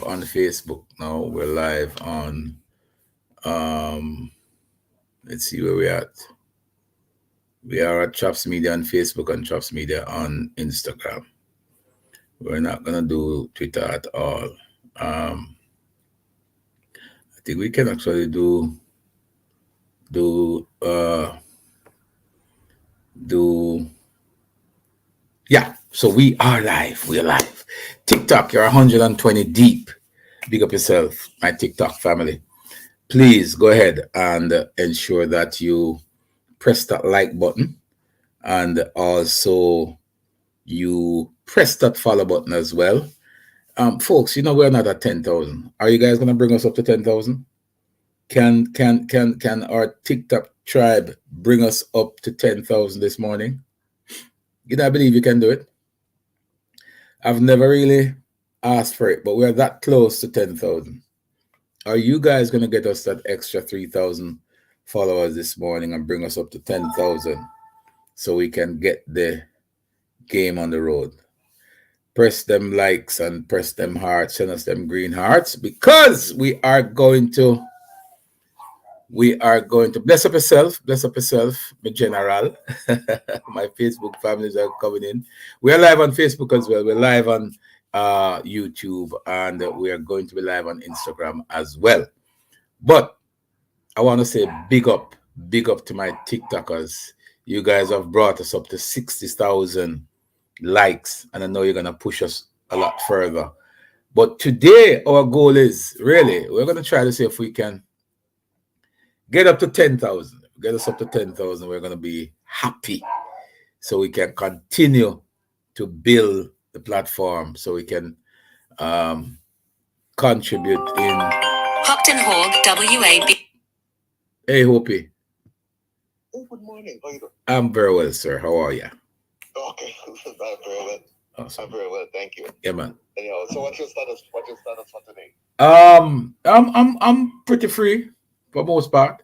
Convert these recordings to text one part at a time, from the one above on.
on Facebook now. We're live on um let's see where we're at. We are at Chops Media on Facebook and Chops Media on Instagram. We're not gonna do Twitter at all. I think we can actually do do yeah. So we are live. We're live. TikTok, you're 120 deep. Big up yourself, my TikTok family. Please go ahead and ensure that you press that like button and also you press that follow button as well. Folks, we're not at 10,000. Are you guys gonna bring us up to 10,000? Can our TikTok tribe bring us up to 10,000 this morning? I believe you can do it. I've never really asked for it, but we're that close to 10,000. Are you guys gonna get us that extra 3,000 followers this morning and bring us up to 10,000 so we can get the game on the road? Press them likes and press them hearts, send us them green hearts, because we are going to bless up yourself, my general. My Facebook families are coming in. We are live on Facebook as well. We're live on YouTube, and we are going to be live on Instagram as well. But I want to say big up to my TikTokers. You guys have brought us up to 60,000 likes, and I know you're gonna push us a lot further. But today, our goal is really we're gonna try to see if we can get up to 10,000. Get us up to 10,000. We're gonna be happy, so we can continue to build the platform, so we can um, contribute in. Hockton Hall, WAB. Hey, Hopi. Oh, good morning. How you doing? I'm very well, sir. How are you? Okay, I'm very well. Awesome. I'm very well, thank you. Yeah, man. Anyhow, so what's your status? What's your status for today? I'm pretty free for most part.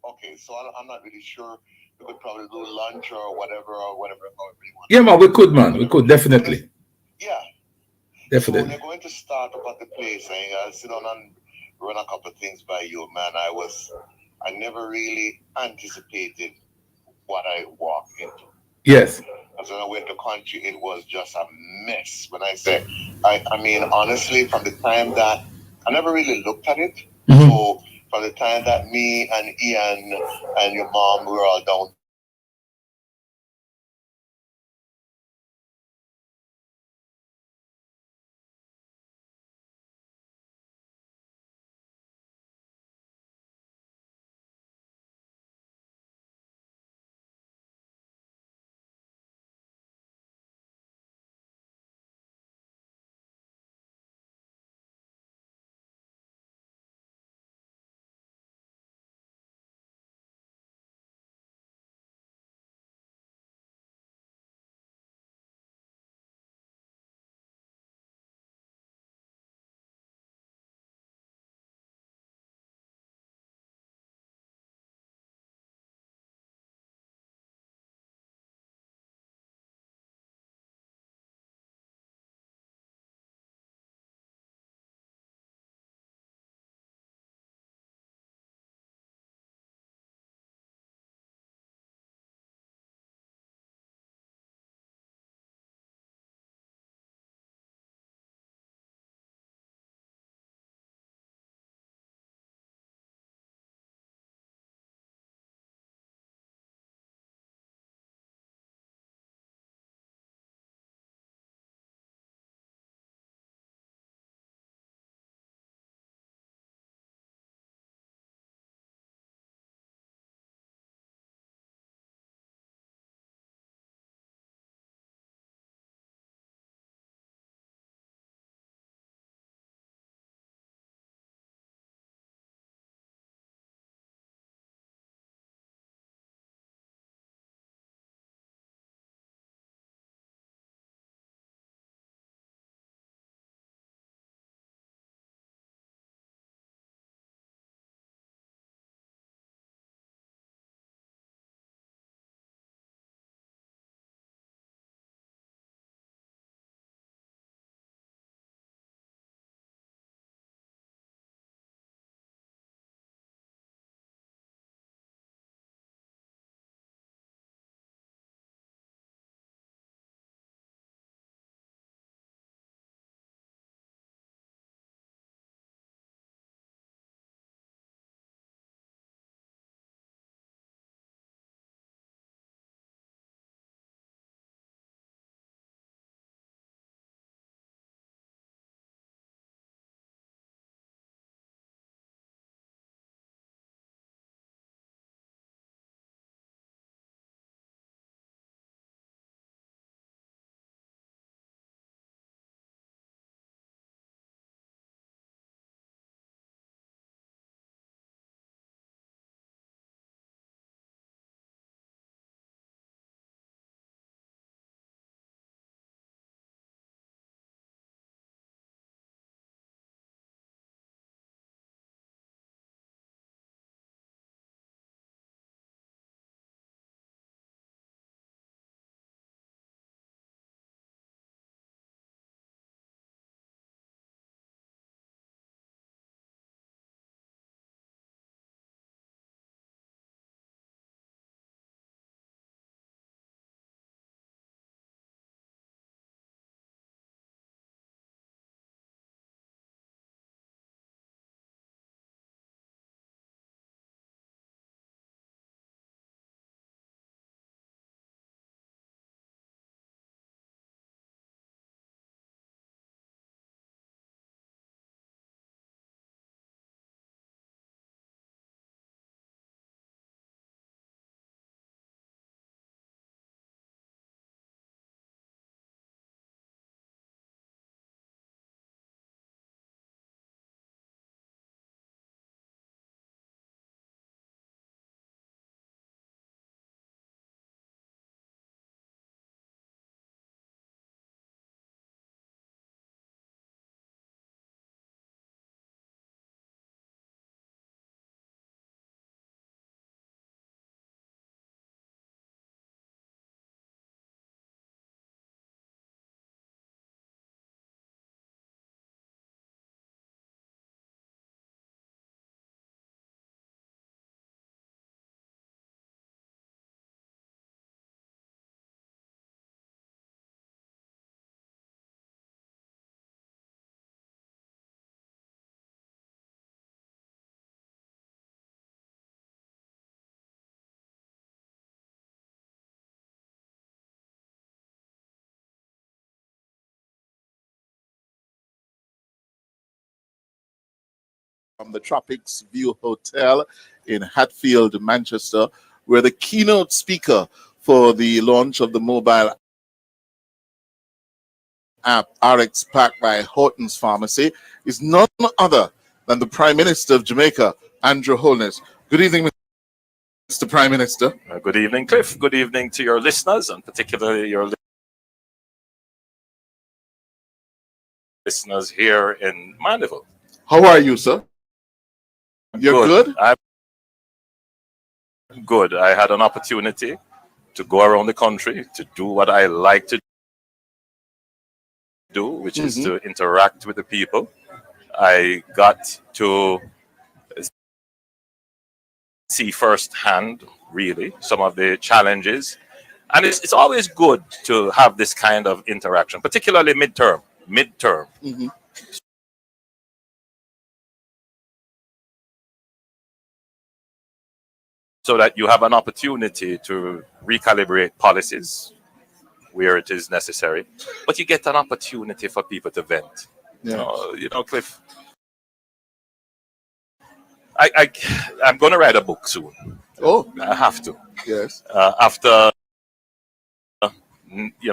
Okay, so I'm not really sure. We could probably do lunch or whatever, however you want Yeah, to do man. We it. could, man. We could Because, definitely, yeah. So when definitely. you're going to start up at the place, and I sit down and run a couple of things by you, man, I never really anticipated what I walked into. Yes. As when I went to country, it was just a mess. When I say, I mean, honestly, from the time that I never really looked at it. Mhm. So from the time that me and Ian and your mom were all down there, and then from the time that we got to the from the Tropics View Hotel in Hatfield, Manchester, where the keynote speaker for the launch of the mobile app RX Pack by Horton's Pharmacy is none other than the Prime Minister of Jamaica, Andrew Holness. Good evening, Mr. Prime Minister. Good evening, Cliff. Good evening to your listeners, and particularly your listeners here in Mandeville. How are you, sir? You're good? I'm good. I had an opportunity to go around the country to do what I like to do, which is to interact with the people. I got to see firsthand, really, some of the challenges. And it's always good to have this kind of interaction, particularly midterm. So that you have an opportunity to recalibrate policies where it is necessary, but you get an opportunity for people to vent. Yeah. You know, Cliff, I'm going to write a book soon. Oh, I have to. yes. After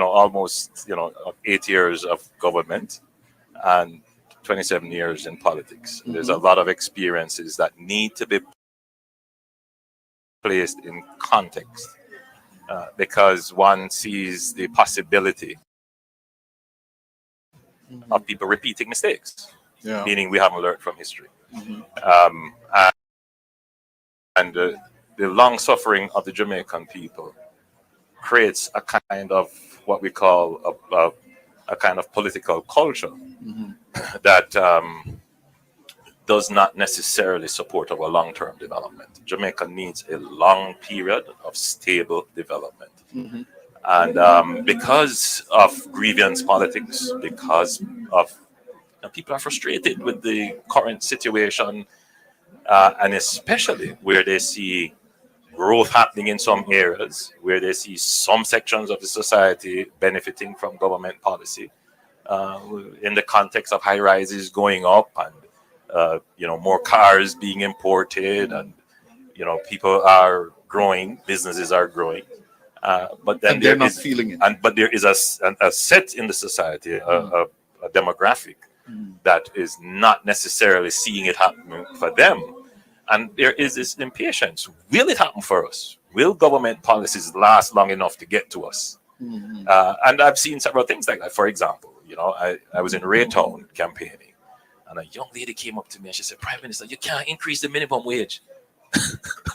almost 8 years of government and 27 years in politics, there's a lot of experiences that need to be placed in context, because one sees the possibility of people repeating mistakes, meaning we haven't learned from history. And the long suffering of the Jamaican people creates a kind of what we call a kind of political culture that does not necessarily support our long-term development. Jamaica needs a long period of stable development. And because of grievance politics, because of people are frustrated with the current situation, and especially where they see growth happening in some areas, where they see some sections of the society benefiting from government policy, in the context of high rises going up and more cars being imported, and people are growing, businesses are growing, but then they're not feeling it. But there is a set in the society, a demographic that is not necessarily seeing it happening for them, and there is this impatience. Will it happen for us? Will government policies last long enough to get to us? And I've seen several things like that. For example, I was in Raytown campaigning, and a young lady came up to me and she said, "Prime Minister, you can't increase the minimum wage." I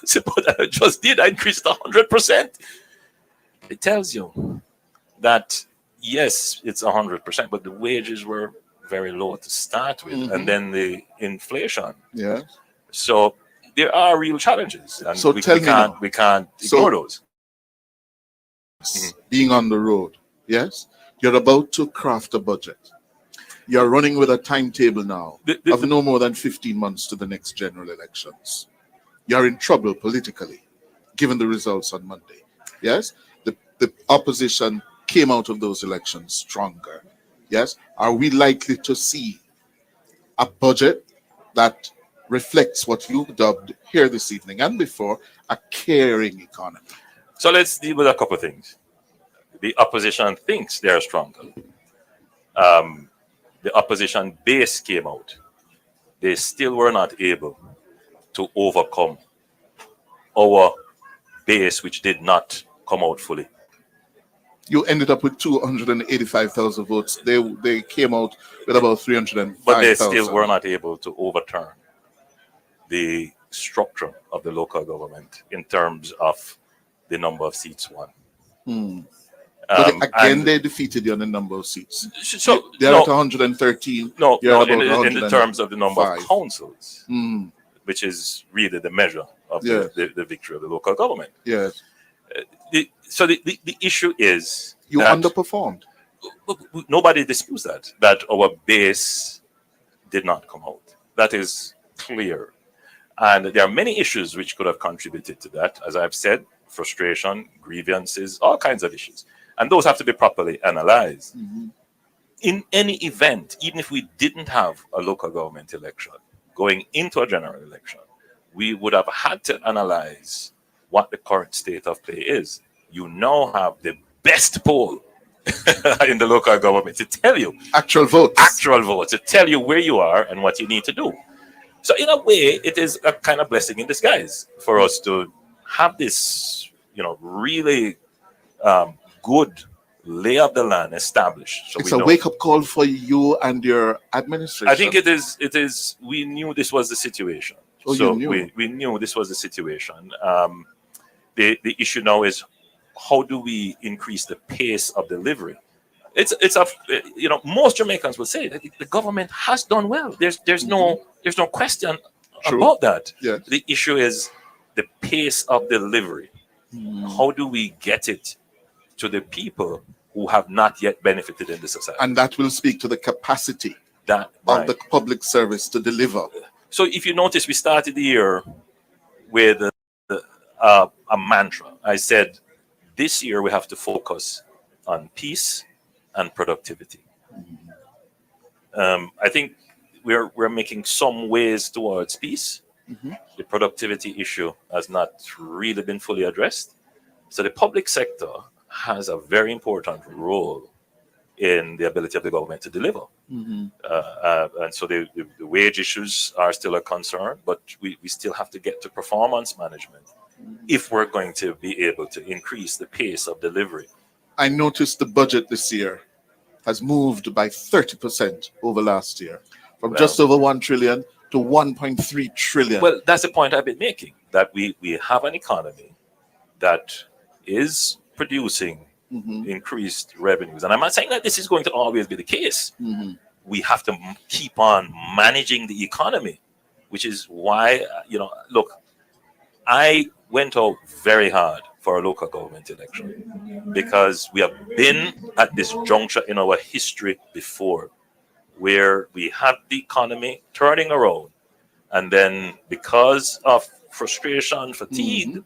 said, "But I just did. I increased it 100%. It tells you that, yes, it's 100%, but the wages were very low to start with, and then the inflation. Yeah. So there are real challenges, and So we can't ignore those. Being on the road, yes, you're about to craft a budget. You're running with a timetable now of no more than 15 months to the next general elections. You're in trouble politically, given the results on Monday. Yes, the opposition came out of those elections stronger. Yes, are we likely to see a budget that reflects what you dubbed here this evening and before a caring economy? So let's deal with a couple of things. The opposition thinks they're stronger. The opposition base came out. They still were not able to overcome our base, which did not come out fully. You ended up with 285,000 votes. They came out with about 305,000. But they still were not able to overturn the structure of the local government in terms of the number of seats won. But again, they defeated you on the number of seats. So they're at 113. No, in the terms of the number of councils, which is really the measure of the victory of the local government. Yes. So the issue is you underperformed. Nobody disputes that our base did not come out. That is clear. And there are many issues which could have contributed to that. As I've said, frustration, grievances, all kinds of issues. And those have to be properly analyzed. In any event, even if we didn't have a local government election going into a general election, we would have had to analyze what the current state of play is. You now have the best poll in the local government to tell you Actual votes. to tell you where you are and what you need to do. So in a way, it is a kind of blessing in disguise for us to have this, really good lay of the land established. So it's a wake-up call for you and your administration. I think it is. We knew this was the situation. Oh, so you knew. we knew this was the situation. The issue now is, how do we increase the pace of delivery? Most Jamaicans will say that the government has done well. There's no question True. about that. Yes. The issue is the pace of delivery. How do we get it to the people who have not yet benefited in the society? And that will speak to the capacity Right. of the public service to deliver. So if you notice, we started the year with a mantra. I said, this year we have to focus on peace and productivity. I think we're making some ways towards peace. The productivity issue has not really been fully addressed. So the public sector has a very important role in the ability of the government to deliver. And so the wage issues are still a concern, but we still have to get to performance management if we're going to be able to increase the pace of delivery. I noticed the budget this year has moved by 30% over last year, from just over 1 trillion to 1.3 trillion. Well, that's the point I've been making, that we have an economy that is producing increased revenues. And I'm not saying that this is going to always be the case. We have to keep on managing the economy, which is why, look, I went out very hard for a local government election because we have been at this juncture in our history before where we had the economy turning around, and then because of frustration, fatigue,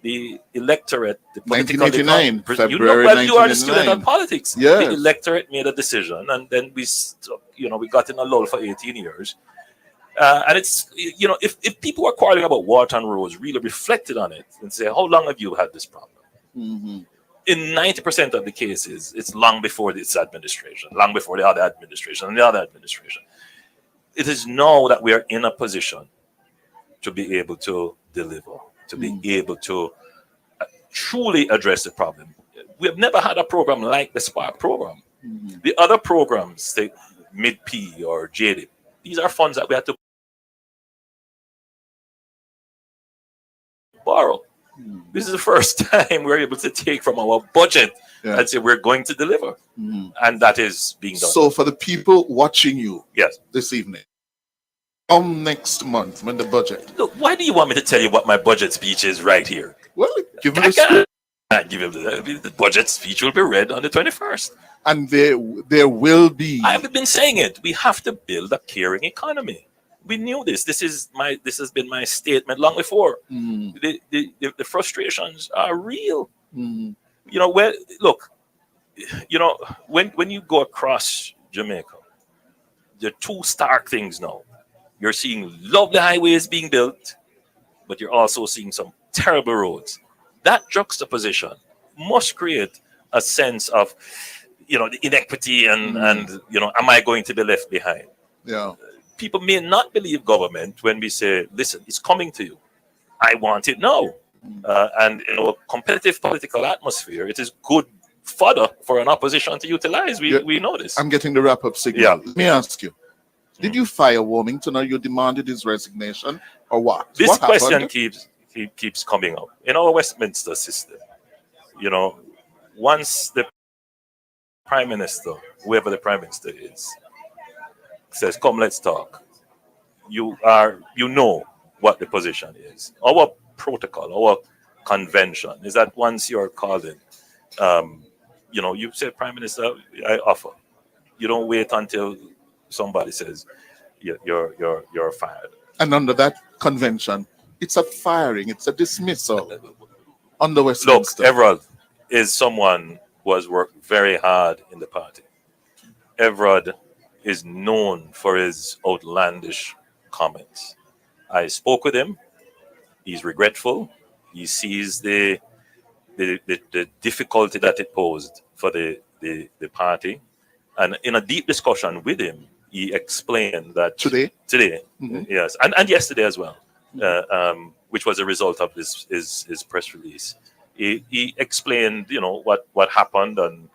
the electorate, the political 1989, February you are the student 1989. of politics. Yes. The electorate made a decision, and then we got in a lull for 18 years. And it's, if people are quarreling about water and roads, really reflected on it and say, how long have you had this problem? In 90% of the cases, it's long before this administration, long before the other administration and the other administration. It is now that we are in a position to be able to deliver, to be able to truly address the problem. We have never had a program like the Spark program. The other programs, say Mid-P or JDIP, these are funds that we had to borrow. This is the first time we're able to take from our budget and say we're going to deliver. And that is being done. So for the people watching you Yes. this evening, next month when the budget. Look, why do you want me to tell you what my budget speech is right here? Well, give me I the can't give him the budget speech will be read on the 21st. and there will be. I have been saying it. We have to build a caring economy. We knew this. This has been my statement long before. The frustrations are real. When you go across Jamaica, there are two stark things now. You're seeing lovely highways being built, but you're also seeing some terrible roads. That juxtaposition must create a sense of, the inequity and am I going to be left behind? Yeah. People may not believe government when we say, listen, it's coming to you. I want it now. And in a competitive political atmosphere, it is good fodder for an opposition to utilize. We know this. I'm getting the wrap-up signal. Yeah. Let me ask you. Did you fire Warmington, or you demanded his resignation, or what? This What question happened? keeps coming up. In our Westminster system, once the Prime Minister, whoever the Prime Minister is, says, come, let's talk, you know what the position is. Our protocol, our convention is that once you're called in, you say, Prime Minister, I offer. You don't wait until somebody says you're fired. And under that convention, it's a firing, it's a dismissal under Westminster. Look, Everard is someone who has worked very hard in the party. Everard is known for his outlandish comments. I spoke with him. He's regretful. He sees the difficulty that it posed for the party. And in a deep discussion with him, he explained that Today? Yes, and yesterday as well, which was a result of his press release. He explained, what happened and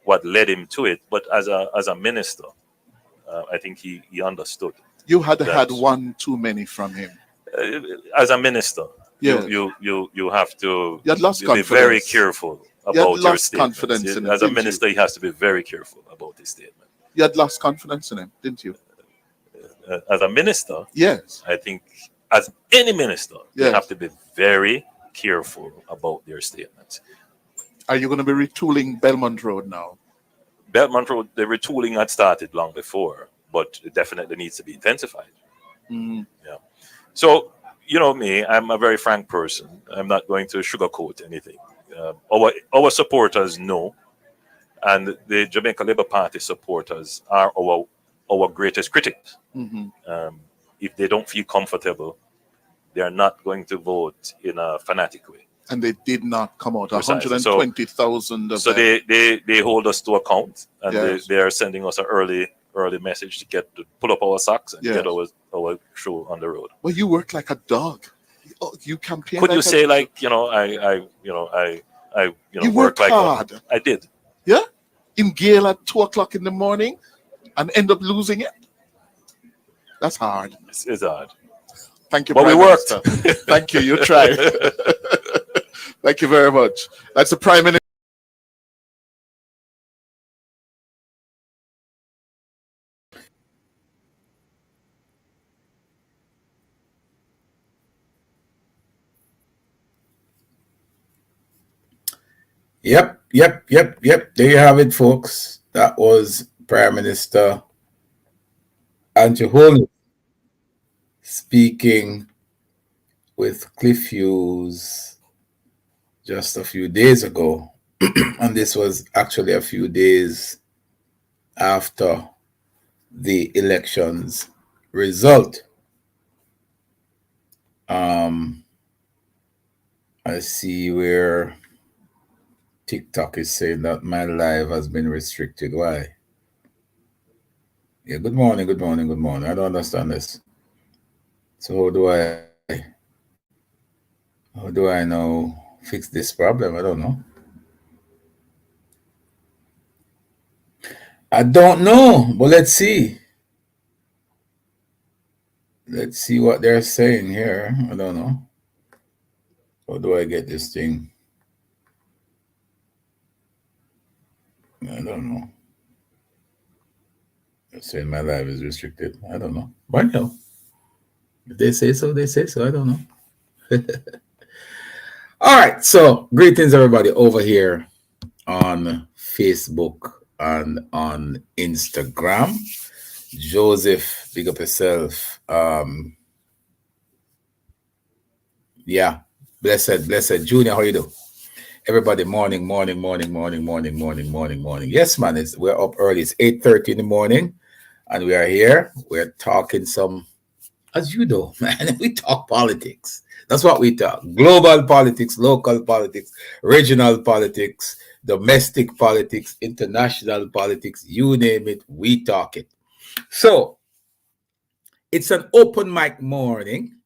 what led him to it. But as a minister, I think he understood. You had one too many from him. As a minister, yeah. you have to you had lost be very careful about your statements. Confidence in as him, a minister, he has to be very careful about his statement. You had lost confidence in him, didn't you? As a minister, yes. I think as any minister, yes. you have to be very careful about their statements. Are you going to be retooling Belmont Road now? Belmont Road, the retooling had started long before, but it definitely needs to be intensified. Mm. Yeah. So, me, I'm a very frank person. I'm not going to sugarcoat anything. Our supporters know, and the Jamaica Labour Party supporters are our greatest critics. Mm-hmm. If they don't feel comfortable, they are not going to vote in a fanatic way. And they did not come out. Precisely. 120,000 of so them. they hold us to account, and yes. they are sending us an early message to pull up our socks and yes. get our show on the road. Well, you work like a dog. You campaign. Could like you say I you work like hard. I did. Yeah, in Gale at 2:00 in the morning, and end up losing it. That's hard. It's hard. Thank you, but Prime we worked. Minister. Thank you. You tried. Thank you very much. That's the Prime Minister. Yep. There you have it, folks. That was Prime Minister Andrew Holness speaking with Cliff Hughes just a few days ago. And this was actually a few days after the election's result. I see where TikTok is saying that my live has been restricted. Why? Yeah, good morning. I don't understand this. So how do I now fix this problem? I don't know. I don't know, but let's see. Let's see what they're saying here. I don't know. How do I get this thing? I don't know. They're saying my live is restricted. I don't know. But no. If they say so, they say so. I don't know. All right. So, greetings, everybody, over here on Facebook and on Instagram. Joseph, big up yourself. Yeah. Blessed. Junior, how you do? Everybody, morning. Yes, man, we're up early. It's 8:30 in the morning, and we are here. We're talking some, as you do, man. We talk politics. That's what we talk. Global politics, local politics, regional politics, domestic politics, international politics, you name it, we talk it. So, it's an open mic morning.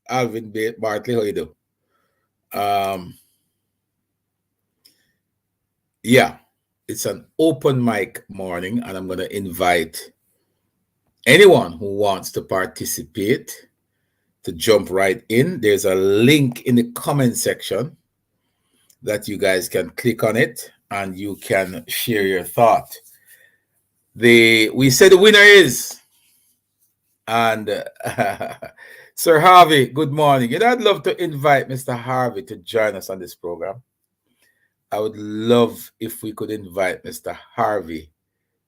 Alvin Bartley, how you do? Yeah, it's an open mic morning, and I'm going to invite anyone who wants to participate to jump right in. There's a link in the comment section that you guys can click on it, and you can share your thought. We say the winner is, and Sir Harvey, good morning. And I'd love to invite Mr. Harvey to join us on this program. I would love if we could invite Mr. Harvey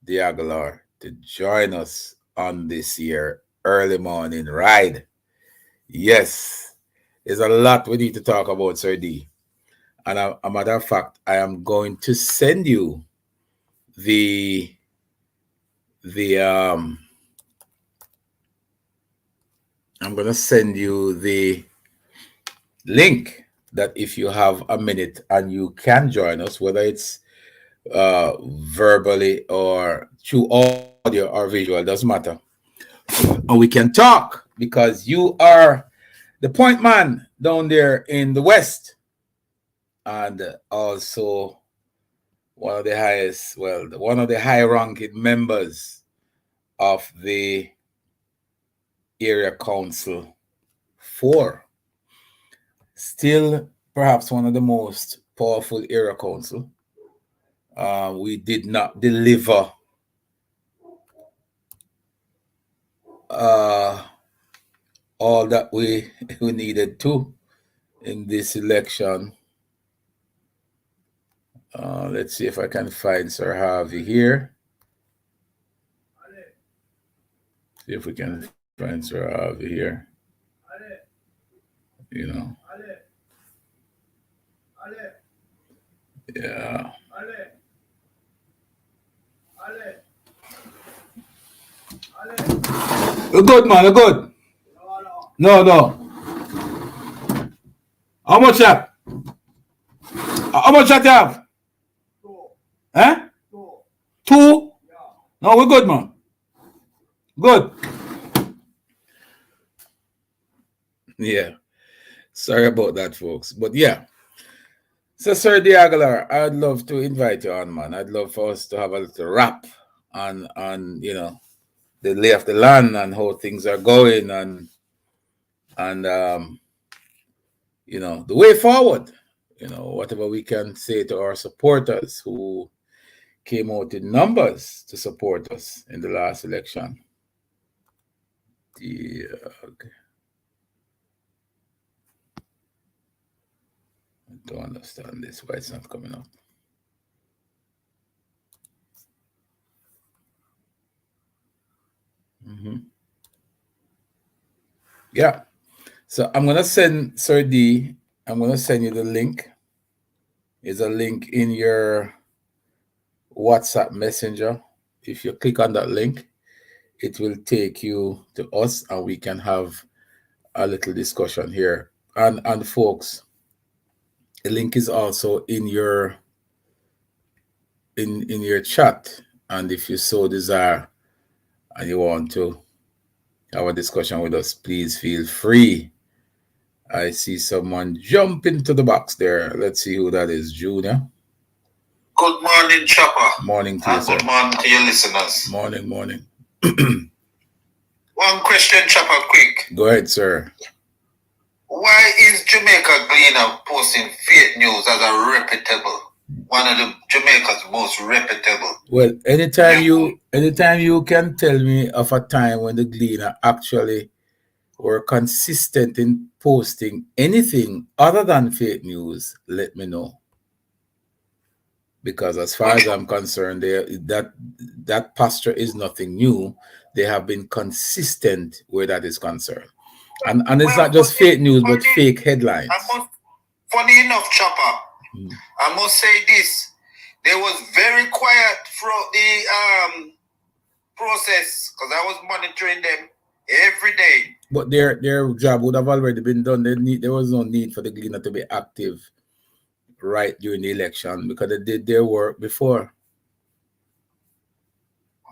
Diaghilar to join us on this year early morning ride. Yes, there's a lot we need to talk about, Sir D. And a matter of fact, I am going to send you the I'm going to send you the link that if you have a minute and you can join us, whether it's verbally or through audio or visual, doesn't matter. And we can talk because you are the point man down there in the West, and also one of the highest, well, one of the high-ranking members of the Area Council 4. Still, perhaps one of the most powerful area council. We did not deliver all that we needed to in this election. Let's see if I can find Sir Harvey here. See if we can find Sir Harvey here. You know. Yeah. We're good, man. We're good. No. How much that? How much that you have? Eh? 2? No, we're good, man. Good. Yeah. Sorry about that, folks. But yeah. So, Sir Diaghilar, I'd love to invite you on, man. I'd love for us to have a little rap on you know, the lay of the land and how things are going and you know, the way forward. You know, whatever we can say to our supporters who came out in numbers to support us in the last election. Okay. I don't understand this, why it's not coming up. Yeah. So I'm going to send, Sir D, I'm going to send you the link. There's a link in your WhatsApp messenger. If you click on that link, it will take you to us and we can have a little discussion here. And folks, the link is also in your in your chat. And if you so desire and you want to have a discussion with us, please feel free. I see someone jump into the box there. Let's see who that is. Junior. Good morning, Chopper. Morning to you, sir. Good morning to your listeners. Morning. One question, Chopper, quick. Go ahead, sir. Why is Jamaica Gleaner posting fake news as a reputable, one of the Jamaica's most reputable? Well, anytime you can tell me of a time when the Gleaner actually were consistent in posting anything other than fake news, let me know. Because as far as I'm concerned, that posture is nothing new. They have been consistent where that is concerned. And it's not just fake news, but fake headlines. Funny enough, Chopper, I must say this. They was very quiet throughout the process because I was monitoring them every day. But their job would have already been done. There was no need for the Gleaner to be active right during the election because they did their work before.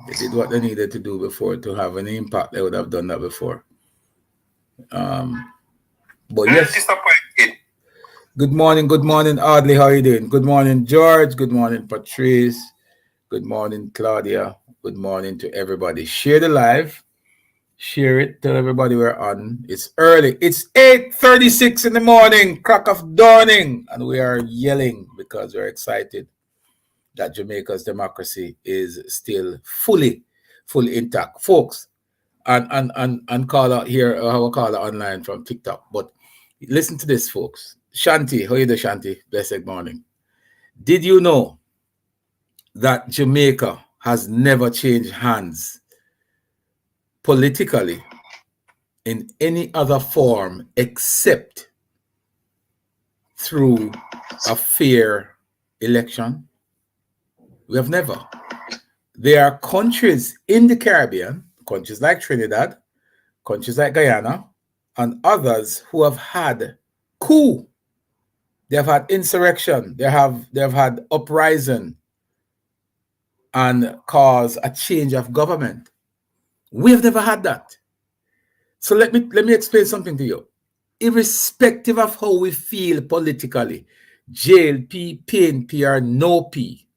They did what they needed to do before to have an impact. They would have done that before. But yes. Disappointed. Good morning, Audley. How are you doing? Good morning, George. Good morning, Patrice. Good morning, Claudia. Good morning to everybody. Share the live. Share it. Tell everybody we're on. It's early. It's 8:36 in the morning. Crack of dawning. And we are yelling because we're excited that Jamaica's democracy is still fully intact. Folks, and call out here, I will call out online from TikTok. But listen to this, folks. Shanti, how are you doing, Shanti? Blessed morning. Did you know that Jamaica has never changed hands politically in any other form except through a fair election? We have never. There are countries in the Caribbean, countries like Trinidad, countries like Guyana, and others who have had coup. They have had insurrection. They have had uprising and cause a change of government. We have never had that. So let me explain something to you. Irrespective of how we feel politically, JLP, PNP, or no P,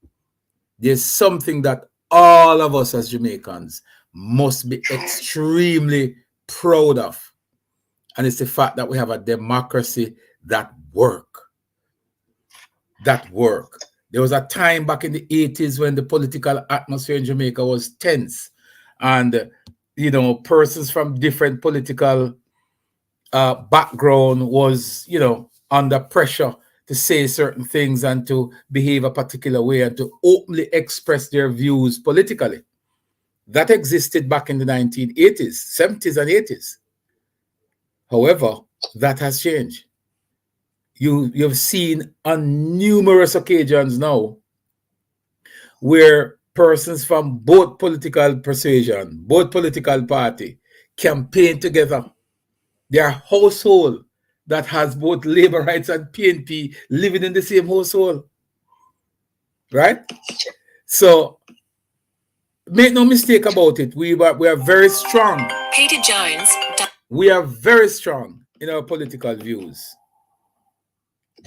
there's something that all of us as Jamaicans must be extremely proud of. And it's the fact that we have a democracy that works. There was a time back in the 80s when the political atmosphere in Jamaica was tense, and persons from different political background was under pressure to say certain things and to behave a particular way and to openly express their views politically. That existed back in the 1980s, 70s, and 80s. However, that has changed. You've seen on numerous occasions now where persons from both political persuasion, both political party, campaign together. Their household that has both labor rights and PNP living in the same household. Right? So make no mistake about it. We are very strong. Peter Jones. We are very strong in our political views.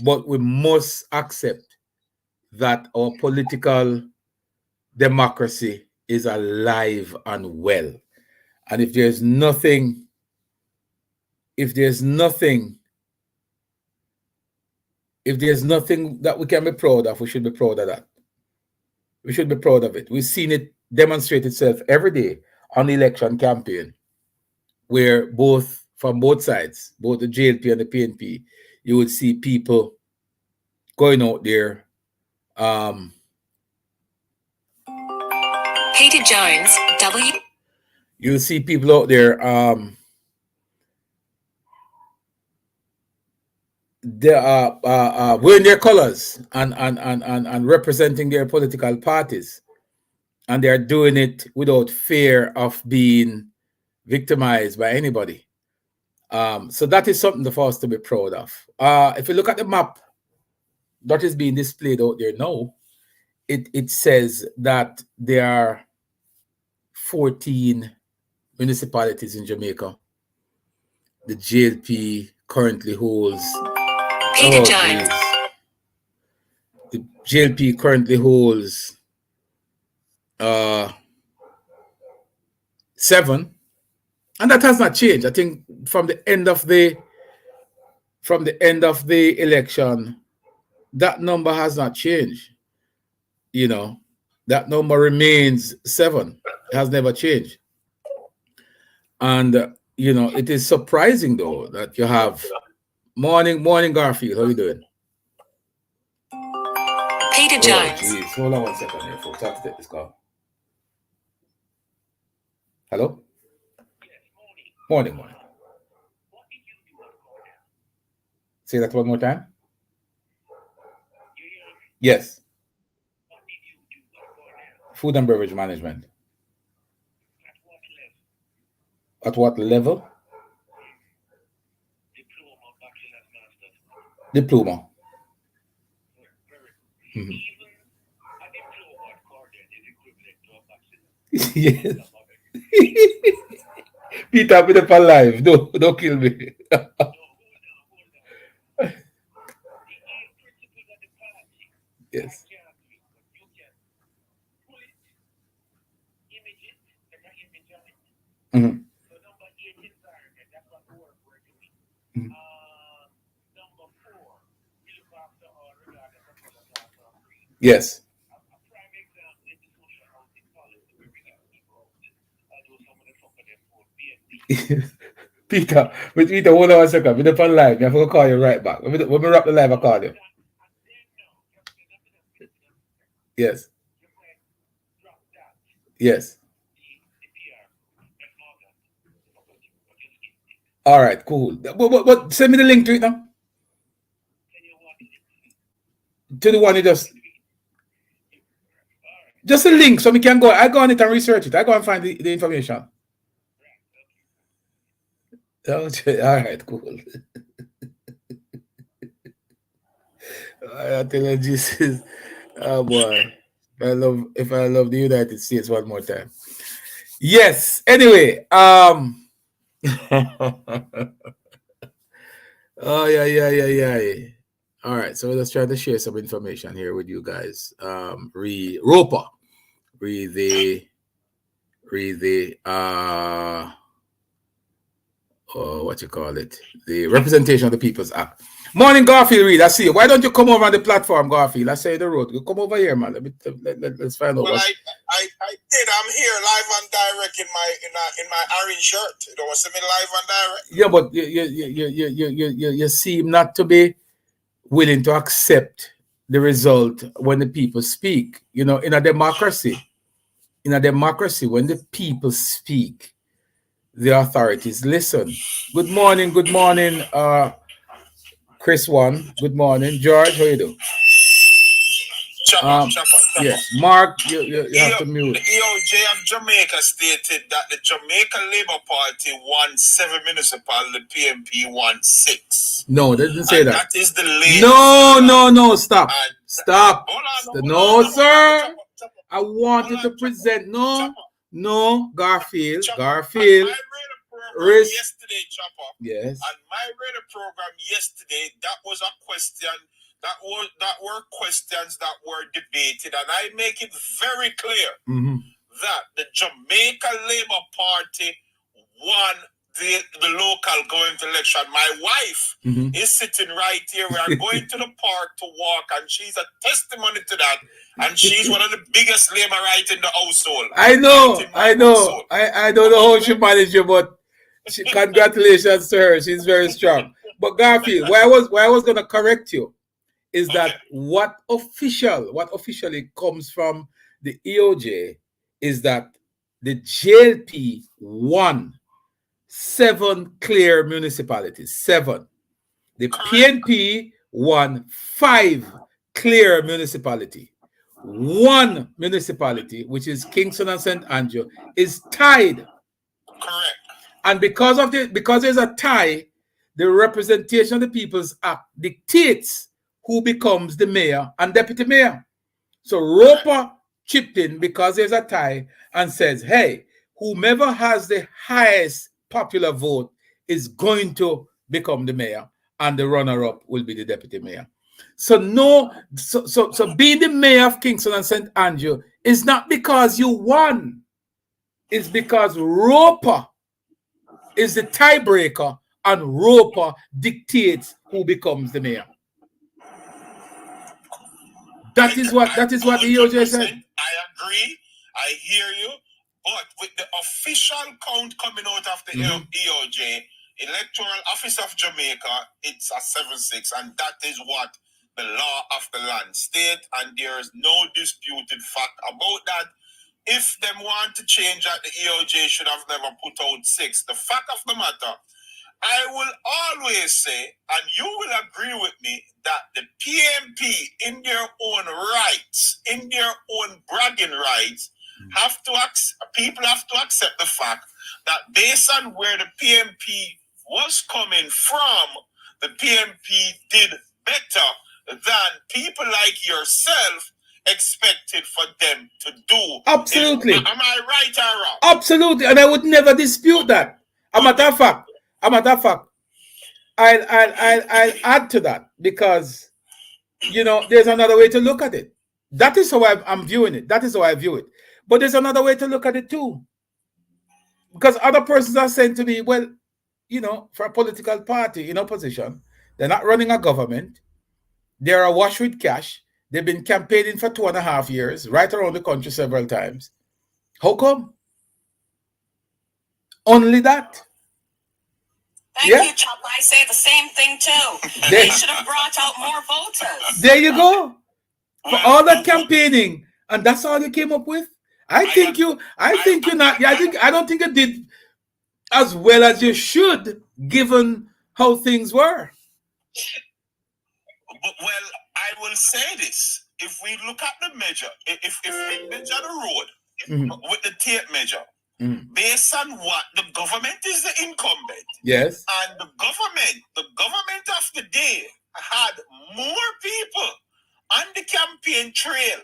But we must accept that our political democracy is alive and well. And if there's nothing that we can be proud of, we should be proud of that. We should be proud of it. We've seen it demonstrate itself every day on the election campaign, where from both sides, both the JLP and the PNP, you would see people going out there. Peter Jones, W. You'll see people out there they are wearing their colors and representing their political parties, and they're doing it without fear of being victimized by anybody. So that is something for us to be proud of. If you look at the map that is being displayed out there now, it says that there are 14 municipalities in Jamaica. The JLP currently holds Peter Jones. The JLP currently holds 7, and that has not changed. I think from the end of the election, that number has not changed. That number remains 7. It has never changed. And it is surprising though that you have morning Garfield. How are you doing? Peter Jones. Geez. Hold on 1 second here, folks. I have to take this call. Hello? Morning. Say that one more time. Yes. Food and beverage management. At what level? Diploma. Mm-hmm. Yes. Peter, I'm up alive. Don't kill me. Yes. Mm-hmm. Yes. Peter, hold on 1 second. We're up on live. I have to call you right back. When we wrap the live, I'll call you. Yes. Yes. All right, cool. But send me the link to it now. To the one you just a link so we can go. I go on it and research it. I go and find the information. All right, cool. I tell you, Jesus. Oh boy. If I love the United States one more time. Yes. Anyway, oh yeah. All right, so let's try to share some information here with you guys. Roper, read the what you call it, the Representation of the People's Act. Morning, Garfield Reed. I see you. Why don't you come over on the platform, Garfield? I say the road. You come over here, man. Let's find out. Well, I did. I'm here live and direct in my orange shirt. You don't want to see me live and direct. Yeah, but you seem not to be willing to accept the result when the people speak. You know, in a democracy, when the people speak, the authorities listen. Good morning, Chris One. Good morning, George. How you do? Chopper. Yes, Mark, you have to mute. The EOJ of Jamaica stated that the Jamaican Labour Party won 7 municipal, the PMP won 6. No, they didn't say that. That is the latest. No, stop. No, sir. I wanted to present. No, Garfield. I read a program yesterday, Chopper. Yes. And my radio program yesterday, that was a question. That were questions that were debated, and I make it very clear that the Jamaica Labour Party won the local going to election. My wife is sitting right here. We are going to the park to walk, and she's a testimony to that. And she's one of the biggest Labour right in the household. I know. I don't know how she managed it, but congratulations to her. She's very strong. But Garfield, where I was gonna correct you is that what officially comes from the EOJ is that the JLP won 7 clear municipalities. 7. The PNP won 5 clear municipality. 1 municipality, which is Kingston and St Andrew, is tied. Correct. And because there's a tie, the Representation of the People's Act dictates who becomes the mayor and deputy mayor. So Roper chipped in because there's a tie and says, hey, whomever has the highest popular vote is going to become the mayor, and the runner-up will be the deputy mayor. So being the mayor of Kingston and St Andrew is not because you won. It's because Roper is the tiebreaker, and Roper dictates who becomes the mayor. That is what the EOJ said. I agree. I hear you. But with the official count coming out of the EOJ, Electoral Office of Jamaica, it's a 7-6, and that is what the law of the land state, and there is no disputed fact about that. If them want to change that, the EOJ should have never put out 6. The fact of the matter, I will always say, and you will agree with me, that the PMP, in their own rights, in their own bragging rights, people have to accept the fact that based on where the PMP was coming from, the PMP did better than people like yourself expected for them to do. Absolutely. Am I right or wrong? Absolutely, and I would never dispute that. A matter of fact, I'll add to that, because there's another way to look at it. That is how I'm viewing it. That is how I view it. But there's another way to look at it too, because other persons are saying to me, well, for a political party in opposition, they're not running a government. They're awash with cash. They've been campaigning for 2.5 years, right around the country several times. How come? Only that. Thank you, Chop. I say the same thing too. They should have brought out more voters. There you go. For all that campaigning, and that's all you came up with. I don't think you did as well as you should, given how things were. Well, I will say this: if we look at the measure, if we measure the road with the tape measure, based on what the government is the incumbent. Yes. And the government of the day had more people on the campaign trail.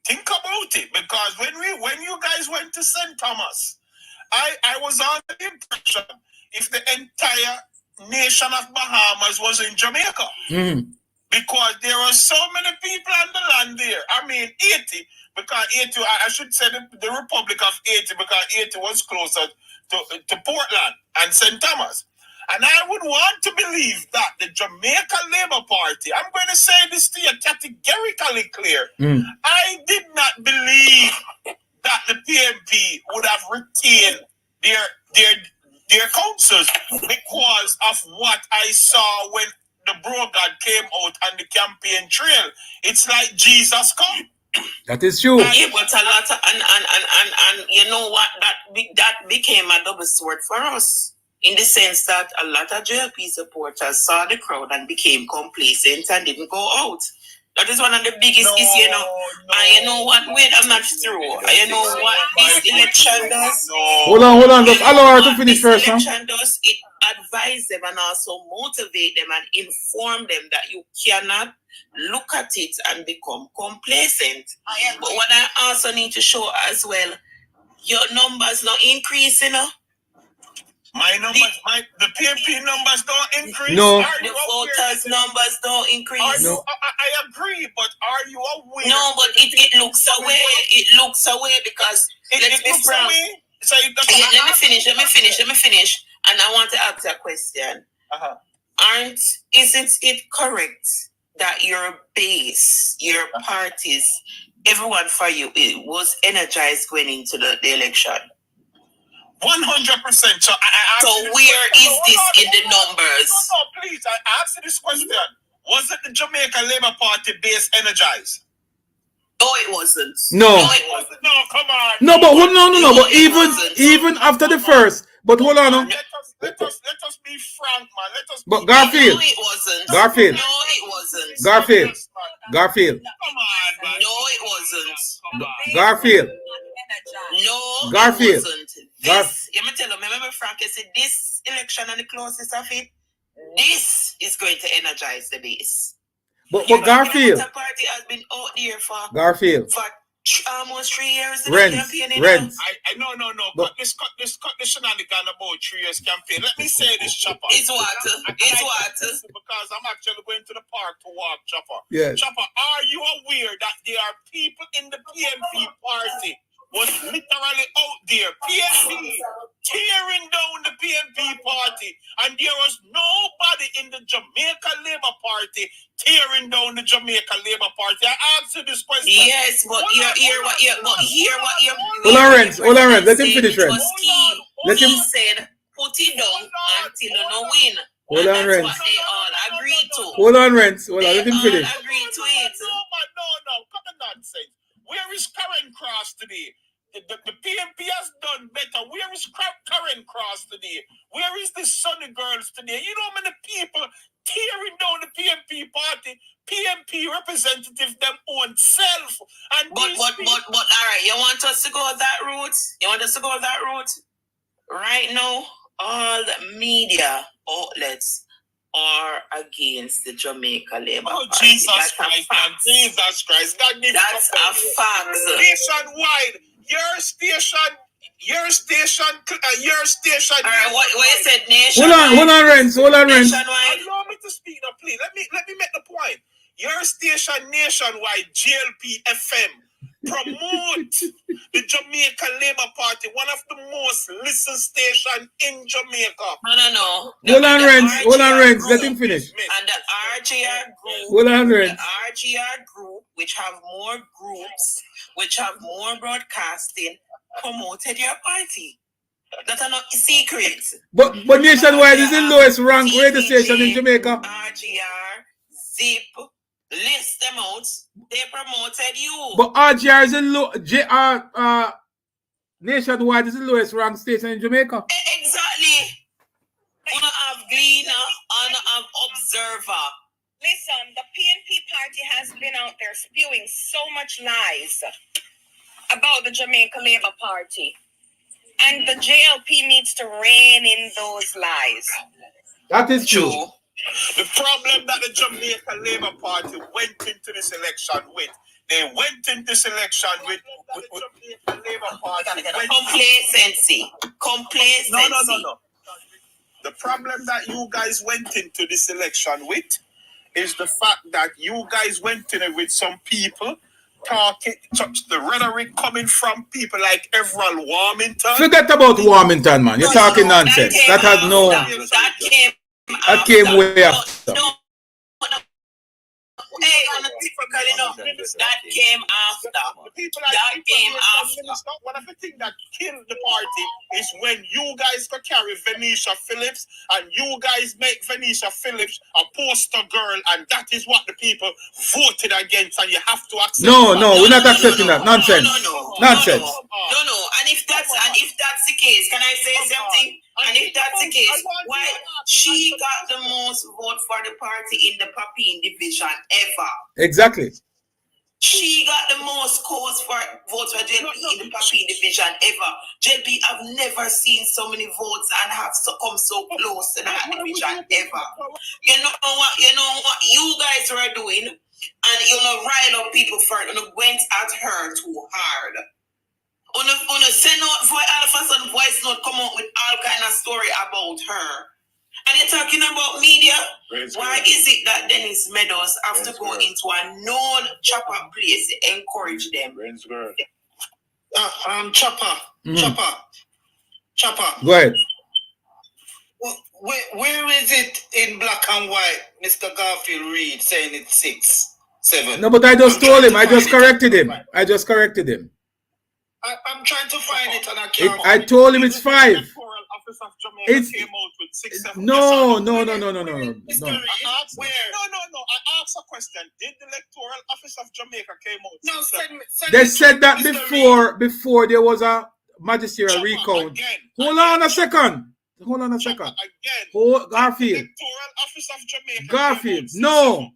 Think about it, because when you guys went to St. Thomas, I was on the impression if the entire nation of Bahamas was in Jamaica. Because there were so many people on the land there. I mean, 80, because 80, I should say the Republic of 80, because 80 was closer to Portland and St. Thomas. And I would want to believe that the Jamaica Labour Party, I'm going to say this to you categorically clear, I did not believe that the PNP would have retained their councils because of what I saw when the Brogard came out on the campaign trail. It's like Jesus come. That is true. Yeah, but a lot of, and you know what, that became a double sword for us, in the sense that a lot of JLP supporters saw the crowd and became complacent and didn't go out. That is one of the biggest issues, you know. And you know what? Wait, I'm not through. And you know what this election does? Hold on. Just allow her to finish first. This election does, it advise them and also motivate them and inform them that you cannot look at it and become complacent. But what I also need to show as well, your numbers not increasing, you know? My numbers, the PNP numbers don't increase. No. The voters' numbers don't increase. No. I agree, but are you aware? No, but it looks away. It looks away because let's be frank. So let me finish. And I want to ask a question. Isn't it correct that your base, your parties, everyone for you, it was energized going into the election? 100%. So where is this in the numbers? No, please. I asked you this question. Was it the Jamaica Labour Party base energized? No, it wasn't. No. It wasn't. No, come on. No, but no. But even after the first. But hold on. Let us be frank, man. But Garfield. No, it wasn't. Garfield. No, it wasn't. Garfield. Come on, man. No, it wasn't. Garfield. No, Garfield. it wasn't. This, let me tell you, remember Frank, I said this election and the closest of it, this is going to energize the base. But Garfield. The party has been out there for Garfield. For almost 3 years. Rents. I no. But this shenanigan about 3 years campaign. Let me say this, Chopper. It's what? Because I'm actually going to the park to walk, Chopper. Yes. Chopper, are you aware that there are people in the PNP party was literally out there, PNP, tearing down the PNP party, and there was nobody in the Jamaica Labour Party tearing down the Jamaica Labour Party? I asked you this question. Yes, but hear what you Hold on, Renz. Let him finish, Renz. Let him said, put it down until you no win. Hold on, Renz. What they all agreed to. Hold on, Renz. Let him finish. Agreed to it. No. Come on, nonsense. Where is Karen Cross today? The PNP has done better. Where is Karen Cross today? Where is the Sunny Girls today? You know how many people tearing down the PNP party? PNP representative them own self. And but all right, you want us to go that route? Right now, all the media outlets are against the Jamaica Labour Party. Jesus Christ, man. Jesus Christ. That's a fact. Nationwide, your station. All right, what you said, nationwide? Hold on, Renz. Nationwide. Allow me to speak now, please. Let me make the point. Your station nationwide, GLP FM, promote the Jamaica Labour Party, one of the most listened stations in Jamaica. No. Hold on, Renz. Let him finish. And the RGR group. Hold on, Renz. The RGR group, which have more groups, which have more broadcasting, promoted your party. That's not secret. But nationwide is the lowest ranked radio station in Jamaica. RGR, Zip, list them out. They promoted you. But RGR is the nationwide is the lowest ranked station in Jamaica. Exactly. You have Gleaner, you have Observer. Listen, the PNP party has been out there spewing so much lies about the Jamaica Labour Party. And the JLP needs to rein in those lies. That is true. The problem that the Jamaica Labour Party went into this election with, they went into this election with the Jamaica Labour Party. Complacency. No. The problem that you guys went into this election with is the fact that you guys went in it with some people talking, the rhetoric coming from people like Everall Warmington. Forget about Warmington, man. You're talking nonsense. That has no. That came way after. Hey, on a typical enough. That came after. That came after. One of the things that killed the party is when you guys could carry Venetia Phillips and you guys make Venetia Phillips a poster girl, and that is what the people voted against, and you have to accept. No, we're not accepting that. Nonsense. Nonsense. No. And if that's the case, can I say something? And if that's the case, why she got the most vote for the party in the Papine division ever? Exactly. She got the most votes for JLP in the Papine division ever. JLP have never seen so many votes and have come so close to that division ever. You know what you guys were doing, and rile up people for it, went at her too hard. On a send out all of a sudden voice note come out with all kind of story about her. And you're talking about media. Why is it that Dennis Meadows have to go into a known chopper place to encourage them? Chopper. Go ahead. Where is it in black and white, Mr. Garfield Reed saying it's 6, 7? No, but I just told him. I just corrected him. I'm trying to find it and I can't. I told him it's 5. Office of Jamaica came out with 6, 7. No. I asked a question. Did the Electoral Office of Jamaica came out? No, they said that before there was a magisterial recount. Again, Hold on a second. Again. Garfield. Electoral Office of Jamaica. Garfield. No.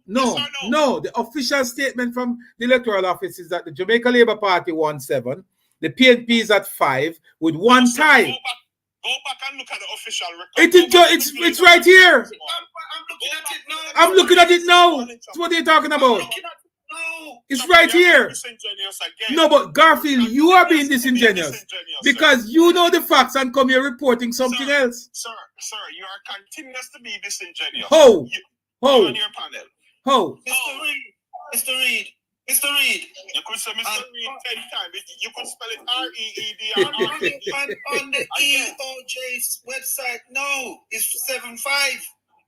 The official statement from the Electoral Office is that the Jamaica Labour Party won 7. The PNP is at 5 with 1 tie. Go back and look at the official record. It's right here. I'm looking at it now. I'm looking at it now. That's what they're talking about. No. It's right here. No, but Garfield, you are being disingenuous because you know the facts and come here reporting something else. Sir, you are continuous to be disingenuous. How? On your panel. How? Mr. Reed. You could say Mr. Reed 10 times. You could spell it REED. On the EOJ's website, no, it's 7-5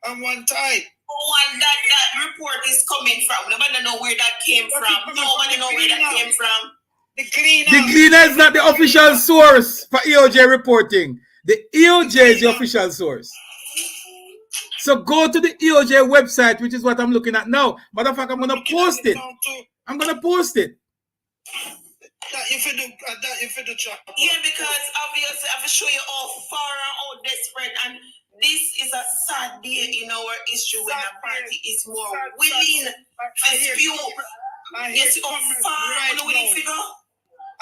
and 1 tie. And that report is coming from. Nobody know where that came from. Nobody know where that came from. The cleaner. The cleaner is not the official source for EOJ reporting. The EOJ is the official source. So go to the EOJ website, which is what I'm looking at now. Matter of fact, I'm going to post it. I'm going to post it. If you do chat. Yeah, because obviously I will show you how far and how desperate, and this is a sad day in our history when a party is more willing to spew. Yes, how far on willing figure.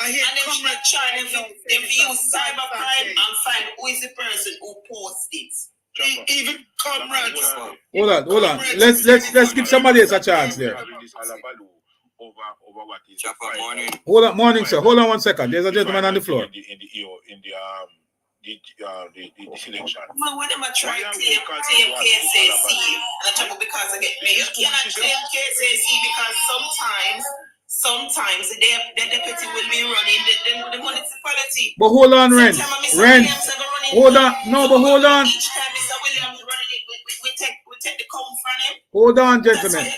And then they're trying to use cybercrime and find who is the person who posts it. Even comrades. Hold on. Let's give somebody else a chance there. Over what is morning. Hold on, morning, sir. Hold on 1 second. There's a gentleman on the floor. The selection. Man, when I'm trying to claim KSAC, and trouble because I get me. You cannot claim KSAC because sometimes the deputy will be running the municipality. But hold on, Ren. Hold on. No, but hold on. Each time Mr. Williams running it, we take the come from him. Hold on, gentlemen.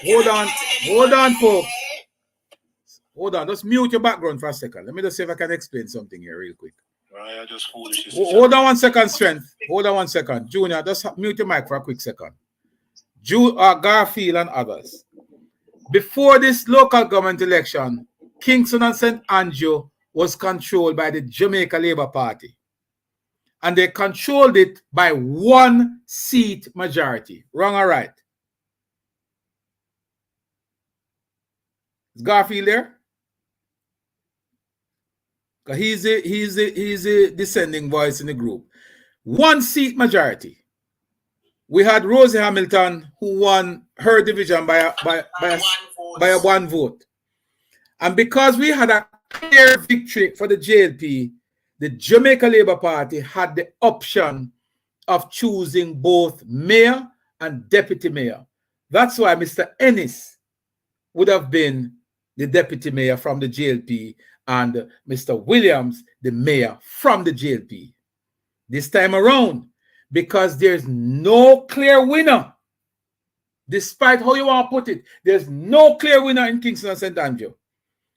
Hold on, folks. Hold on. Just mute your background for a second. Let me just see if I can explain something here real quick. I just foolish. Hold on 1 second, Strength. Hold on 1 second. Junior, just mute your mic for a quick second. Garfield and others. Before this local government election, Kingston and St Andrew was controlled by the Jamaica Labour Party. And they controlled it by 1 seat majority. Wrong or right? Is Garfield there? 'Cause he's a dissenting voice in the group. 1 seat majority. We had Rosie Hamilton, who won her division by a 1 vote. And because we had a clear victory for the JLP, the Jamaica Labour Party had the option of choosing both mayor and deputy mayor. That's why Mr. Ennis would have been the deputy mayor from the JLP and Mr. Williams, the mayor from the JLP. This time around, because there's no clear winner, despite how you want to put it, there's no clear winner in Kingston and St Andrew.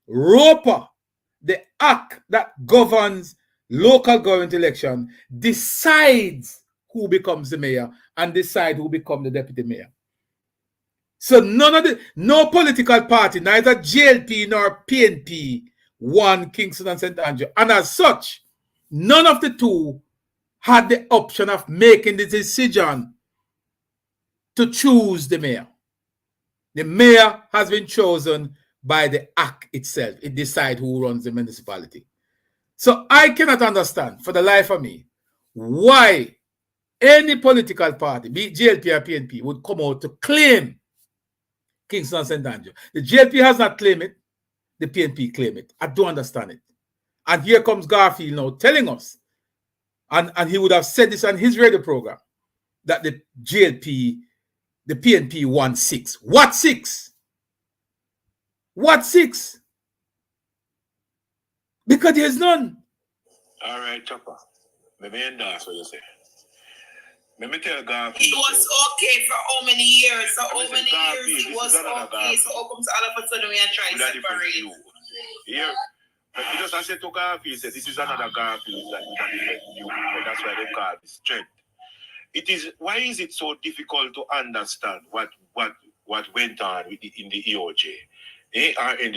ROPA, the act that governs local government election, decides who becomes the mayor and decide who becomes the deputy mayor. So no political party, neither JLP nor PNP, won Kingston and St Andrew. And as such, none of the two had the option of making the decision to choose the mayor. The mayor has been chosen by the act itself. It decides who runs the municipality. So I cannot understand, for the life of me, why any political party, be it JLP or PNP, would come out to claim Kingston and St Andrew. The JLP has not claimed it. The PNP claim it. I don't understand it. And here comes Garfield now telling us, and he would have said this on his radio program, that the JLP, the PNP won 6. What 6? What 6? Because there's none. All right, Chopper. Maybe endorse what you say. Let me tell Garfield. It was okay for how many years? So how many years it was okay? So how comes all of a sudden we are trying to separate? Here, but because I said to Garfield, said this is another Garfield that defend you. So that's why they call it strength. It is. Why is it so difficult to understand what went on in the EOJ, in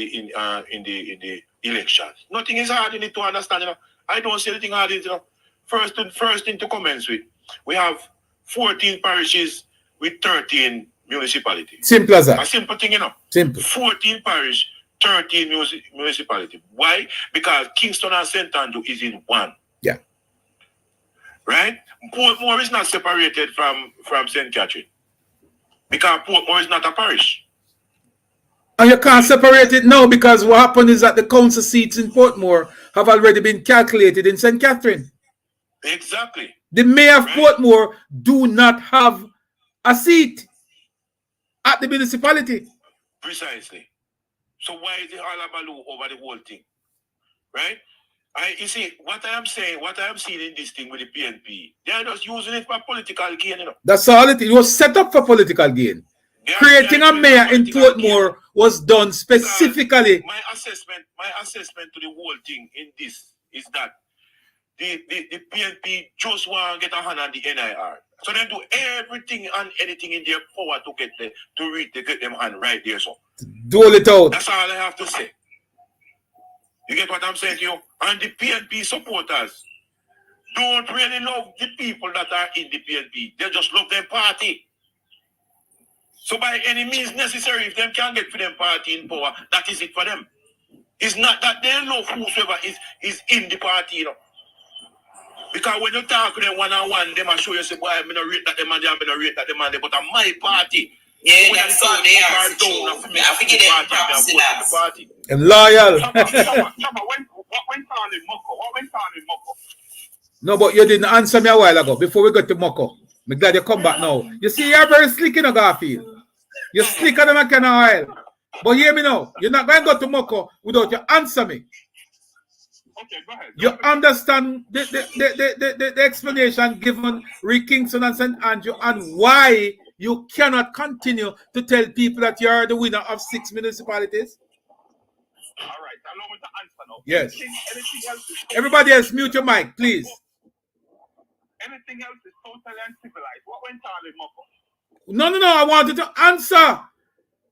the elections? Nothing is hard in it to understand. You know? I don't see anything hard in it. You know? First thing to commence with, we have 14 parishes with 13 municipalities. Simple as that. A simple thing, you know. Simple. 14 parish, 13 municipalities. Why? Because Kingston and St Andrew is in one. Yeah. Right? Portmore is not separated from St Catherine. Because Portmore is not a parish. And you can't separate it now because what happened is that the council seats in Portmore have already been calculated in St. Catherine. Exactly. The mayor of Portmore do not have a seat at the municipality. Precisely. So why is it hullabaloo over the whole thing? Right? You see, what I am seeing in this thing with the PNP, they are just using it for political gain, you know. That's all it is. It was set up for political gain. Creating a mayor in Portmore was done specifically. My assessment to the whole thing in this is that the PNP just want to get a hand on the NIR. So they do everything and anything in their power to get them hand right there. So dole it out. that's all I have to say. You get what I'm saying to you? And the PNP supporters don't really love the people that are in the PNP. They just love their party. So by any means necessary, if them can get for them party in power, that is it for them. It's not that they love whosoever is in the party, you know. Because when you talk to them one-on-one, they might show you, say, boy, I'm going to rate that them and I'm going to rate that them and but I'm my party. Yeah, that's how they are. I forget it. Party. And loyal. What went on in Moko? What went on in Moko? No, but you didn't answer me a while ago before we got to Moko. I'm glad you come back now. You see, you're very slick in a Garfield. You're slicker than a can of oil. But hear me now. You're not going to go to Moko without you answer me. Okay, go ahead. You understand the explanation given Rick Kingston and St Andrew and why you cannot continue to tell people that you are the winner of 6 municipalities? All right, allow me to answer now. Yes. Anything else is Everybody else, mute your mic, please. Anything else is totally uncivilized. What went on in Moko? No. I wanted to answer.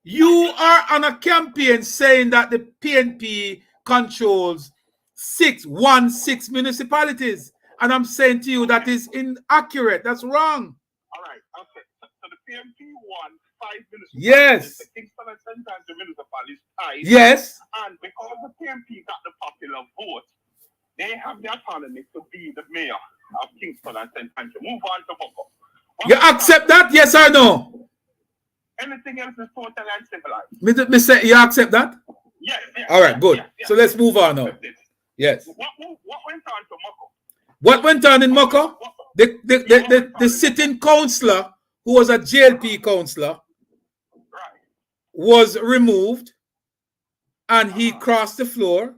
You are on a campaign saying that the PNP controls 6 municipalities. And I'm saying to you that is inaccurate. That's wrong. All right, okay. So the PNP won 5 municipalities. Yes. The Kingston and St Andrew municipalities tied. Yes. And because the PNP got the popular vote, they have the autonomy to be the mayor of Kingston and St Andrew. Move on to Moko. You accept that, yes or no? Anything else is totally uncivilized. Mr. You accept that? Yes. All right, good. Yes. So let's move on now. Yes. What went on to Moko? What went on in Moko? The sitting councillor, who was a JLP councillor, was removed, and he crossed the floor,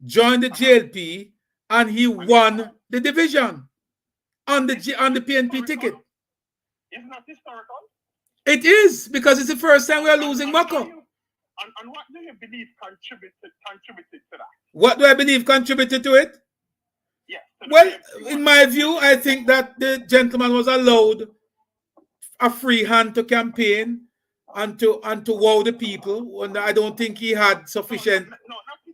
joined the JLP, and he won the division on the PNP ticket. Isn't that historical? It is, because it's the first time we are losing Moko. And what do you believe contributed to that? What do I believe contributed to it? Yes. Well, in my view, I think that the gentleman was allowed a free hand to campaign and to wow the people. And I don't think he had sufficient.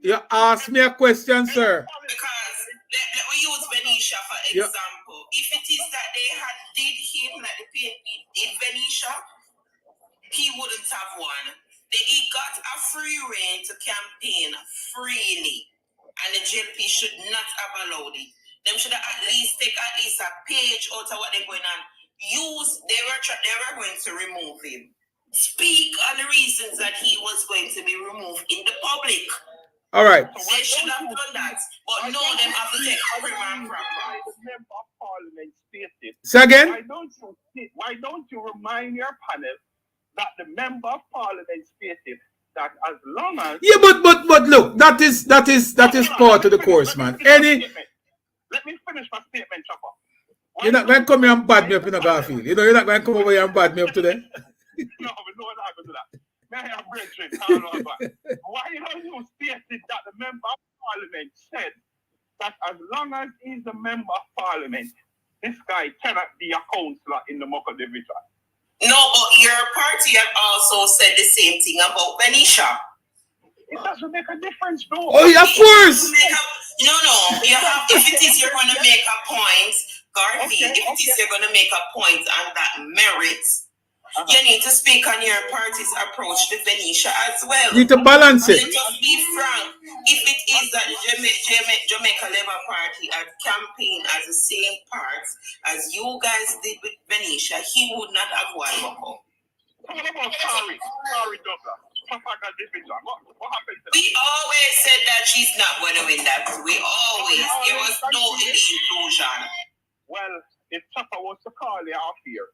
You ask me a question, sir. Because let me use Venetia for example. If it is that they had did him like the PNP did Venetia, he wouldn't have won. He got a free reign to campaign freely, and the JLP should not have allowed it. Them should have at least take at least a page out of what they're going on. They were going to remove him. Speak on the reasons that he was going to be removed in the public. All right. They should have done that, but no, them have to take prim and proper. Member of Parliament stated. Say again. Why don't you remind your panel that the Member of Parliament stated that as long as but look, that is part of the course, man. Let me finish my statement, Chopper. You're not going to come here and bad me up in a Garfield. You know, you're not going to come over here and bad me up today. No, we're not going to do that. May I have brethren? I don't know about. Why have you stated that the Member of Parliament said that as long as he's a Member of Parliament, this guy cannot be a councillor in the Moko division? No, but your party have also said the same thing about Venetia. It doesn't make a difference, though. Oh, yeah, of course. No. You have. If it is you're going to make a point, Garfield. If it is you're going to make a point on that merits, you need to speak on your party's approach to Venetia as well. You need to balance it. Let us be frank. If it is that the Jamaica Labour Party had campaigned as the same parts as you guys did with Venetia, he would not have won Moko. Sorry, Douglas. What happened to We always said that she's not going to win that. We always. There was no illusion. Well, if Chopper was to call you off here,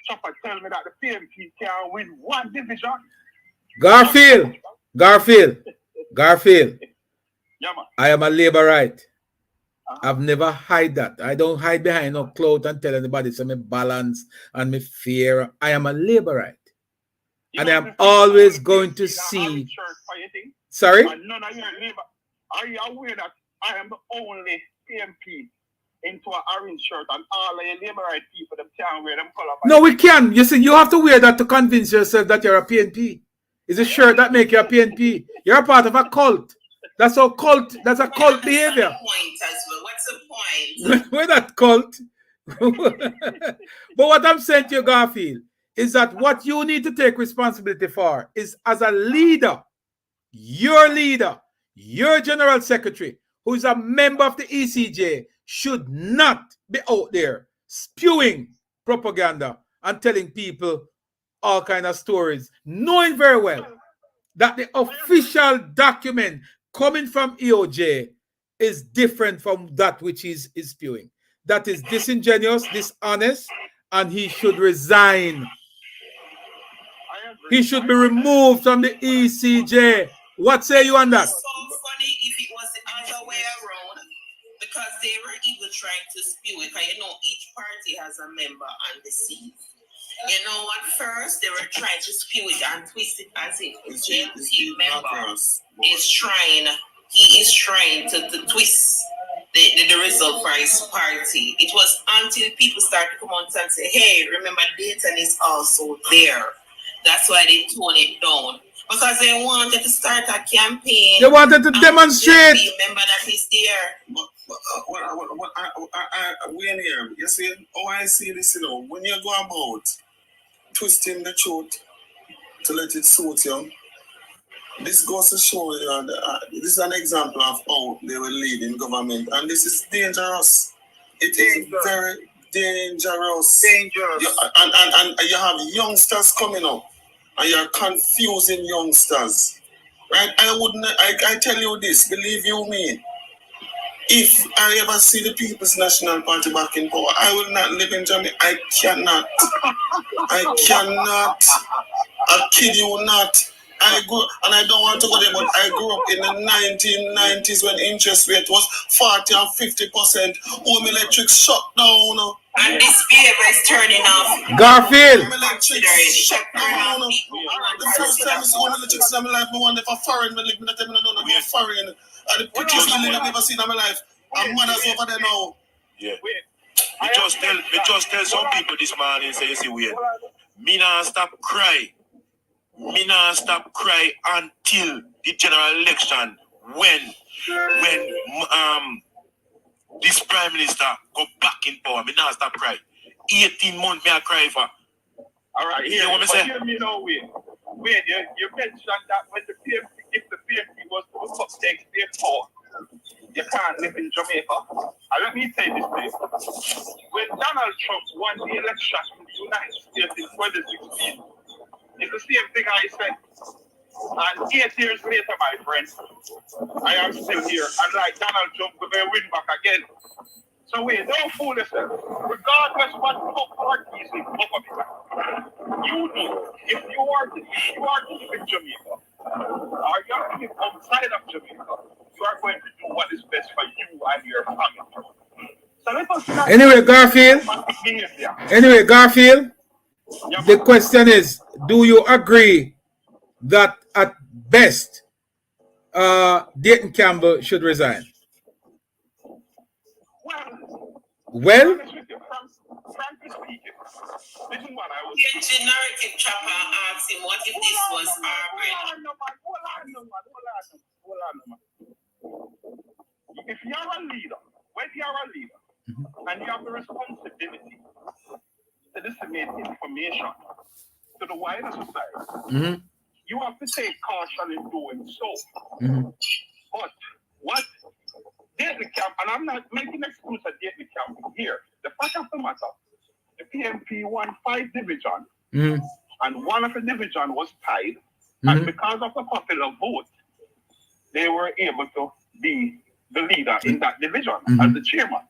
Chopper tell me that the PMP can win one division. Garfield. Yeah, man. I am a Labourite. I've never hide that. I don't hide behind no cloth and tell anybody so me balance and me fear. I am a Labourite. And I'm always going to see. Sorry? None of your labor. Are you aware that I am the only PMP into an orange shirt and all of your Labourite people them can't wear them color? No, we can. You see, you have to wear that to convince yourself that you're a PNP. It's a shirt that makes you a PNP. You're a part of a cult. That's a cult behavior. What's the point? We're not cult. But what I'm saying to you, Garfield, is that what you need to take responsibility for is as a leader, your general secretary, who is a member of the ECJ, should not be out there spewing propaganda and telling people all kinds of stories, knowing very well that the official document coming from EOJ is different from that which is spewing. That is disingenuous, dishonest, and he should resign. He should be removed from the ECJ. What say you on that? It's so funny if it was the other way around, because they were even trying to spew it. Because each party has a member on the seat. At first they were trying to spew it and twist it as if the JLP member is trying to twist the result for his party. It was until people started to come out and say, hey, remember Dayton is also there. That's why they toned it down. Because they wanted to start a campaign. They wanted to demonstrate. Remember that he's there. We're here. You see, I see this, when you go about twisting the truth to let it suit you, This goes to show you this is an example of how they will lead in government, and this is dangerous. It is very dangerous. And you have youngsters coming up, and you're confusing youngsters. Right? I tell you this, believe you me. If I ever see the People's National Party back in power, I will not live in Jamaica. I cannot. I kid you not. I grew, and I don't want to go there, but I grew up in the 1990s when interest rate was 40 and 50%. Home electric shut down. And this paper is turning off. Garfield. Home electric shut down. The first time I see home electric in my life, I wonder if a foreign will live me. That time I don't know no foreign. And the pictures I've never seen in my life. And mothers over there now. Yeah. We just tell some people this morning, say, you see, wait. Me not stop cry. Me not stop cry until the general election when this prime minister go back in power. Me not stop cry. 18 months me I cry for. All right, you know what me say? Hear me now, wait, you mentioned that when the PMP, if the PMP was to take their power, you can't live in Jamaica. And let me say this thing. When Donald Trump won the election in the United States in 2016, it's the same thing I said. And 8 years later, my friend, I am still here. And like Donald Trump, we're going to win back again. So wait, don't fool yourself. Regardless what party is in government, you know, if you are to live in Jamaica, or you are to live outside of Jamaica, you are going to do what is best for you and your family. So let us not Anyway, Garfield, the question is, do you agree that at best, Dayton Campbell should resign? Well, frankly speaking, this is what I was. The generative chopper asked him, what if this was our If you're a leader, when you're a leader, and you have the responsibility to disseminate information to the wider society, you have to take caution in doing so. But what Dayton Camp, and I'm not making excuse of Dayton Camp here. The fact of the matter, the PNP won 5 divisions, and one of the division was tied, and because of the popular vote, they were able to be the leader in that division as the chairman.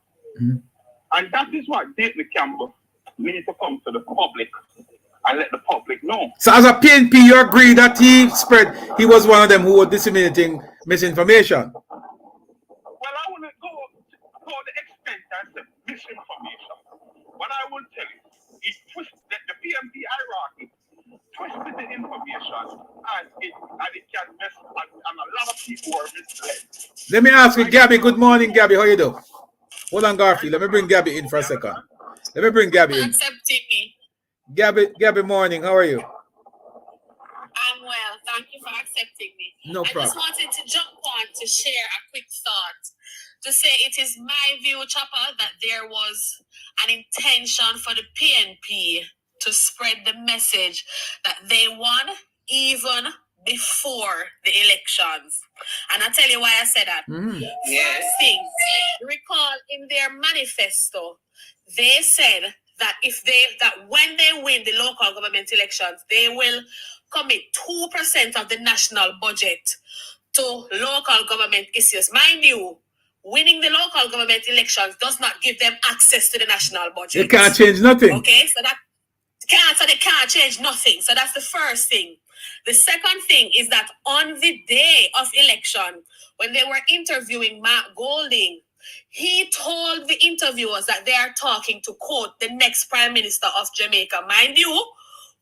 And that is what Dayton Campbell needs to come to the public and let the public know. So as a PNP, you agree that he was one of them who was disseminating misinformation? Well, I wouldn't go to the extent and say misinformation. What I will tell you is that the PMP hierarchy twisted the information and it can mess and a lot of people are misled. Let me ask you, Gabby. Good morning, Gabby. How you do? Hold on, Garfield. Let me bring Gabby in for a second. Let me bring Gabby in. Accepting me. Gabby, morning. How are you? I'm well. Thank you for accepting me. No problem. I just wanted to jump on to share a quick thought. To say it is my view, Chopper, that there was an intention for the PNP to spread the message that they won even before the elections. And I'll tell you why I said that. First thing, recall in their manifesto, they said that when they win the local government elections, they will commit 2% of the national budget to local government issues. Mind you, winning the local government elections does not give them access to the national budget. They can't change nothing. Okay, so they can't change nothing. So that's the first thing. The second thing is that on the day of election, when they were interviewing Mark Golding, he told the interviewers that they are talking to, quote, the next prime minister of Jamaica. Mind you,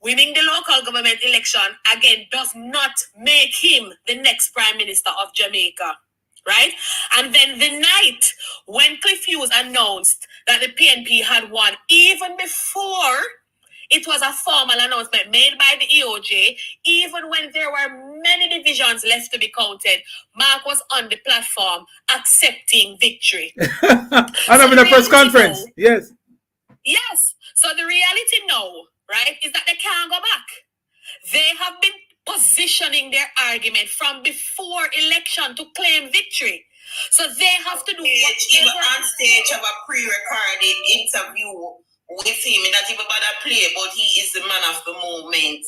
winning the local government election, again, does not make him the next prime minister of Jamaica. Right? And then the night when Cliff Hughes announced that the PNP had won, even before it was a formal announcement made by the EOJ, even when there were many divisions left to be counted, Mark was on the platform accepting victory. And having a press conference. Yes. Yes. So the reality now, right, is that they can't go back. They have been positioned positioning their argument from before election to claim victory. So they have to do even on stage have a pre-recorded interview with him. Not even about a play, but he is the man of the moment.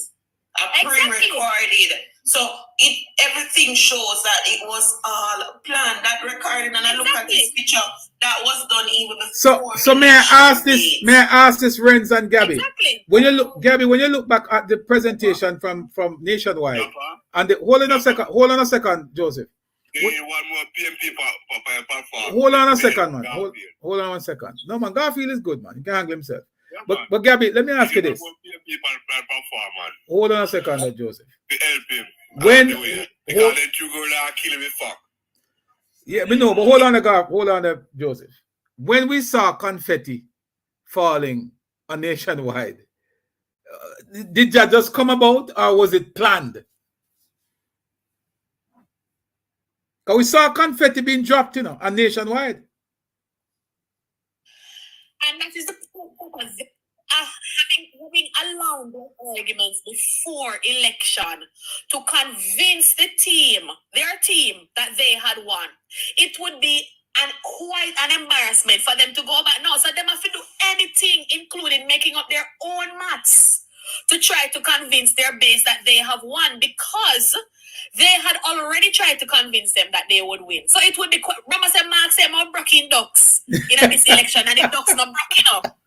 Pre-recorded. So everything shows that it was all planned. That recording, and I look at this picture, that was done even before. So may I ask this, Renz and Gabby? Exactly. When you look back at the presentation from Nationwide, and hold on a second, Joseph. One more PMP Hold on a second, man. Hold on 1 second. No, man, Garfield is good, man. He can handle himself. Yeah, but Gabby, let me ask you this. Hold on a second, Joseph. Help him. When let you go there, kill him with fuck. Yeah, but no, but hold on, Joseph. When we saw confetti falling on Nationwide, did that just come about, or was it planned? Because we saw confetti being dropped, on Nationwide. And that is the purpose of moving along the arguments before election to convince their team, that they had won. It would be quite an embarrassment for them to go back now. So they have to do anything, including making up their own maths, to try to convince their base that they have won, because they had already tried to convince them that they would win. So it would be quite, remember Mark said more broken ducks in this election, and the ducks not broken up.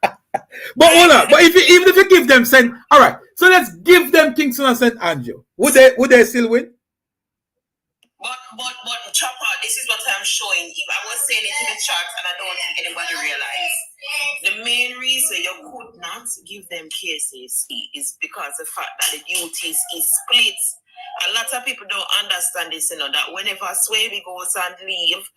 But hold on, but even if you give them all right, so let's give them Kingston and St Andrew. Would they still win? But Chopper, this is what I'm showing you. I was saying it in the chat, and I don't think anybody realized. The main reason you could not give them KCC is because the fact that the duties is split. A lot of people don't understand this, that whenever Swavey goes on leave,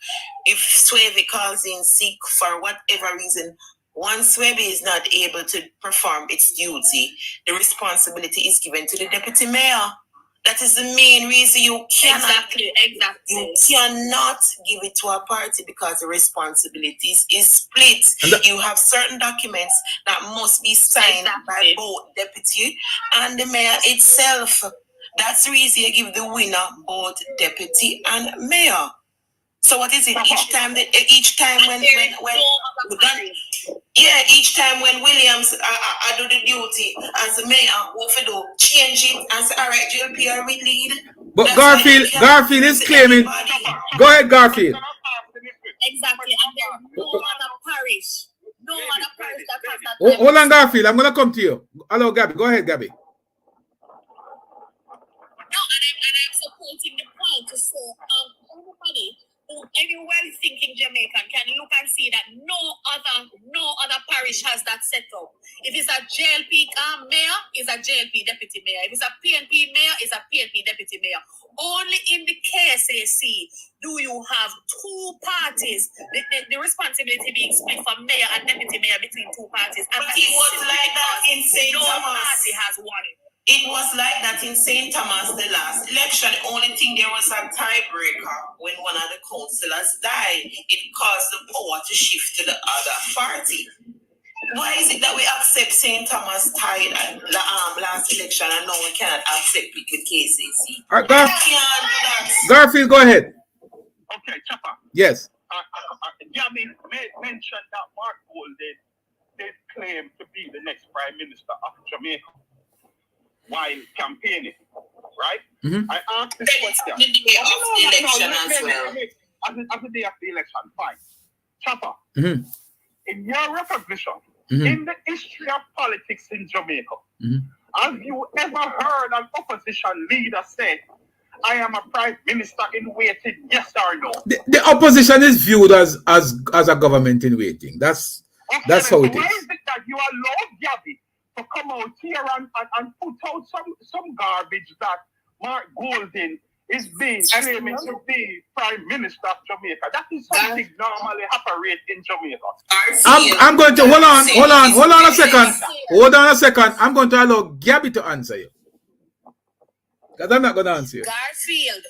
if Swavey calls in sick for whatever reason, once Swavey is not able to perform its duty, the responsibility is given to the deputy mayor. That is the main reason you cannot. Exactly. You cannot give it to a party, because the responsibilities is split. You have certain documents that must be signed by both deputy and the mayor itself. That's the reason you give the winner both deputy and mayor. So what is it? Each time when Williams I do the duty as the mayor, what we do, change it and say, all right, JLP are we lead. But Garfield is claiming. Go ahead, Garfield. Exactly, and there is no other parish that has that. Hold on, Garfield. I'm gonna come to you. Hello, Gabby. Go ahead, Gabby. No, and I'm supporting the point to say, everybody who any well-thinking Jamaican can look and see that no other parish has that set up. If it's a JLP mayor, it's a JLP deputy mayor. If it's a PNP mayor, it's a PNP deputy mayor. Only in the KSAC do you have two parties, the responsibility being split for mayor and deputy mayor between two parties. And but it was like that in St. Thomas. No party has won it. It was like that in St. Thomas the last election. The only thing, there was a tiebreaker when one of the councillors died. It caused the power to shift to the other party. Why is it that we accept St. Thomas tied at the last election, and now we cannot accept it with KCC? All right, Garfield, go ahead. Okay, Chopper. Yes. Yamin mentioned that Mark Golden did claim to be the next Prime Minister of Jamaica while campaigning, right? Mm-hmm. I asked this question. The day of the election as well. As the day of the election, fine. Chopper, mm-hmm. in your recognition, mm-hmm. in the history of politics in Jamaica, mm-hmm. have you ever heard an opposition leader say, I am a Prime Minister in waiting, yes or no? The opposition is viewed as a government in waiting. That's how it is. Why is it that you allow Gabby to come out here and put out some garbage that Mark Golden is being claiming to be Prime Minister of Jamaica? That is something normally operates in Jamaica. I'm going to hold on a second. I'm going to allow Gabby to answer you, because I'm not going to answer you. Garfield,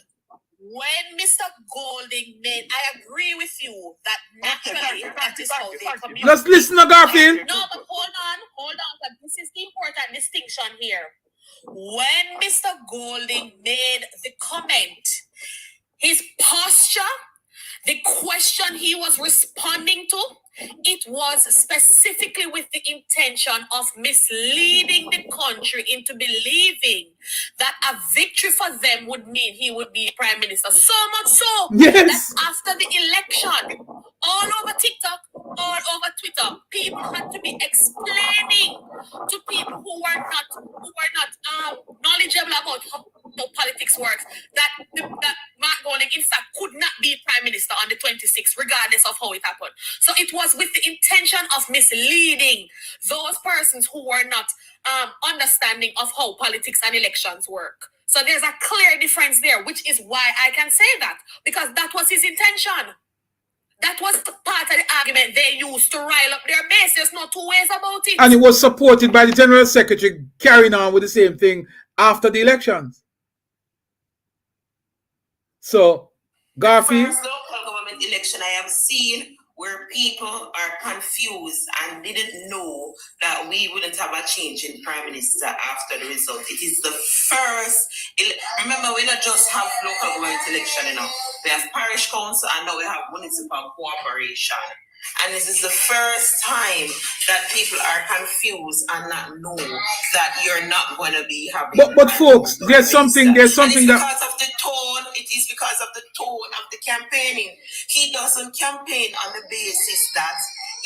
when Mr. Golding made, I agree with you that naturally that is how they communicate. Let's listen to Garfield. No, but hold on, because this is the important distinction here. when Mr. Golding made the comment, his posture, the question he was responding to, it was specifically with the intention of misleading the country into believing that a victory for them would mean he would be prime minister. So much so Yes. that after the election, all over TikTok, all over Twitter, people had to be explaining to people who were not knowledgeable about how politics works that Mark Golding in fact could not be prime minister on the 26th, regardless of how it happened. So it was with the intention of misleading those persons who were not understanding of how politics and elections work. So there's a clear difference there, which is why I can say that, because that was his intention. That was part of the argument they used to rile up their base. There's no two ways about it. And it was supported by the General Secretary carrying on with the same thing after the elections. So, Garfield. The first local government election I have seen where people are confused and didn't know that we wouldn't have a change in prime minister after the result. It is the first. Remember, we don't just have local government election, you know. We have parish council and now we have municipal cooperation. And this is the first time that people are confused and not know that you're not going to be having. But folks, there's something because that of the tone. It is because of the tone of the campaigning. He doesn't campaign on the basis that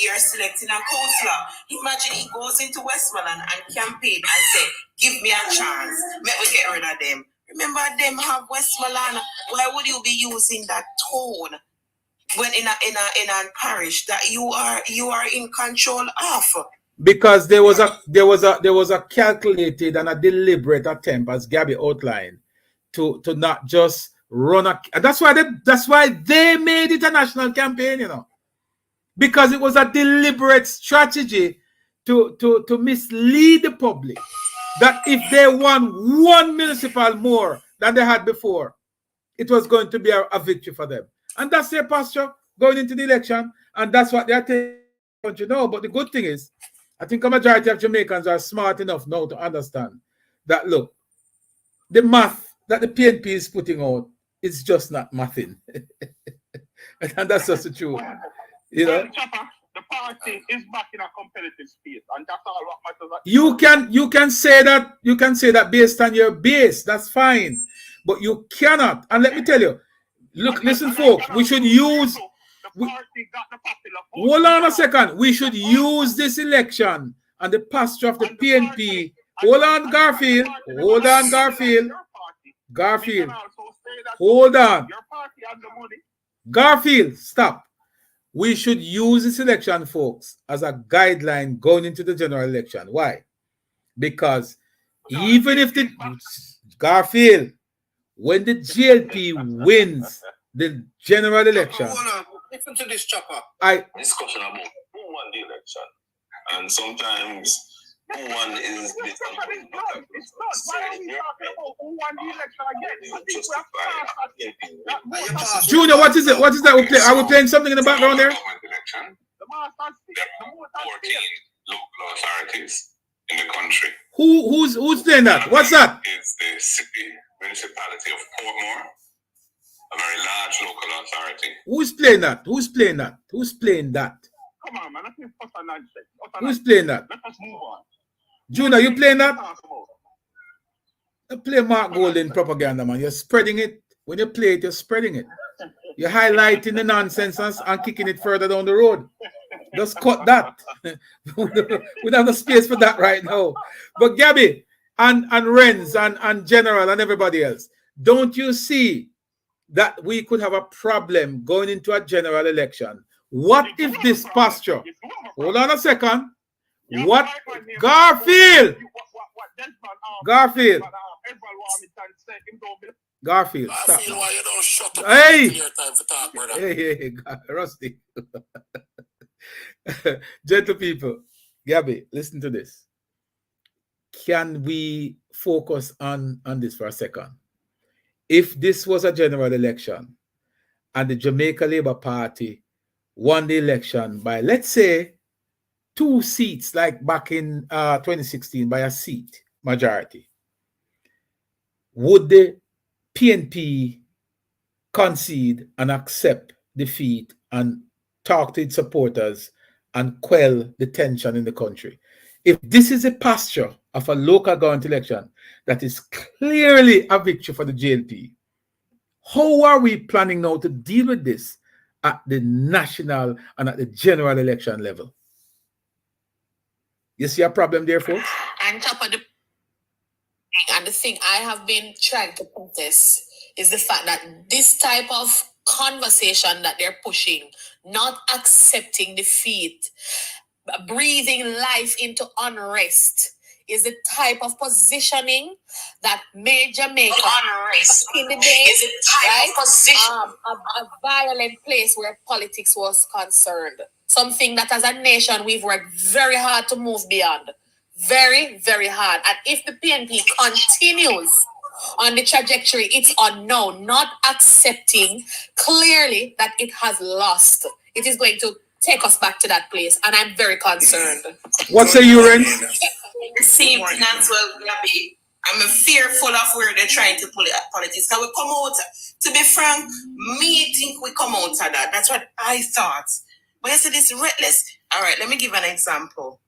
you're selecting a councillor. Imagine he goes into Westmoreland and campaign and say, "Give me a chance. Let me get rid of them." Remember, them have Westmoreland. Why would you be using that tone when in a parish that you are in control of? Because there was a calculated and a deliberate attempt, as Gabby outlined, to not just run a. And that's why they made it a national campaign, you know, because it was a deliberate strategy to mislead the public that if they won one municipal more than they had before, it was going to be a victory for them. And that's their posture going into the election, and that's what they're taking, you know. But the good thing is, I think a majority of Jamaicans are smart enough now to understand that, look, the math that the PNP is putting out is just not mathing. And that's just the truth. You know? The party is back in a competitive space, and that's all what matters. You can say that based on your base, that's fine. But you cannot, and let me tell you, look, listen, folks, we should use. Hold on a second. We should use this election and the posture of the PNP. Hold on, Garfield. Hold on, Garfield. Garfield. Hold on. Garfield, stop. We should use this election, folks, as a guideline going into the general election. Why? Because even if the Garfield, when the GLP wins the general election, listen to this, Chopper. Discussion about who won the election, and sometimes who won is it's not. Why are we talking about who won the election again? Junior, what is it? What is that? Are we playing something in the background there? The 14 local authorities in the country. Who's playing that? What's that? It's the city municipality of Portmore, a very large local authority. Who's playing that? Who's playing that? Who's playing that? Come on, man. Who's playing that? Let us move on. Junior, you playing that? You play Mark Golding propaganda, man. You're spreading it. When you play it, you're spreading it. You're highlighting the nonsense and kicking it further down the road. Just cut that. We don't have the space for that right now. But Gabby and Renz and General and everybody else, don't you see that we could have a problem going into a general election? What if this posture? Hold on a second. What? Garfield! Garfield! Garfield, stop. Hey! Hey, Rusty. Gentle people. Gabby, listen to this. Can we focus on this for a second? If this was a general election and the Jamaica Labour Party won the election by, let's say, 2 seats, like back in 2016, by a seat majority, would the PNP concede and accept defeat and talk to its supporters and quell the tension in the country? If this is a posture of a local government election that is clearly a victory for the JLP, how are we planning now to deal with this at the national and at the general election level? You see a problem there, folks? And top of the thing I have been trying to protest is the fact that this type of conversation that they're pushing, not accepting defeat, breathing life into unrest, is the type of positioning that made Jamaica in the days, right? A violent place where politics was concerned. Something that as a nation we've worked very hard to move beyond. Very, very hard. And if the PNP continues on the trajectory it's on now, not accepting clearly that it has lost, it is going to take us back to that place. And I'm very concerned. What say you, Ren? The same thing as well, Gabby. I'm fearful of where they're trying to pull it at politics. Can we come out? To be frank, me think we come out of that. That's what I thought. But you see this reckless. All right, let me give an example.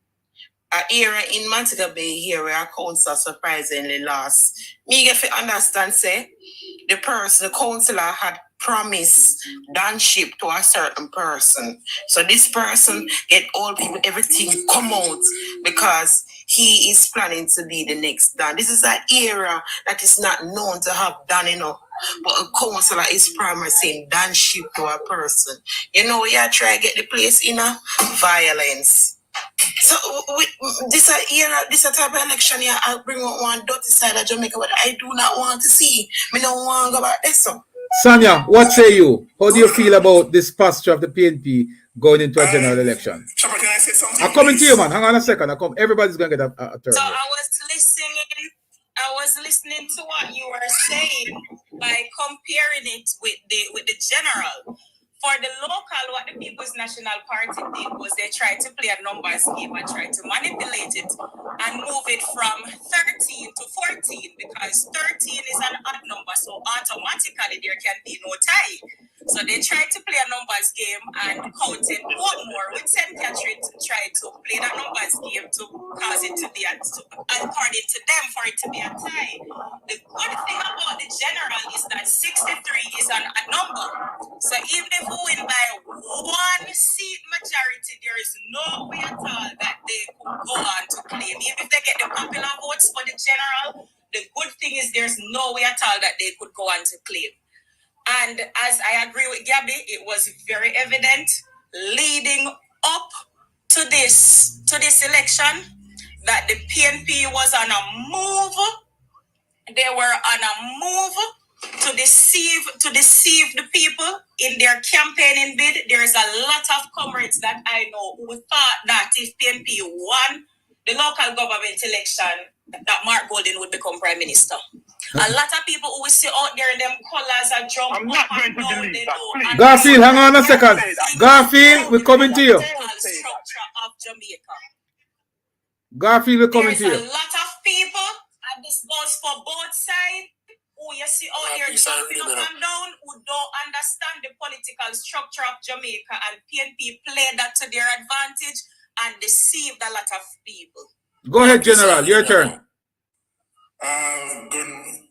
An era in Montego Bay here where our council surprisingly lost. Me get to understand, say, the councillor had promised donship to a certain person. So this person get all people, everything come out because he is planning to be the next Dan. This is an era that is not known to have done enough. But a councillor is promising donship to a person. You know, you try to get the place in a violence. So this a type of election here, I'll bring out one dirty side of Jamaica, but I do not want to see. Me don't want to go back there. So. Sanya, what say you? How do you feel about this posture of the PNP going into a general election? Chopper, can I say something? I'm coming to you, man. Hang on a second. Everybody's gonna get a turn. So I was listening to what you were saying by comparing it with the general. For the local, what the People's National Party did was they tried to play a numbers game and try to manipulate it and move it from 13 to 14 because 13 is an odd number, so automatically there can be no tie. So they tried to play a numbers game and counted Portmore with St Catherine to try to play that numbers game to cause it to be, according to them, for it to be a tie. The good thing about the general is that 63 is a number. So even if we win by one seat majority, there is no way at all that they could go on to claim. Even if they get the popular votes for the general, the good thing is there's no way at all that they could go on to claim. And as I agree with Gabby, it was very evident leading up to this election that the PNP was on a move. They were on a move to deceive the people in their campaigning bid. There's a lot of comrades that I know who thought that if PNP won the local government election, that Mark Golding would become prime minister. A lot of people who will sit out there in them colors and jump. I'm not going to believe that. Garfield, hang on a second. Garfield, we're coming to you. Structure of Jamaica. Garfield, we're coming to you. There's a lot of people, and this goes for both sides, who you see out there jumping up and down, who don't understand the political structure of Jamaica, and PNP played that to their advantage and deceived a lot of people. Go ahead, General, your turn.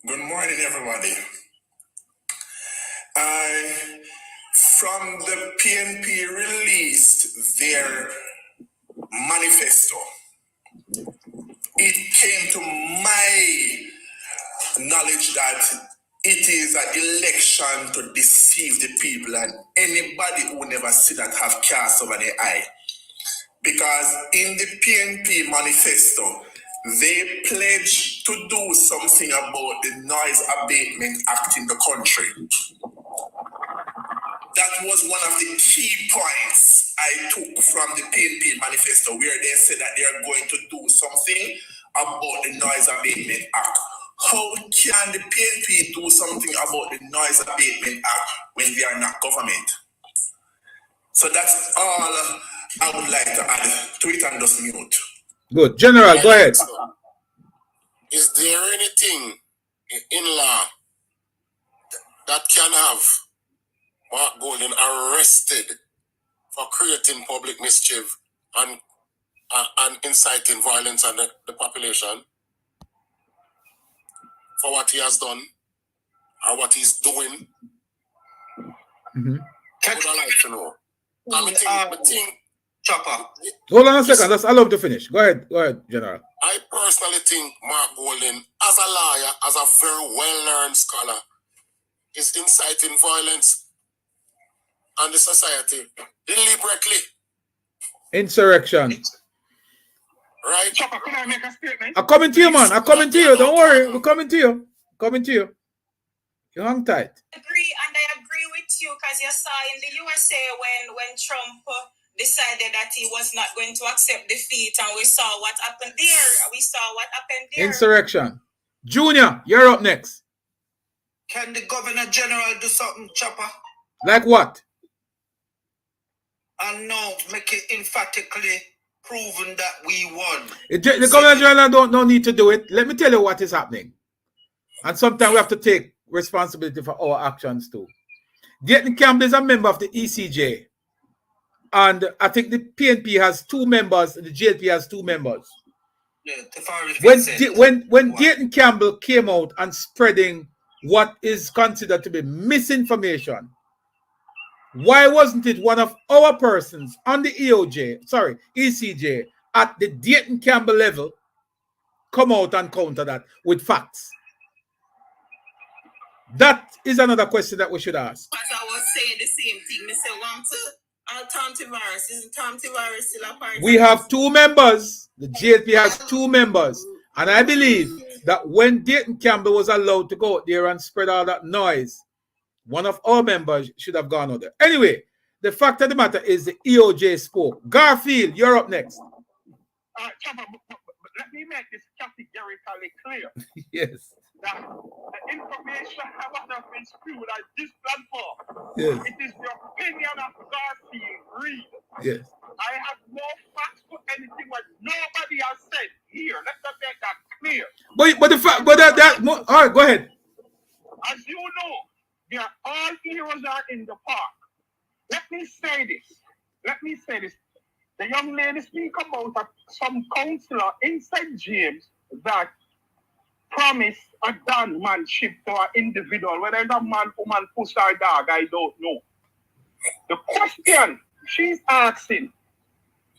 Good morning, everybody. From the PNP released their manifesto, it came to my knowledge that it is an election to deceive the people, and anybody who never see that have cast over their eye. Because in the PNP manifesto, they pledged to do something about the Noise Abatement Act in the country. That was one of the key points I took from the PNP manifesto, where they said that they are going to do something about the Noise Abatement Act. How can the PNP do something about the Noise Abatement Act when they are not government? So that's all I would like to add to it, and just mute. Good. General, go ahead. Is there anything in law that can have Mark Golden arrested for creating public mischief and inciting violence on the population for what he has done or what he's doing? I would like to know. I think Chopper. Hold on a second. Let's allow him to finish. Go ahead, General. I personally think Mark Golden, as a lawyer, as a very well-learned scholar, is inciting violence on the society deliberately. Insurrection. Right? Chopper, can I make a statement? I'm coming to you, man. I'm coming to you. Don't worry. We're coming to you. Coming to you. You hang tight. I agree with you, because you saw in the USA when Trump decided that he was not going to accept defeat, and we saw what happened there. Insurrection. Junior, you're up next. Can the Governor General do something, Chopper? Like what? And no, make it emphatically proven that we won. The Governor General don't need to do it. Let me tell you what is happening. And sometimes we have to take responsibility for our actions too. Dayton Campbell is a member of the ECJ. And I think the PNP has 2 members, the GLP has 2 members. Yeah, when Dayton Campbell came out and spreading what is considered to be misinformation, why wasn't it one of our persons on the ECJ at the Dayton Campbell level come out and counter that with facts? That is another question that we should ask. As I was saying the same thing, I say, antivirus, isn't antivirus still a part? We have 2 members. The GLP has 2 members. And I believe that when Dayton Campbell was allowed to go out there and spread all that noise, one of our members should have gone out there. Anyway, the fact of the matter is the EOJ spoke. Garfield, you're up next. Chopper, but let me make this categorically clear. Yes. That the information I have been spewed at this platform. Yes. It is the opinion of Garfield Reed. Yes. I have no facts for anything what nobody has said here. Let's just make that clear. But the fact, all right, go ahead. As you know, they are all heroes are in the park. Let me say this. The young lady speak about some councillor in St. James that promised a gunmanship to an individual, whether it's a man, woman, pussy, or dog, I don't know. The question she's asking,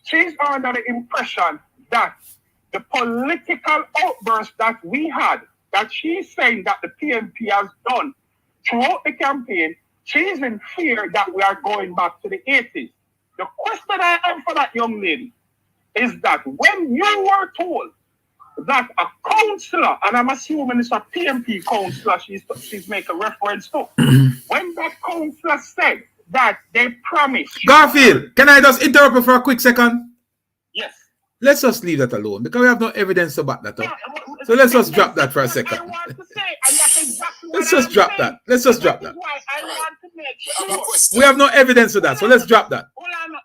she's under the impression that the political outburst that we had, that she's saying that the PNP has done throughout the campaign, she's in fear that we are going back to the 80s. The question I have for that young lady is that when you were told that a councillor, and I'm assuming it's a PNP councillor she's making reference to, when that councillor said that they promised... Garfield, can I just interrupt you for a quick second? Yes. Let's just leave that alone because we have no evidence to back that up. So let's just drop that for a second. Let's just drop that. Let's just drop that. We have no evidence to that, so let's drop that.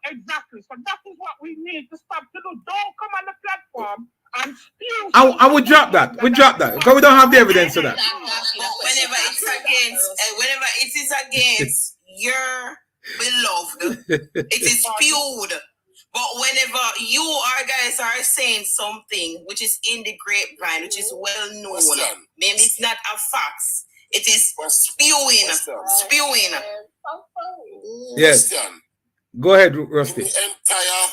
Exactly. So that is what we need to stop to do. Don't come on the platform and spew. I would drop that. We drop that because we don't have the evidence to that. Whenever it is against your beloved, it is spewed. But whenever you or guys are saying something which is in the grapevine, which is well known, maybe it's not a fact, it is spewing. Yes. Go ahead, Rusty. In the entire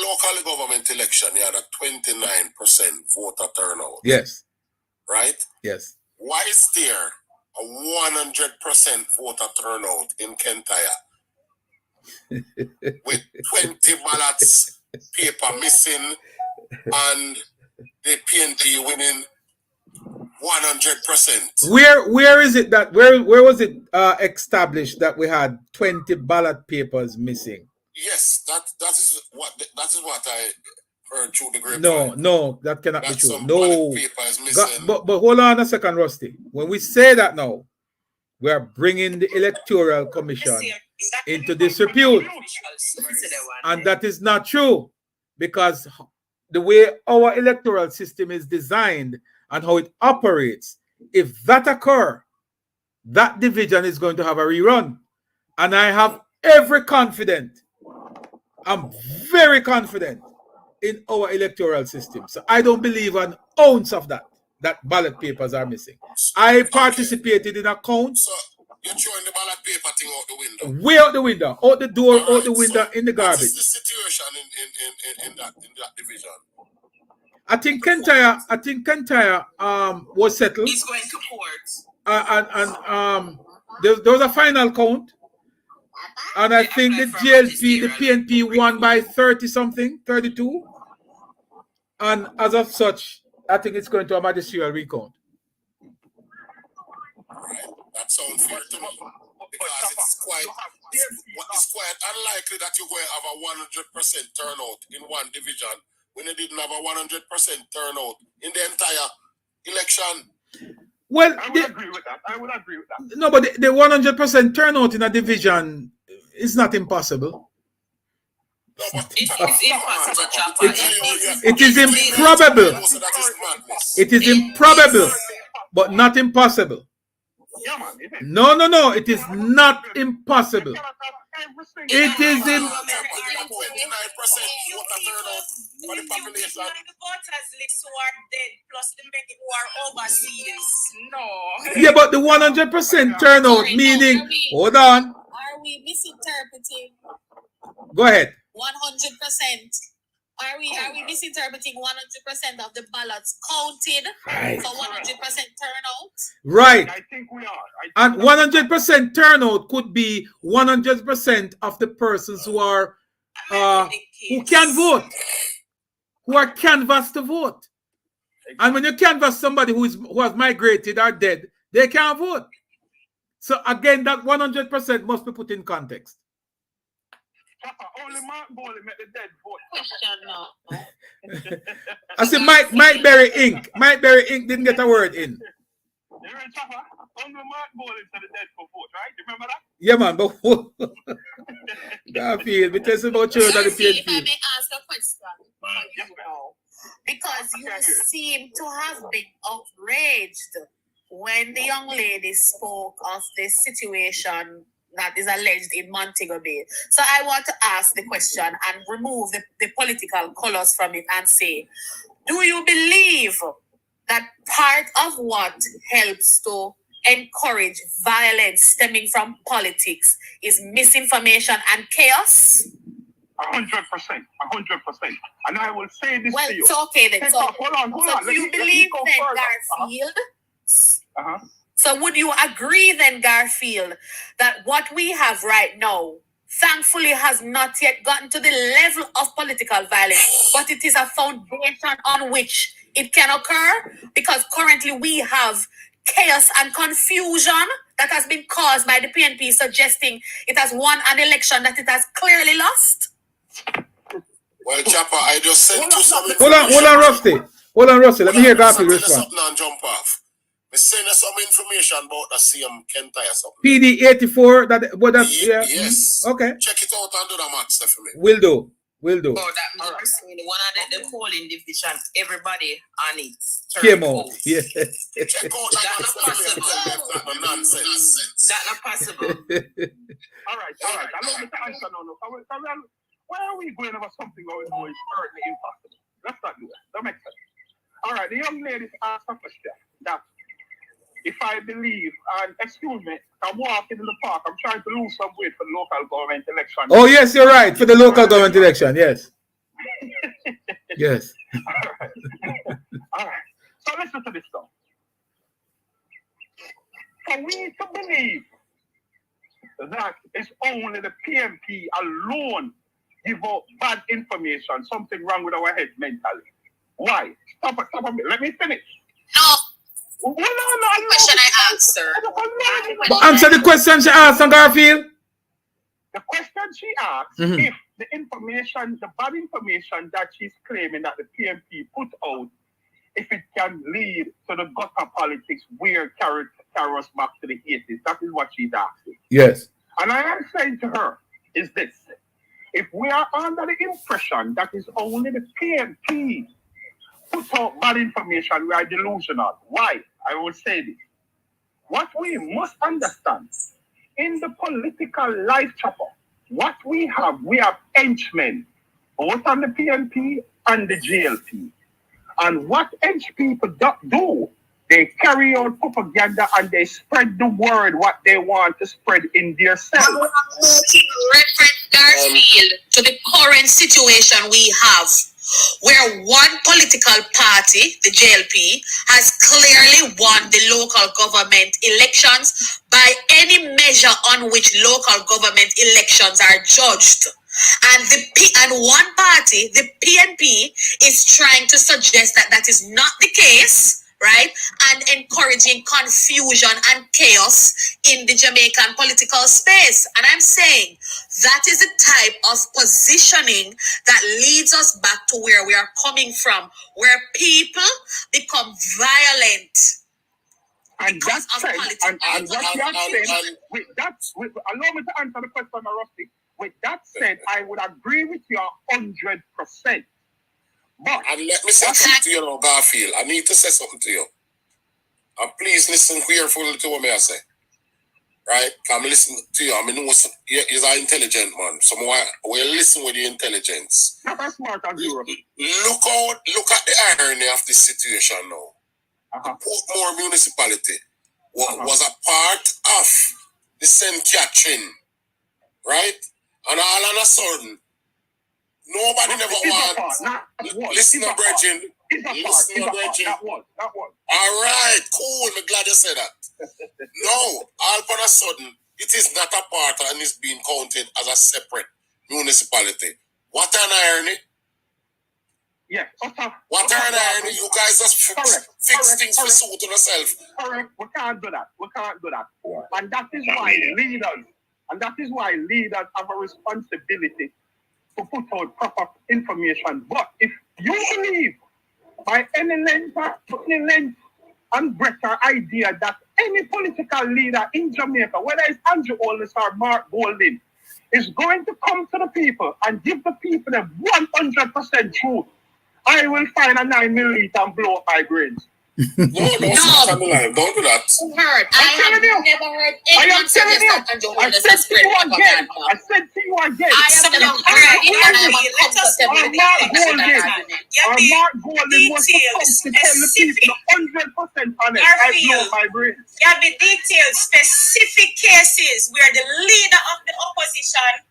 local government election, you had a 29% voter turnout. Yes. Right? Yes. Why is there a 100% voter turnout in Kentire? With 20 ballots paper missing and the PNP winning 100%. Where is it that where was it established that we had 20 ballot papers missing? Yes, that is what I heard through the grapevine. No, that cannot be true. Some No, ballot paper is missing. but hold on a second, Rusty. When we say that now, we are bringing the Electoral Commission into disrepute, and that is not true because the way our electoral system is designed and how it operates If that occur, that division is going to have a rerun. And I have every confidence. I'm very confident in our electoral system. So I don't believe an ounce of that ballot papers are missing. I participated in a count. So you're throwing the ballot paper thing out the window. Way out the window, out the door, out the window, in the garbage. What is the situation in that division? I think Kentire was settled. He's going to court. There was a final count. And I think the GLP, the PNP won by 30 something, 32. And as of such, I think it's going to a magisterial recount. Right. That sounds fair to me. Because it's quite unlikely that you're going to have a 100% turnout in one division when you didn't have a 100% turnout in the entire election. Well, I would agree with that. No, but the 100% turnout in a division is not impossible. No, it's impossible, Chopper. It is improbable. It is improbable, but not impossible. Yeah, man, No. It is not impossible. It is for the population. The voters list who are dead, plus the many who are overseas. No. Yeah, but the 100% turnout, meaning, hold on. Are we misinterpreting Go ahead. 100%? Are we misinterpreting 100% of the ballots counted for 100% turnout? Right. I think we are. And 100% turnout could be 100% of the persons who are who can vote, who are canvassed to vote. And when you canvass somebody who has migrated or dead, they can't vote. So again, that 100% must be put in context. Only Mark Bowley met the dead vote. Question now. I said Mike Berry Inc. Mike Berry Inc. didn't get a word in. You're in Chopper. Only Mark Bowley said the dead for vote, right? You remember that? Yeah, man, but Garfield, we tell us about church at the PNP. If I may ask a question, because you seem to have been outraged when the young lady spoke of the situation that is alleged in Montego Bay. So I want to ask the question and remove the political colors from it and say, do you believe that part of what helps to encourage violence stemming from politics is misinformation and chaos? 100%. And I will say this to you. Well, it's okay then. So, hold on. So do you believe then, Garfield? So would you agree then, Garfield, that what we have right now, thankfully, has not yet gotten to the level of political violence, but it is a foundation on which it can occur? Because currently we have chaos and confusion that has been caused by the PNP suggesting it has won an election that it has clearly lost? Well, Chopper, I just sent you some Hold on, Rusty. Let me hear Garfield respond. And jump off. I send you some information about the same Kentire something. PD 84. Yes. Okay. Check it out and do the maths for me. Will do. Oh, that means one of the polling division, everybody on it. Came out. Yeah. Check out that nonsense. That's not possible. All right. Allow me to answer now. Why are we going over something that is currently impossible? Let's not do that. That makes sense. All right. The young lady asked a question that if I believe, and excuse me, I'm walking in the park, I'm trying to lose some weight for the local government election. Oh, yes, you're right. For the local government election, yes. Yes. All right. So listen to this though. For we to believe that it's only the PNP alone give out bad information, something wrong with our head mentally. Why? Stop it. Let me finish. No. Question I answer. Answer the question she asked, Garfield. The question she asked, if the information, the bad information that she's claiming that the PNP put out, if it can lead to the gutter politics where carry us back to the 80s. That is what she's asking. Yes. And I am saying to her is this. If we are under the impression that is only the PNP put out bad information, we are delusional. Why? I will say this. What we must understand in the political life chopper, what we have henchmen, both on the PNP and the GLP. And what hench people do, they carry out propaganda and they spread the word what they want to spread in their self. Reference Garfield to the current situation we have, where one political party, the JLP, has clearly won the local government elections by any measure on which local government elections are judged. And one party, the PNP, is trying to suggest that that is not the case, right? And encouraging confusion and chaos in the Jamaican political space. And I'm saying that is the type of positioning that leads us back to where we are coming from, where people become violent. And that's and what you are saying, allow me to answer the question, Rusty. With that said, I would agree with you 100%. But and let me say something to you now, Garfield. I need to say something to you. And please listen carefully to what I say. Right? I'm listening to you. I mean, you're an intelligent man. So we'll listen with your intelligence. That's smart as you. Look at the irony of this situation now. The Portmore municipality was a part of the St. Catherine. Right? And all of a sudden, nobody never wants. Listen to Bridget. Listen to Bridget. That was. All right, cool. I'm glad you said that. No, all of a sudden, it is not a part and is being counted as a separate municipality. What an irony. Yeah. What an irony. You guys just fix things for suit yourself. Correct. We can't do that. And that is why leaders have a responsibility to put out proper information. But if you believe by any length and breadth or idea that any political leader in Jamaica, whether it's Andrew Holness or Mark Golding, is going to come to the people and give the people the 100% truth, I will find a 9mm and blow up my brains. No, don't do that. I have never heard anyone suggest that Andrew Holness has spread propaganda. I said to you again. I am not ready and I'm uncomfortable with Mark Golding was supposed to tell the people 100% honest. I blow my brain. You have the detailed, specific cases where the leader of the opposition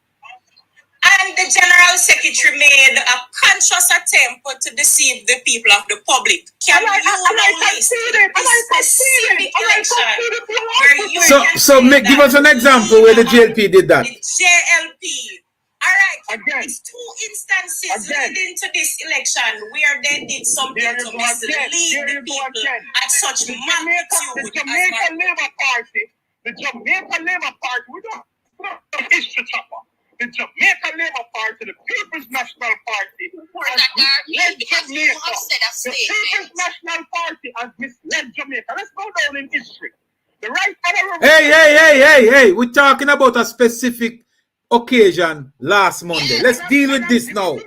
and the General Secretary made a conscious attempt to deceive the people of the public. Can you list specific election? So give us an example where the JLP did that. The JLP. All right. Again, it's 2 instances leading to this election where they did something to mislead the people at such magnitude. The Jamaica Labour Party, we don't have history chopper. The Jamaica Labour Party, the People's National Party, has misled Jamaica. The People's National Party has misled Jamaica. Let's go down in history. The right honorable. Hey! We're talking about a specific occasion last Monday. Let's deal with this now,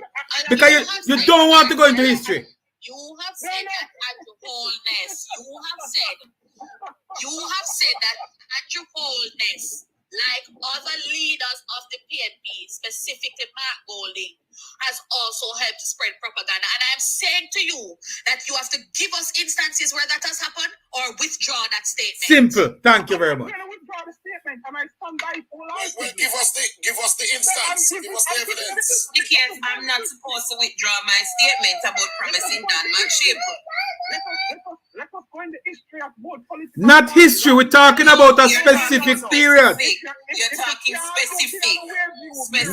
because you don't want to go into history. You have said that Andrew Holness. You have said that Andrew Holness, like other leaders of the PNP, specifically Mark Golding, has also helped to spread propaganda. And I'm saying to you that you have to give us instances where that has happened or withdraw that statement. Simple. Thank you very much. Withdraw the statement, and I stand by full life. Well, give us the instance. Give us the evidence. Because I'm not supposed to withdraw my statement about promising gunmanship. Let us go in the history of both political. Not history. We're talking about a specific period. You're talking specific.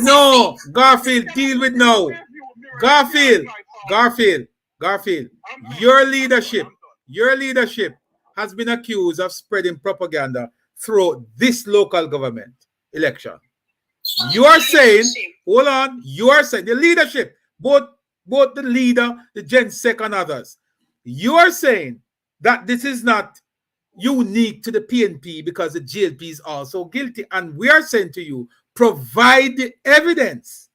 No, Garfield, deal with now. Garfield. Your leadership has been accused of spreading propaganda through this local government election. You are saying, hold on, you are saying the leadership, both the leader, the Gen Sec and others, you are saying that this is not unique to the PNP because the GLP is also guilty. And we are saying to you, provide the evidence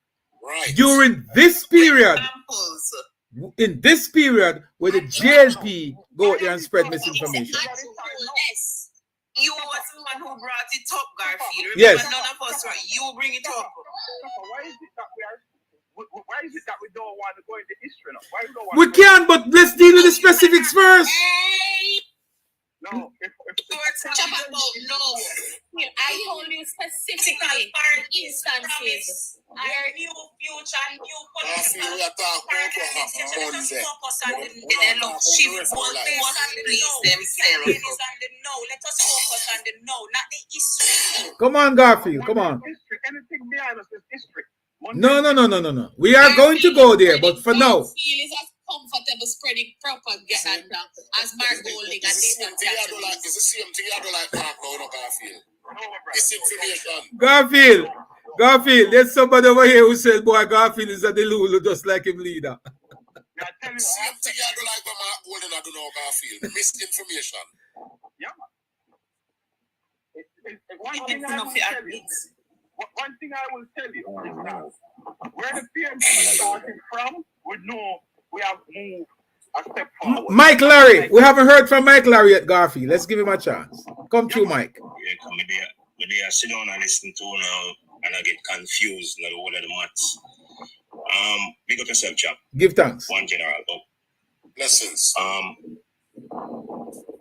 during this period in this period where the JLP go out there and spread misinformation. You was the one who brought it up, Garfield. Remember, Yes. none of us, right? You bring it up. Why is it that we don't want to go into history now? Why we don't want We can, but let's deal with the specifics first. No, Chopper, I told you specifically instances where new future, new policy. We are talking about Monday. They look cheap, please themselves. Let us focus on the no, not the history. Come on, Garfield. Come on. history. Anything behind us is history. No. We are going to go there, but for now. Feel is as comfortable spreading propaganda as Mark Golding and It's the same thing you do like Mark now, Garfield. Misinformation. Garfield, there's somebody over here who says, boy, Garfield is a delulu just like him leader. Same thing you do like Mark Golding, I do know, Garfield. Misinformation. Yeah. One thing I will tell you is that where the PMP started from, we know we have moved a step forward. Mike Larry. We haven't heard from Mike Larry yet, Garfield. Let's give him a chance. Come through, Mike. Yeah, come there. I sit down and listen to now, and I get confused in the whole of the maths. Big up yourself, chap. Give thanks. One general. Blessings.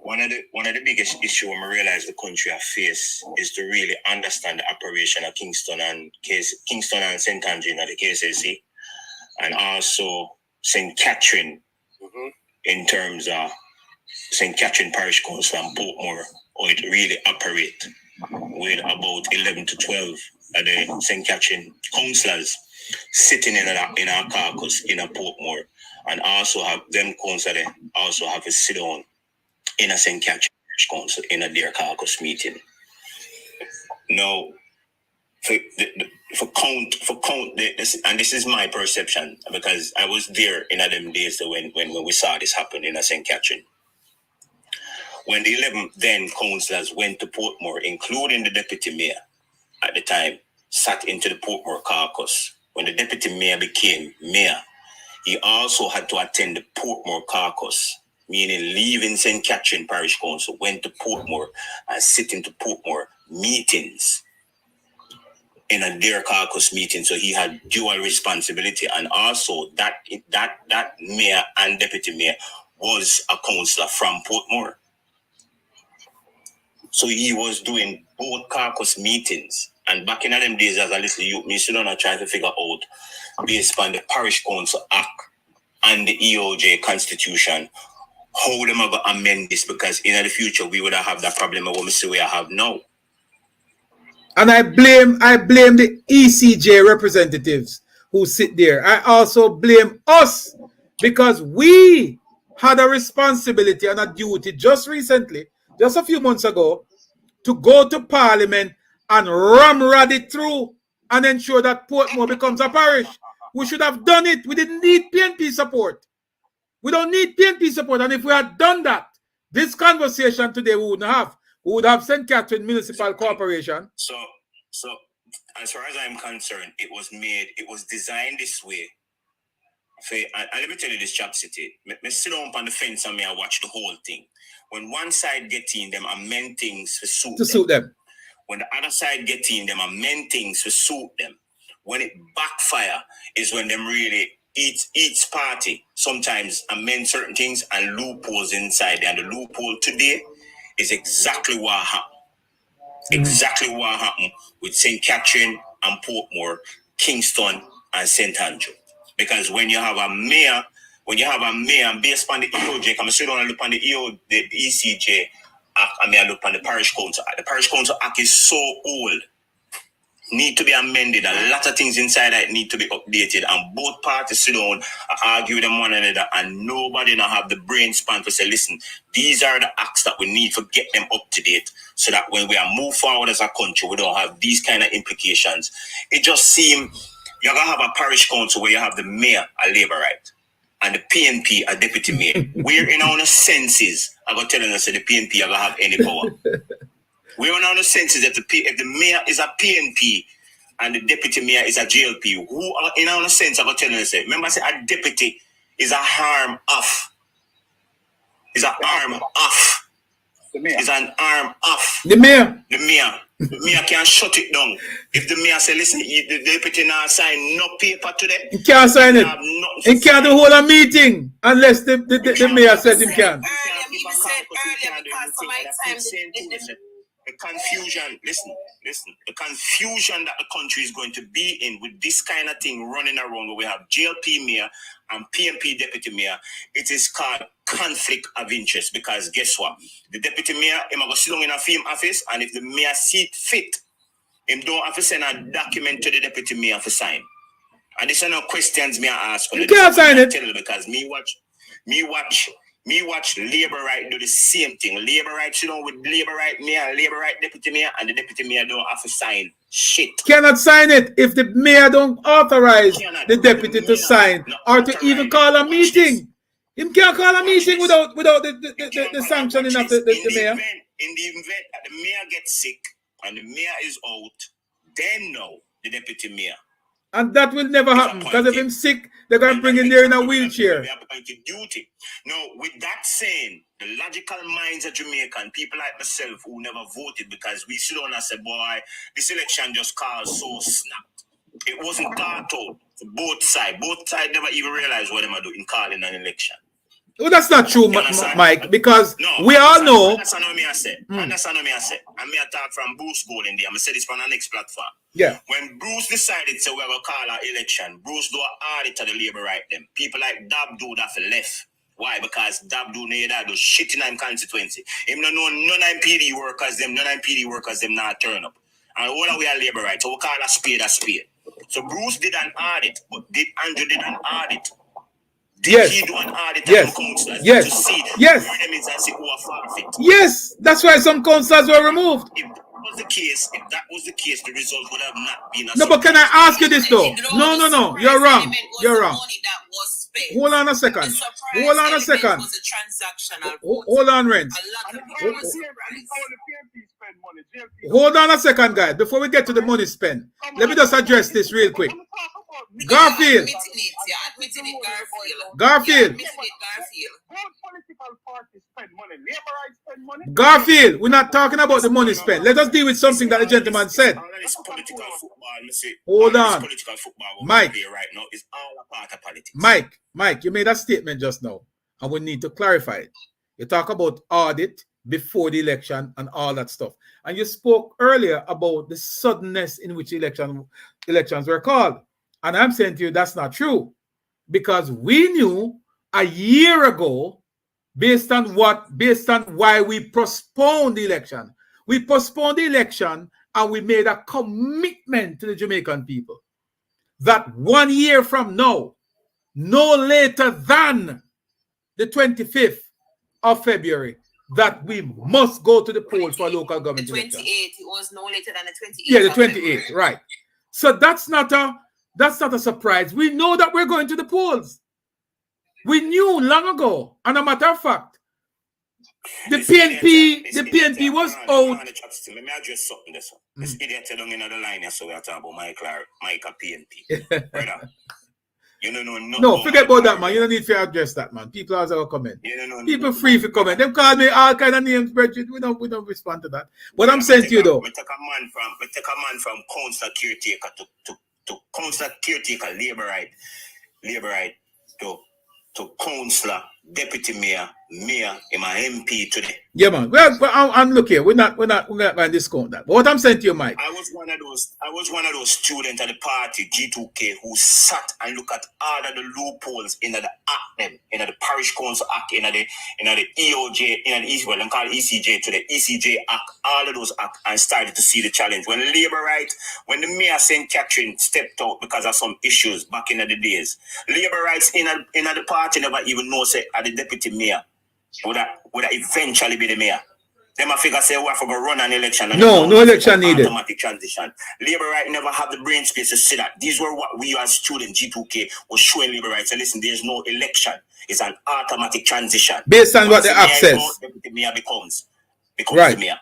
One of the biggest issues I realize the country has faced is to really understand the operation of Kingston and St Andrew in the KCC, and also St Catherine in terms of St Catherine Parish Council and Portmore, how it really operate with about 11 to 12 of the St Catherine councillors sitting in our caucus in a Portmore, and also have them councillors also have a sit down in a St. Catherine Council in a their caucus meeting. Now, for count, and this is my perception because I was there in them days when we saw this happen in a St. Catherine. When the 11 then councillors went to Portmore, including the deputy mayor at the time, sat into the Portmore caucus. When the deputy mayor became mayor, he also had to attend the Portmore caucus, meaning leaving St. Catherine Parish Council, went to Portmore and sit into Portmore meetings in a their caucus meeting. So he had dual responsibility, and also that mayor and deputy mayor was a councillor from Portmore. So he was doing both caucus meetings. And back in them days as a little youth, me sit down and try to figure out, based on the Parish Council Act and the EOJ Constitution, how them are going to amend this, because in the future we would have that problem of what we have now. And I blame the ECJ representatives who sit there. I also blame us because we had a responsibility and a duty just recently, just a few months ago, to go to Parliament and ramrod it through and ensure that Portmore becomes a parish. We should have done it. We didn't need PNP support. We don't need PNP support. And if we had done that, this conversation today we wouldn't have. We would have St. Catherine Municipal Corporation. So as far as I'm concerned, it was designed this way. And let me tell you this, Chap City. Me sit down on the fence and me I watch the whole thing. When one side get in, them amend things to suit them. When the other side get in, them amend things to suit them. When it backfire is when them really each party sometimes amend certain things and loopholes inside there. And the loophole today is exactly what happened. Exactly what happened with St. Catherine and Portmore, Kingston and St. Andrew. Because when you have a mayor, based on the EOJ, I'm sure don't look on the ECJ Act, and I look on the Parish Council Act. The Parish Council Act is so old, need to be amended. A lot of things inside that need to be updated, and both parties sit down, argue with them one another, and nobody now have the brain span to say, listen, these are the acts that we need to get them up to date, so that when we are move forward as a country, we don't have these kind of implications. It just seems you're going to have a parish council where you have the mayor, a labor right, and the PNP, a deputy mayor. Where in our senses, I'm going to tell us that the PNP are going to have any power. We're in our senses that if the mayor is a PNP and the deputy mayor is a JLP, who are in our sense, I'm going to tell us that, remember I said a deputy is a arm off. Is an arm off. Is an arm off. The mayor. The mayor. The mayor can shut it down. If the mayor say, listen, the deputy now sign no paper today. He can't sign it. He can't hold a meeting unless the mayor says he can. The confusion, listen, the confusion that the country is going to be in with this kind of thing running around where we have JLP mayor and PMP deputy mayor, it is called conflict of interest, because guess what? The deputy mayor, he might go sit down in a film office, and if the mayor see it fit, him don't have to send a document to the deputy mayor for sign. And these are no questions me I ask. You can't sign it. Because me watch Labour Right do the same thing. Labour Right sit down with Labour Right mayor, Labour Right deputy mayor, and the deputy mayor don't have to sign shit. Cannot sign it if the mayor don't authorize the deputy to sign or to even call a meeting. Him can't call a meeting without the sanctioning of the mayor. In the event that the mayor gets sick and the mayor is out, then no, the deputy mayor. And that will never happen, because if him sick, they're going to bring him there in a wheelchair. Duty. Now, with that saying, the logical minds of Jamaican, people like myself who never voted, because we sit down and say, boy, this election just caused so snapped. It wasn't thought out for both sides. Both sides never even realized what they are doing calling an election. Well, that's not true, Mike, because we all know. That's not me I said. That's not me I said. And me I talk from Bruce Gold in there. I'm going to say this on the next platform. Yeah. When Bruce decided to we will call our election, Bruce do an audit to the Labour Right them. People like Dab do that for left. Why? Because Dab do need that do shit in him constituency. Him no know none of PD workers them not turn up. And all of we are Labour Right. So we call a spade a spade. So Bruce did an audit, but did Andrew did an audit? Did he do an audit on councillors to see where them is and see who are forfeit? Yes, that's why some councillors were removed. If that was the case, the result would have not been. No, but can I ask you this though? No, you're wrong. You're wrong. Hold on a second. Hold on a second. Hold on, Rent. Hold on a second, guys. Before we get to the money spent, let me just address this real quick. Garfield. Garfield, we're not talking about the money spent. Let us deal with something that the gentleman said. Hold on. Mike, you made a statement just now, and we need to clarify it. You talk about audit before the election and all that stuff. And you spoke earlier about the suddenness in which elections were called. And I'm saying to you, that's not true. Because we knew a year ago, based on why we postponed the election. We postponed the election and we made a commitment to the Jamaican people that 1 year from now, no later than the 25th of February, that we must go to the polls for local government elections. It was no later than the 28th. Yeah, the 28th, right. So that's not a surprise. We know that we're going to the polls. We knew long ago. And a matter of fact, the PNP was out. Let me address something this one. This idiot down in the line, so we're talking about Mike PNP. Brother. You don't know no, forget about that, man. You don't need to address that, man. People always have a comment. People free for comment. Them call me all kind of names, Bridget. We don't respond to that. But I'm saying to you though. We take a man from council caretaker to council caretaker, Labour Right to councillor, deputy mayor, in my MP today. Yeah, man. Well, I'm look here. We're not going to discount that. But what I'm saying to you, Mike. I was one of those students at the party, G2K, who sat and looked at all of the loopholes in the act, in the parish council act, in the EOJ, in the well, I'm called ECJ to the ECJ act, all of those acts, and started to see the challenge. When Labour Right, when the mayor St Catherine stepped out because of some issues back in the days, Labour Rights in the party never even know say at the deputy mayor would that eventually be the mayor. Them a figure say we have to go run an election. No election needed. Automatic transition. Labour Right never have the brain space to say that. These were what we as students, G2K, was showing Labour Right. So listen, there's no election. It's an automatic transition. Based on what the act says. Deputy mayor becomes right. The mayor.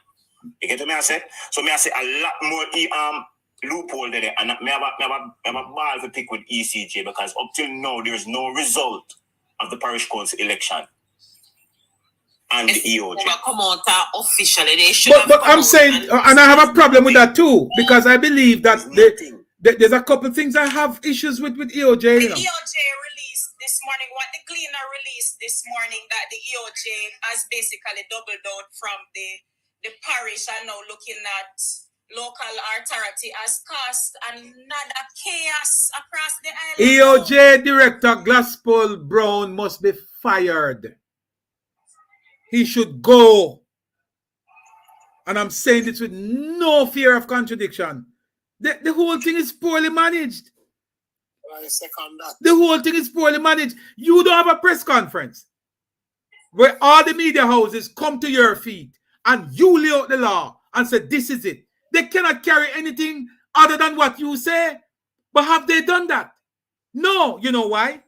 You get what I say? So me I say a lot more loophole there, and me have a ball to pick with ECJ because up till now there's no result of the parish council election and the EOJ. Come out officially. They should but I'm saying, and I have a problem with that too, because I believe that there's a couple of things I have issues with EOJ. You know? The EOJ released this morning, what the cleaner released this morning, that the EOJ has basically doubled out from the parish and now looking at local authority as cost and not a chaos across the island. EOJ Director Glaspel Brown must be fired. He should go. And I'm saying this with no fear of contradiction. The whole thing is poorly managed. I second that. The whole thing is poorly managed. You don't have a press conference where all the media houses come to your feet and you lay out the law and say, this is it. They cannot carry anything other than what you say. But have they done that? No. You know why?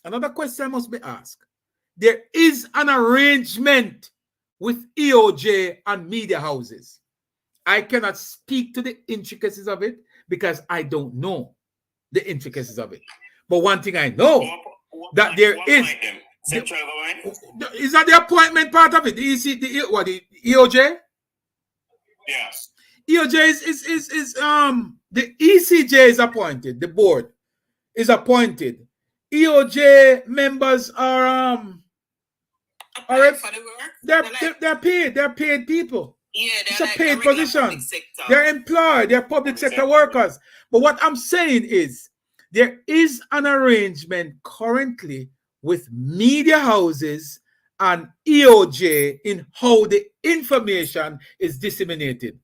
Another question must be asked. There is an arrangement with EOJ and media houses. I cannot speak to the intricacies of it because I don't know the intricacies of it. But one thing I know, that there is... Is that the appointment part of it? The EOJ? Yes. EOJ is the ECJ is appointed. The board is appointed. EOJ members are they're paid. They're paid people. Yeah, it's a paid position. They're employed. They're public sector workers. But what I'm saying is there is an arrangement currently with media houses and EOJ in how the information is disseminated.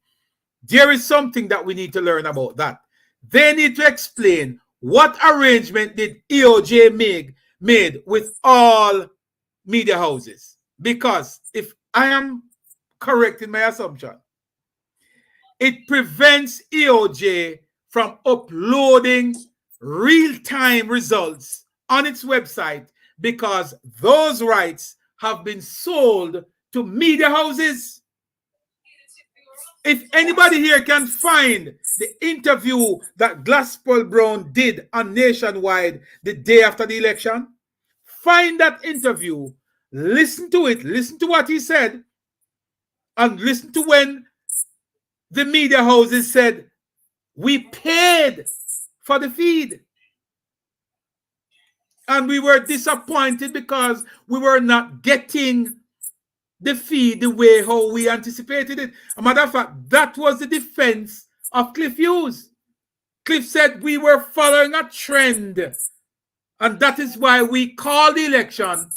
There is something that we need to learn about that. They need to explain what arrangement did EOJ made with all media houses. Because if I am correct in my assumption, it prevents EOJ from uploading real-time results on its website because those rights have been sold to media houses. If anybody here can find the interview that Glaspel Brown did on Nationwide the day after the election, find that interview, listen to it, listen to what he said, and listen to when the media houses said, we paid for the feed. And we were disappointed because we were not getting the feed the way how we anticipated it. As a matter of fact, that was the defense of Cliff Hughes. Cliff said we were following a trend. And that is why we called the election.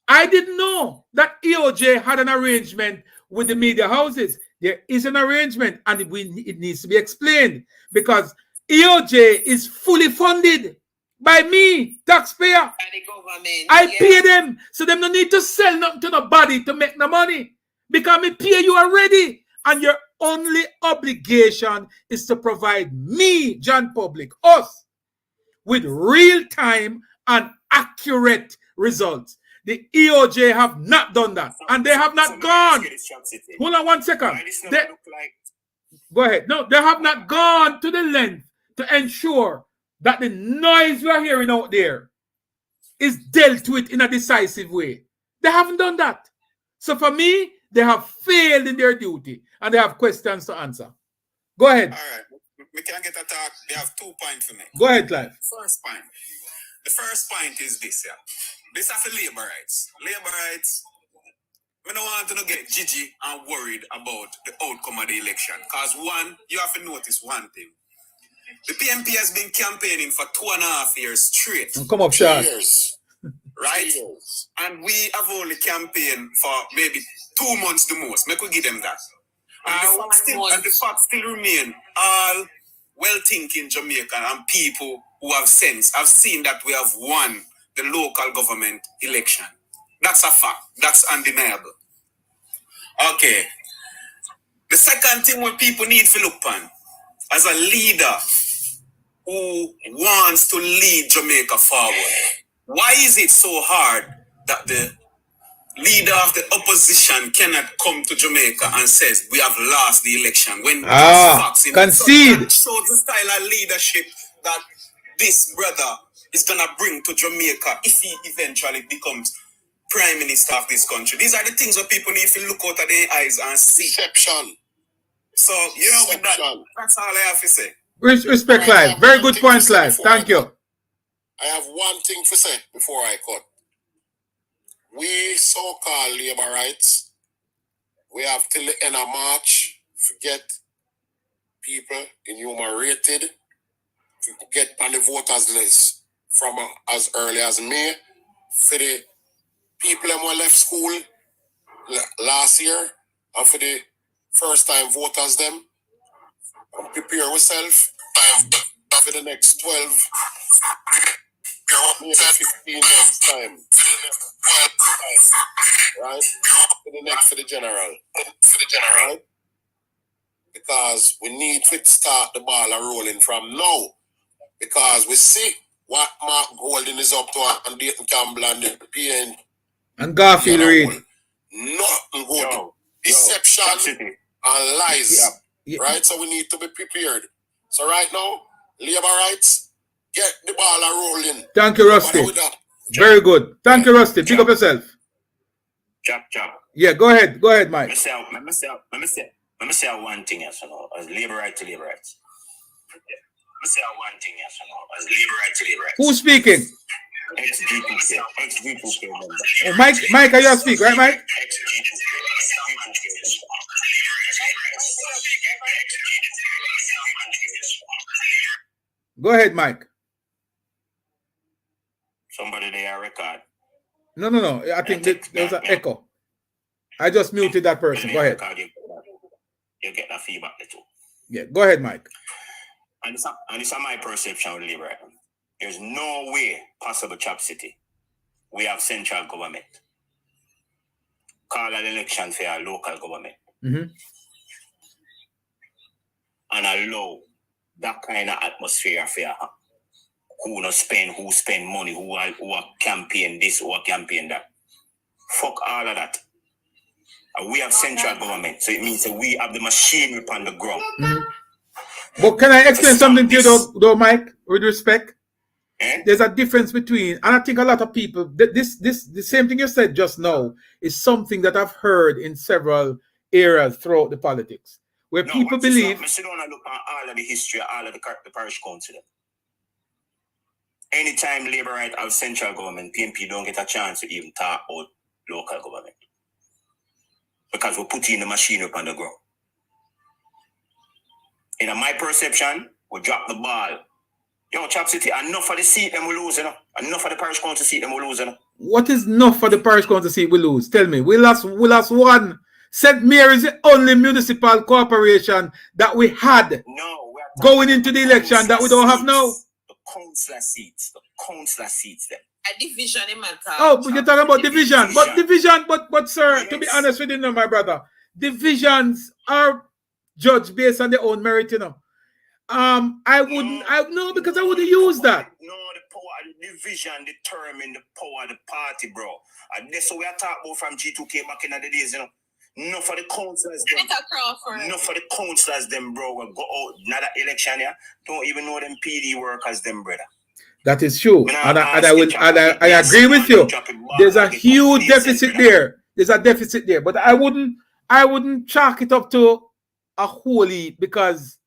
I didn't know that EOJ had an arrangement with the media houses. There is an arrangement and it needs to be explained because EOJ is fully funded by me, taxpayer. By the government. I pay them. So them don't need to sell nothing to nobody to make no money. Because me pay you already. And your only obligation is to provide me, John Public, us, with real-time and accurate results. The EOJ have not done that. And they have not gone. Hold on 1 second. Go ahead. No, they have not gone to the length to ensure that the noise we are hearing out there is dealt with in a decisive way. They haven't done that. So for me, they have failed in their duty and they have questions to answer. Go ahead. All right. We can get a talk. They have 2 points for me. Go ahead, Clive. First point. The first point is this, yeah. This is for labor rights. Labor rights, we don't want to get jiggy and worried about the outcome of the election. Because one, you have to notice one thing. The PMP has been campaigning for 2.5 years straight. Come up, Sean. 2 years. Right? 2 years. And we have only campaigned for maybe 2 months the most. Make we give them that. And the fact still remain, all well-thinking Jamaican and people who have sense have seen that we have won the local government election. That's a fact. That's undeniable. Okay. The second thing what people need to look on, as a leader who wants to lead Jamaica forward, why is it so hard that the leader of the opposition cannot come to Jamaica and says we have lost the election when facts in concede. it? So that shows the style of leadership that this brother is going to bring to Jamaica if he eventually becomes Prime Minister of this country. These are the things that people need to look out of their eyes and see. Deception. So, you know, with that, that's all I have to say. Respect, Clive. Very good points, Clive. Thank you. I have one thing to say before I cut. We so-called labor rights, we have till the end of March to get people enumerated, to get on the voters list from as early as May. For the people who left school last year, and for the first-time voters them, and prepare ourselves for the next 12, maybe 15 months time. Right? For the general. Right? Because we need to start the ball rolling from now. Because we see what Mark Golden is up to and Dayton Campbell and the PN. And Garfield Reid. Nothing good. Deception and lies. Right? So we need to be prepared. So right now, labor rights, get the ball rolling. Thank you, Rusty. Very good. Thank you, Rusty. Pick up yourself. Chop. Yeah, go ahead. Go ahead, Mike. Let me say one thing, as labor right to labor rights. Let me say one thing, as labor right to labor rights. Who's speaking? Ex-G2K member. Oh, Mike, are you speak, right, Mike? Go ahead, Mike. Somebody there record. No. I think there was an echo. I just muted that person. Go ahead. You get that feedback too. Yeah, go ahead, Mike. And it's my perception with labor. There's no way possible, Chop City. We have central government. Call an election for our local government. Mm-hmm. And allow that kind of atmosphere for who spend money, who are campaign this, who are campaign that. Fuck all of that. And we have central government, so it means that we have the machinery upon the ground. Mm-hmm. But can I explain something to you, though, Mike, with respect? There's a difference between, and I think a lot of people, the same thing you said just now is something that I've heard in several areas throughout the politics, where people believe. I sit down and look at all of the history, all of the parish council. Anytime Labour right have central government, PNP don't get a chance to even talk about local government. Because we're putting the machinery upon the ground. In my perception, we drop the ball. Yo, Chop City, enough of the seat them we lose, Enough of the parish council seat them we lose, What is enough for the parish council seat we lose? Tell me. We lost one. St. Mary is the only municipal corporation that we had going into the election that we don't have now. The councillor seats them. A division in matter. Oh, but you're talking about division. But sir, yes. To be honest with you, my brother, divisions are judged based on their own merit, I wouldn't, because I wouldn't use that. No, the power of the division determine the power of the party, bro. And that's what we are talking about from G2K back in the days, No for the councillors them. No for the councillors them, bro. We'll go out another election here. Don't even know them PD workers them, brother. That is true. And I agree with you. There's a huge deficit there. There's a deficit there. But I wouldn't chalk it up to a whole heap, because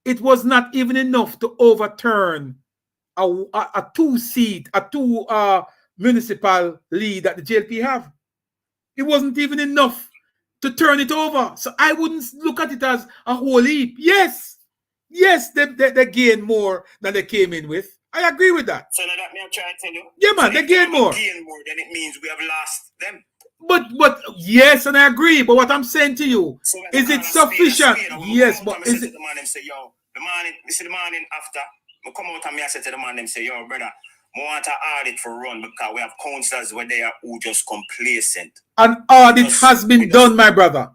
it was not even enough to overturn a two municipal lead that the JLP have. It wasn't even enough to turn it over. So I wouldn't look at it as a whole heap. Yes, they gained more than they came in with. I agree with that. So now that me I'm trying to tell you. Yeah, man, they gain more. Then it means we have lost them. But yes, and I agree. But what I'm saying to you, so is it sufficient? Yes, but is it? The man them say, yo, the morning after, I come out and I say to the man them say, yo, brother, I want to audit for run because we have councillors where they are who just complacent. An audit has been done, my brother.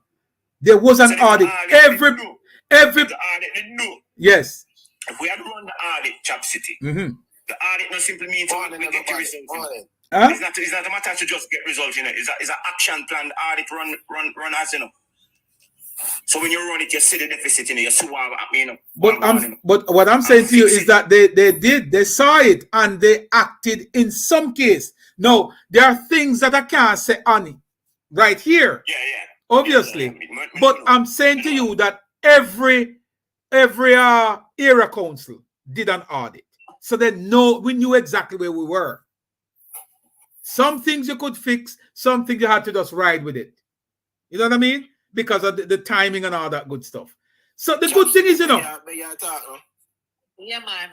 There was an audit. Every yes. If we had run the audit, Chop City, the audit not simply means we get the results. It's not a matter to just get results, It's an action plan. The audit run as So when you run it, you see the deficit in it, you see what happening. But what I'm saying to you is that they saw it and they acted in some case. No, there are things that I can't say on it right here. Yeah. Obviously. But I'm saying to you that every area council did an audit. So we knew exactly where we were. Some things you could fix, some things you had to just ride with it. You know what I mean? Because of the timing and all that good stuff. So the good thing is, Yeah, man.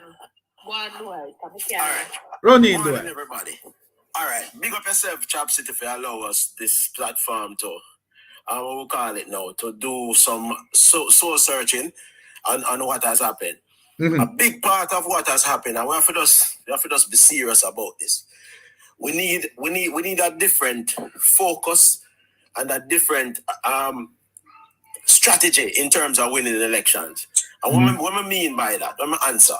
One word. All right. Run in, do it. Everybody. All right. Big up yourself, Chop City, for allow us this platform to, what we call it now, to do some soul searching on what has happened. A big part of what has happened, and we have to just be serious about this. We need a different focus and a different strategy in terms of winning elections. And what I mean by that, what I answer.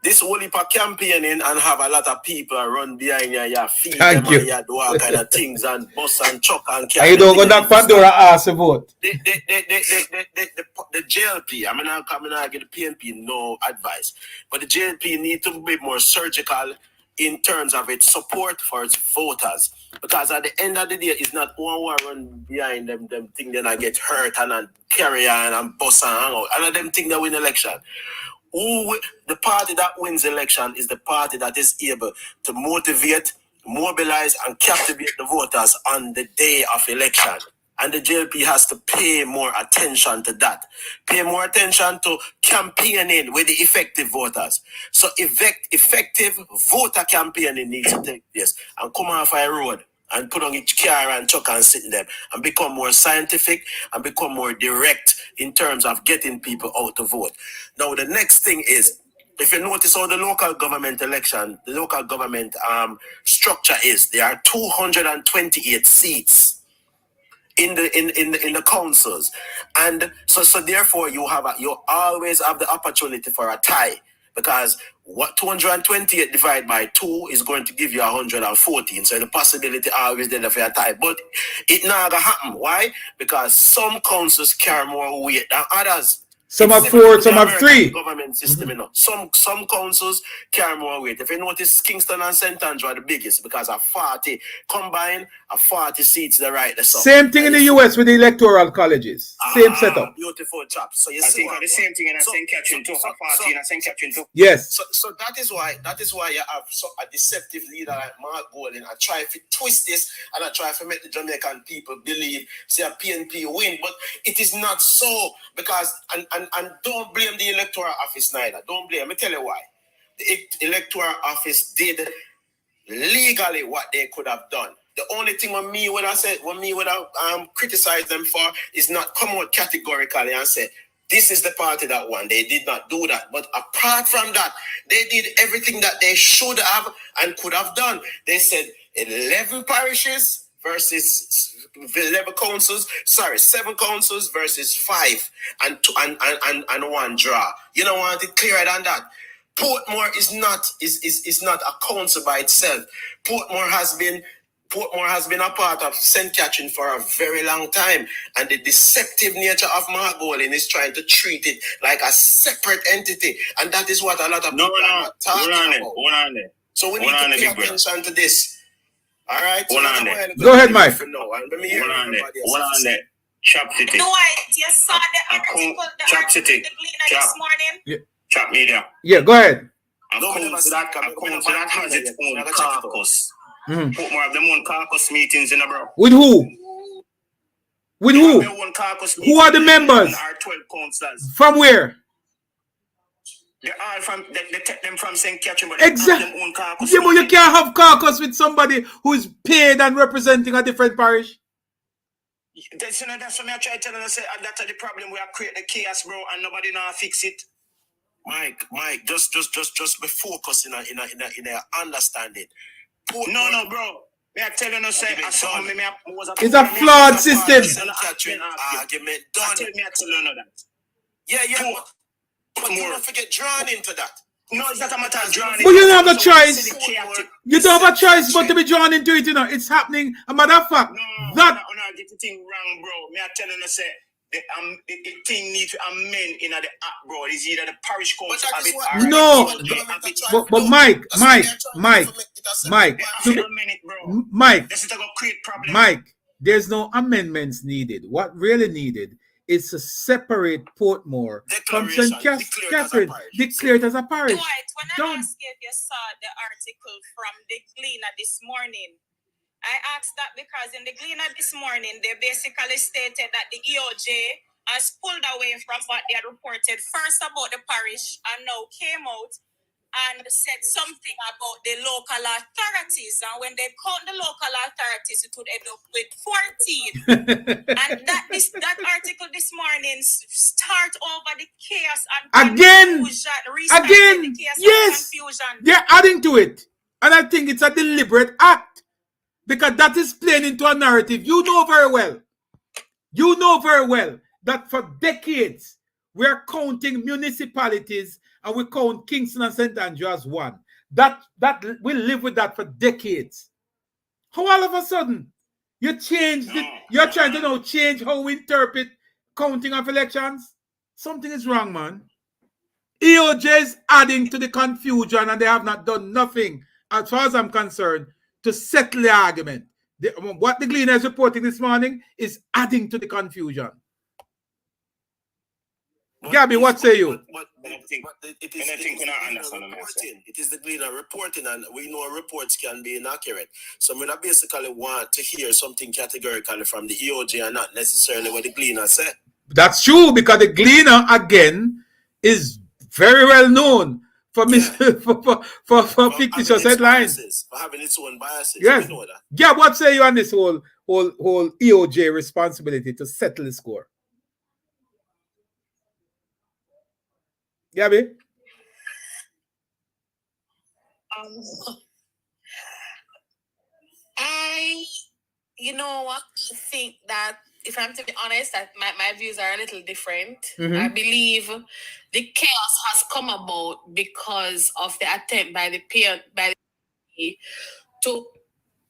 This whole heap of campaigning and have a lot of people run behind your feet and you do all kind of things and bus and truck and carry. You don't go that Pandora ask about. The JLP, I mean, I get the PNP no advice, but the JLP need to be more surgical in terms of its support for its voters. Because at the end of the day, it's not one run behind them thing then I get hurt and carry on and bus and hang out. And them thing that win election. The party that wins election is the party that is able to motivate, mobilize, and captivate the voters on the day of election. And the JLP has to pay more attention to that. Pay more attention to campaigning with the effective voters. So effective voter campaigning needs to take place and come off a road and put on each car and truck and sit in them and become more scientific and become more direct in terms of getting people out to vote. Now, the next thing is, if you notice how the local government election, the local government structure is, there are 228 seats in the councils, and so therefore you always have the opportunity for a tie, because what 228 divided by 2 is going to give you 114. So the possibility always there for a tie, but it not gonna happen. Why? Because some councils carry more weight than others. Some have 4, some have 3. Government system, you know. Some councils carry more weight. If you notice, Kingston and St Andrew are the biggest because of 40 combined, 40 seats the right. Same thing in the US with the electoral colleges. Same setup. Beautiful chops. So you I see think the same thing in St Catherine too. 40 in St Catherine too. Yes. So that is why you have a deceptive leader like Mark Golding. I try to twist this and I try to make the Jamaican people believe say a PNP win, but it is not so, because and don't blame the electoral office neither. Don't blame. Let me tell you why. The electoral office did legally what they could have done. The only thing when me would have criticized them for is not come out categorically and say this is the party that won. They did not do that. But apart from that, they did everything that they should have and could have done. They said 11 parishes versus 11 councils, 7 councils versus 5 and 1 draw. You don't want it clearer than that. Portmore is not a council by itself. Portmore has been a part of St. Catherine for a very long time, and the deceptive nature of Mark Golding is trying to treat it like a separate entity, and that is what a lot of people are not talking about. So we need to pay attention to this. All right. Go ahead, Mike. Chop City. No, you saw the article Chop City. this morning. Chop Media. Yeah, go ahead. A council that has its own caucus. Portmore have them own caucus meetings in a bro. With who? With who? Who are the members? Our 12 councillors. From where? They take them from St. Catherine, but exactly. They have their own caucus. Yeah, but you can't have caucus with somebody who is paid and representing a different parish. That's what I try to tell them. That's the problem. We have created the chaos, bro, and nobody now fix it. Mike, just be focused in a understanding. No, bro. May I tell you no say it's a flawed system. Argument done. I tell you no that. Yeah. But you don't forget drawn into that. No, it's not a matter of drawn into. But you don't have a choice. You don't have a choice but to be drawn into it, you know. It's happening. A matter of fact, no, get the thing wrong, bro. May I tell you no say the thing needs to amend in the act, bro. It's either the parish council have it or No, but Mike, there's no amendments needed. What really needed is to separate Portmore from St. Catherine, declare it as a parish. Dwight, when I asked if you saw the article from the Gleaner this morning, I asked that because in the Gleaner this morning, they basically stated that the EOJ has pulled away from what they had reported first about the parish and now came out and said something about the local authorities. And when they count the local authorities, it would end up with 14. And that article this morning start over the chaos and confusion. Yes, they're adding to it. And I think it's a deliberate act. Because that is playing into a narrative. You know very well that for decades we are counting municipalities and we count Kingston and St Andrew as one. That we live with that for decades. How all of a sudden you changed it? You're trying to now change how we interpret counting of elections? Something is wrong, man. EOJ is adding to the confusion and they have not done nothing, as far as I'm concerned, to settle the argument. What the Gleaner is reporting this morning is adding to the confusion. Gabby, what say you? It is the Gleaner reporting, and we know reports can be inaccurate. So I basically want to hear something categorically from the EOJ and not necessarily what the Gleaner said. That's true, because the Gleaner, again, is very well known for fictitious headlines. For having its own biases. Yes. We know that. Yeah, what say you on this whole EOJ responsibility to settle the score? Gabby? I think that, if I'm to be honest, that my views are a little different. I believe the chaos has come about because of the attempt by the PNP to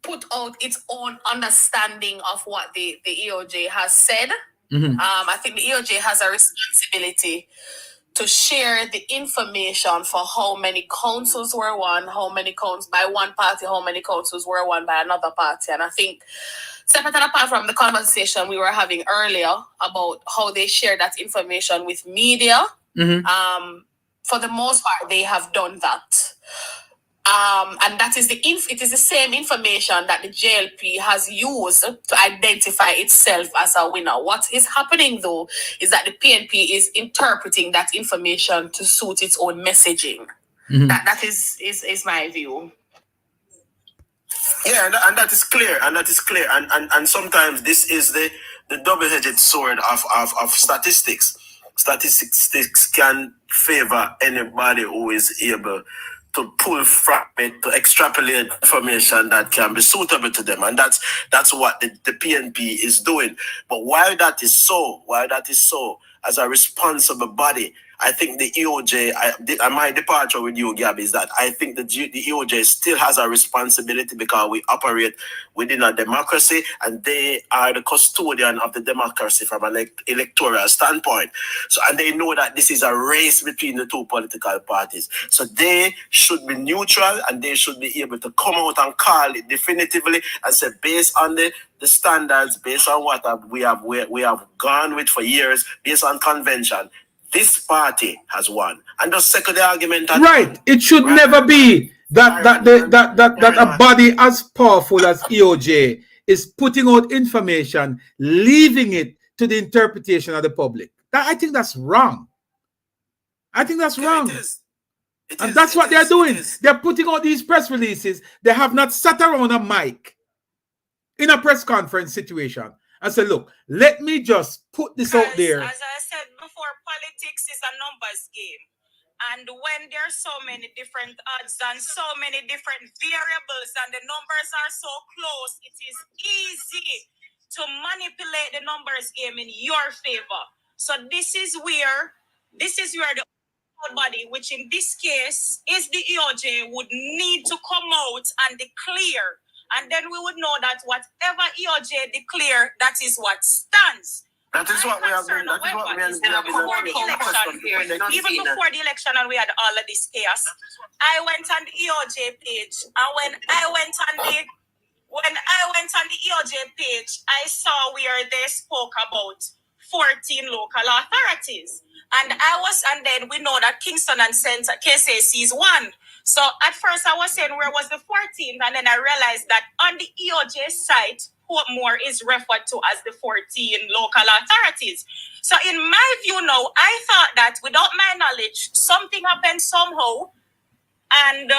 put out its own understanding of what the EOJ has said. I think the EOJ has a responsibility to share the information for how many councils were won, how many counts by one party, how many councils were won by another party. And I think, separate and apart from the conversation we were having earlier about how they share that information with media, for the most part, they have done that. And that is it is the same information that the JLP has used to identify itself as a winner. What is happening, though, is that the PNP is interpreting that information to suit its own messaging. That is my view. Yeah, and that is clear, and sometimes this is the double-edged sword of statistics. Statistics can favor anybody who is able to pull from it, to extrapolate information that can be suitable to them. And that's what the PNP is doing. But while that is so, as a responsible body, I think the EOJ, my departure with you, Gabby, is that I think the EOJ still has a responsibility because we operate within a democracy and they are the custodian of the democracy from an electoral standpoint. So, and they know that this is a race between the two political parties. So they should be neutral and they should be able to come out and call it definitively and say, based on the standards, based on what we have gone with for years, based on convention, this party has won. And just second the argument. Right. It should never be that a body as powerful as EOJ is putting out information, leaving it to the interpretation of the public. I think that's wrong. I think that's wrong. And that's what they're doing. They're putting out these press releases. They have not sat around a mic in a press conference situation and said, look, let me just put this out there. As I said before, politics is a numbers game. And when there are so many different odds and so many different variables and the numbers are so close, it is easy to manipulate the numbers game in your favor. So this is where the body, which in this case is the EOJ, would need to come out and declare. And then we would know that whatever EOJ declare, that is what stands. That is what we have been. That is what we have been. Even before the election, and we had all of this chaos. I went on the EOJ page, and when I went on the EOJ page, I saw where they spoke about 14 local authorities, and then we know that Kingston and St KCC is one. So at first I was saying where was the 14th, and then I realized that on the EOJ site, Portmore is referred to as the 14 local authorities. So in my view now, I thought that without my knowledge, something happened somehow, and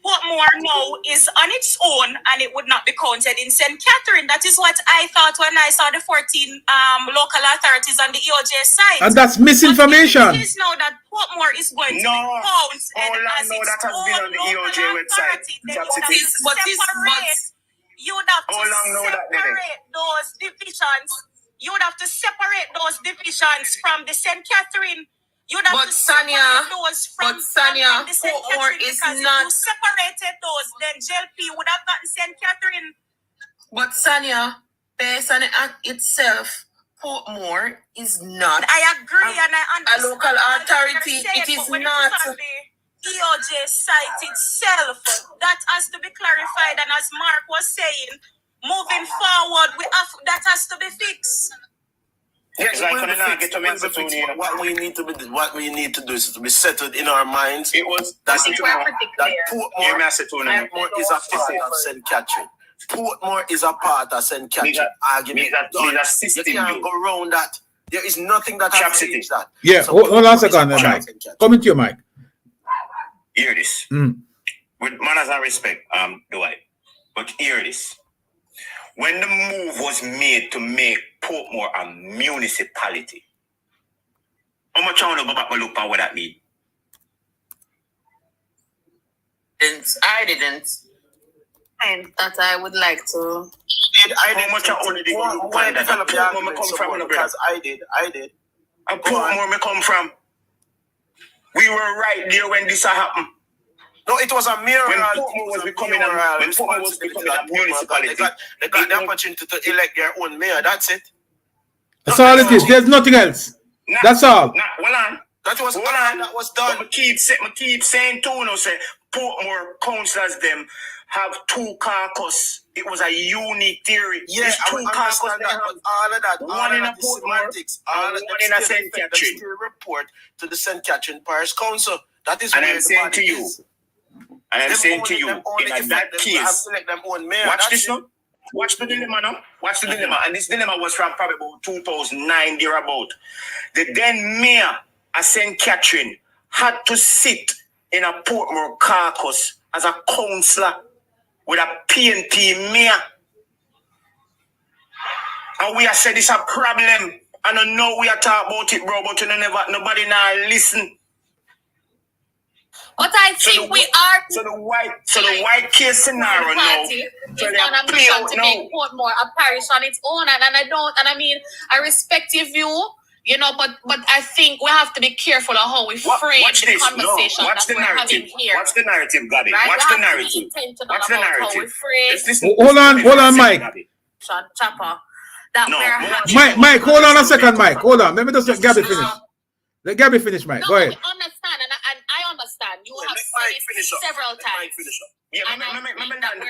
Portmore now is on its own, and it would not be counted in St. Catherine. That is what I thought when I saw the 14 local authorities on the EOJ site. And that's misinformation. It is now that Portmore is going to be counted as its that has been on the EOJ website. You would have to separate those divisions. You would have to separate those divisions from the St. Catherine. You'd have to separate those from the St. Catherine, because if you separated those, then JLP would have gotten St. Catherine. But Sanya, based on the act itself, Portmore is not. I agree, and I understand. A local authority. It is not. The EOJ site itself, that has to be clarified, and as Mark was saying, moving forward, that has to be fixed. Yes, what we need to do is to be settled in our minds. It was that Portmore is a part of St. Catherine. Portmore is a part of St. Catherine. Argument. You can't go around that. There is nothing that has changed that. Yeah, so hold on a second, Mike. Come to your mic. Hear this. With manners and respect, Dwight. But hear this. When the move was made to make Portmore a municipality, how much I want to go back and look at what that means? I didn't. And that I would like to. How much I only go look at that? Portmore come from, because I did. And Portmore me come from. We were right there when this happened. No, it was a miracle. When Portmore was becoming a municipality, they got the opportunity to elect their own mayor. That's it. That's all it is. There's nothing else. That's all. That was done. But I keep saying too, say Portmore councillors them have two caucus. It was a unique theory. Yeah, two caucus. All of that. One in a Portmore, one in a St. Catherine. Report to the St. Catherine Parish Council. That is and where I'm saying to you. And I'm saying to you, in that case, watch this now. Watch the dilemma now. Watch the dilemma. And this dilemma was from probably about 2009, thereabout. The then mayor of St. Catherine had to sit in a Portmore caucus as a councillor with a PNP mayor. And we have said it's a problem. And I know we are talking about it, bro, but nobody now listen. But I think we are. So the white case scenario now. It's on a mission to make Portmore a parish on its own, I respect your view, but I think we have to be careful of how we frame the conversation that we're having here. Watch the narrative, Gabi. Right? Watch the narrative. Watch the narrative. Hold on, Mike. Chopper. Mike, hold on a second, Mike. Hold on. Let me just let Gabby finish. Let Gabby finish, Mike. Go ahead. I understand, and I understand. You have said it several times. Yeah,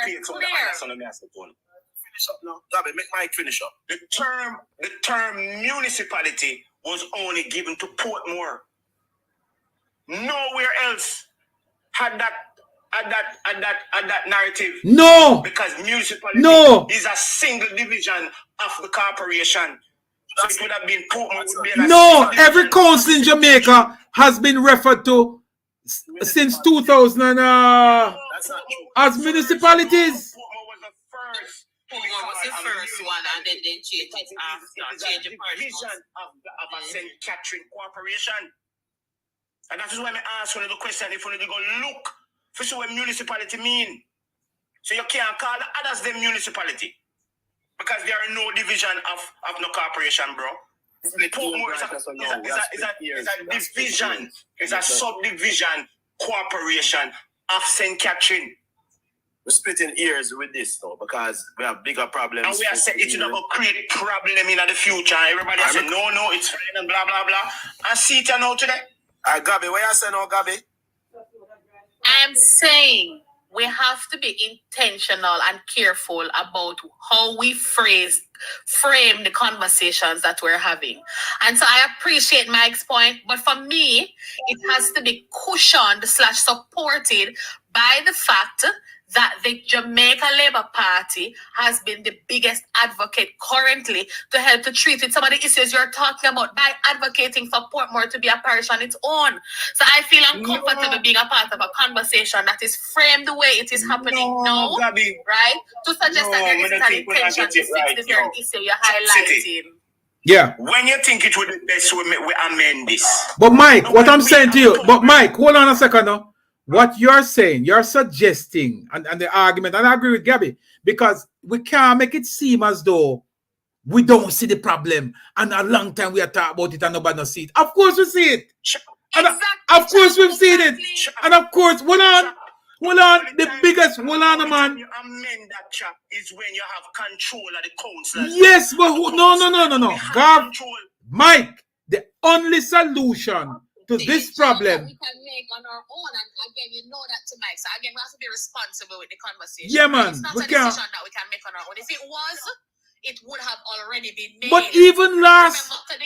finish up now. Gabby, make Mike finish up. The term municipality was only given to Portmore. Nowhere else had that narrative. No. Because municipality is a single division of the corporation. So it would have been Portmore. No, every council in Jamaica has been referred to since 2000 as municipalities. Portmore was the first one, and then they changed it after. Change the vision of a St. Catherine corporation. And that is why I ask one of the question if you need to go look for what municipality mean. So you can't call others the municipality. Because there are no division of no corporation, bro. Portmore is a division, is a subdivision corporation of St. Catherine. we're splitting ears with this though because we have bigger problems. And we are saying it's not going to create problem in the future. Everybody say no, it's fine and blah blah blah. And see it now today. Gabby, what you saying now, Gabby? I'm saying we have to be intentional and careful about how we frame the conversations that we're having. And so I appreciate Mike's point, but for me, it has to be cushioned / supported by the fact that the Jamaica Labour Party has been the biggest advocate currently to help to treat with some of the issues you're talking about by advocating for Portmore to be a parish on its own. So I feel uncomfortable being a part of a conversation that is framed the way it is happening now, Gabby. right? To suggest that there isn't an intention to fix the very issue you're highlighting. Yeah. When you think it would be best, we amend this. But Mike, what I'm saying to you, but Mike, hold on a second now. What you're saying, you're suggesting, and the argument, and I agree with Gabby, because we can't make it seem as though we don't see the problem, and a long time we are talking about it and nobody see it. Of course we see it. Exactly. Of course we've seen it. And of course, hold on, the biggest, hold on, man. You amend that chap is when you have control of the council. Yes, but no. Gav, Mike, the only solution to this problem. We can make on our own, and again, you know that to Mike. So again, we have to be responsible with the conversation. Yeah, man. It's not a decision that we can make on our own. If it was, it would have already been made. But even last. Remember,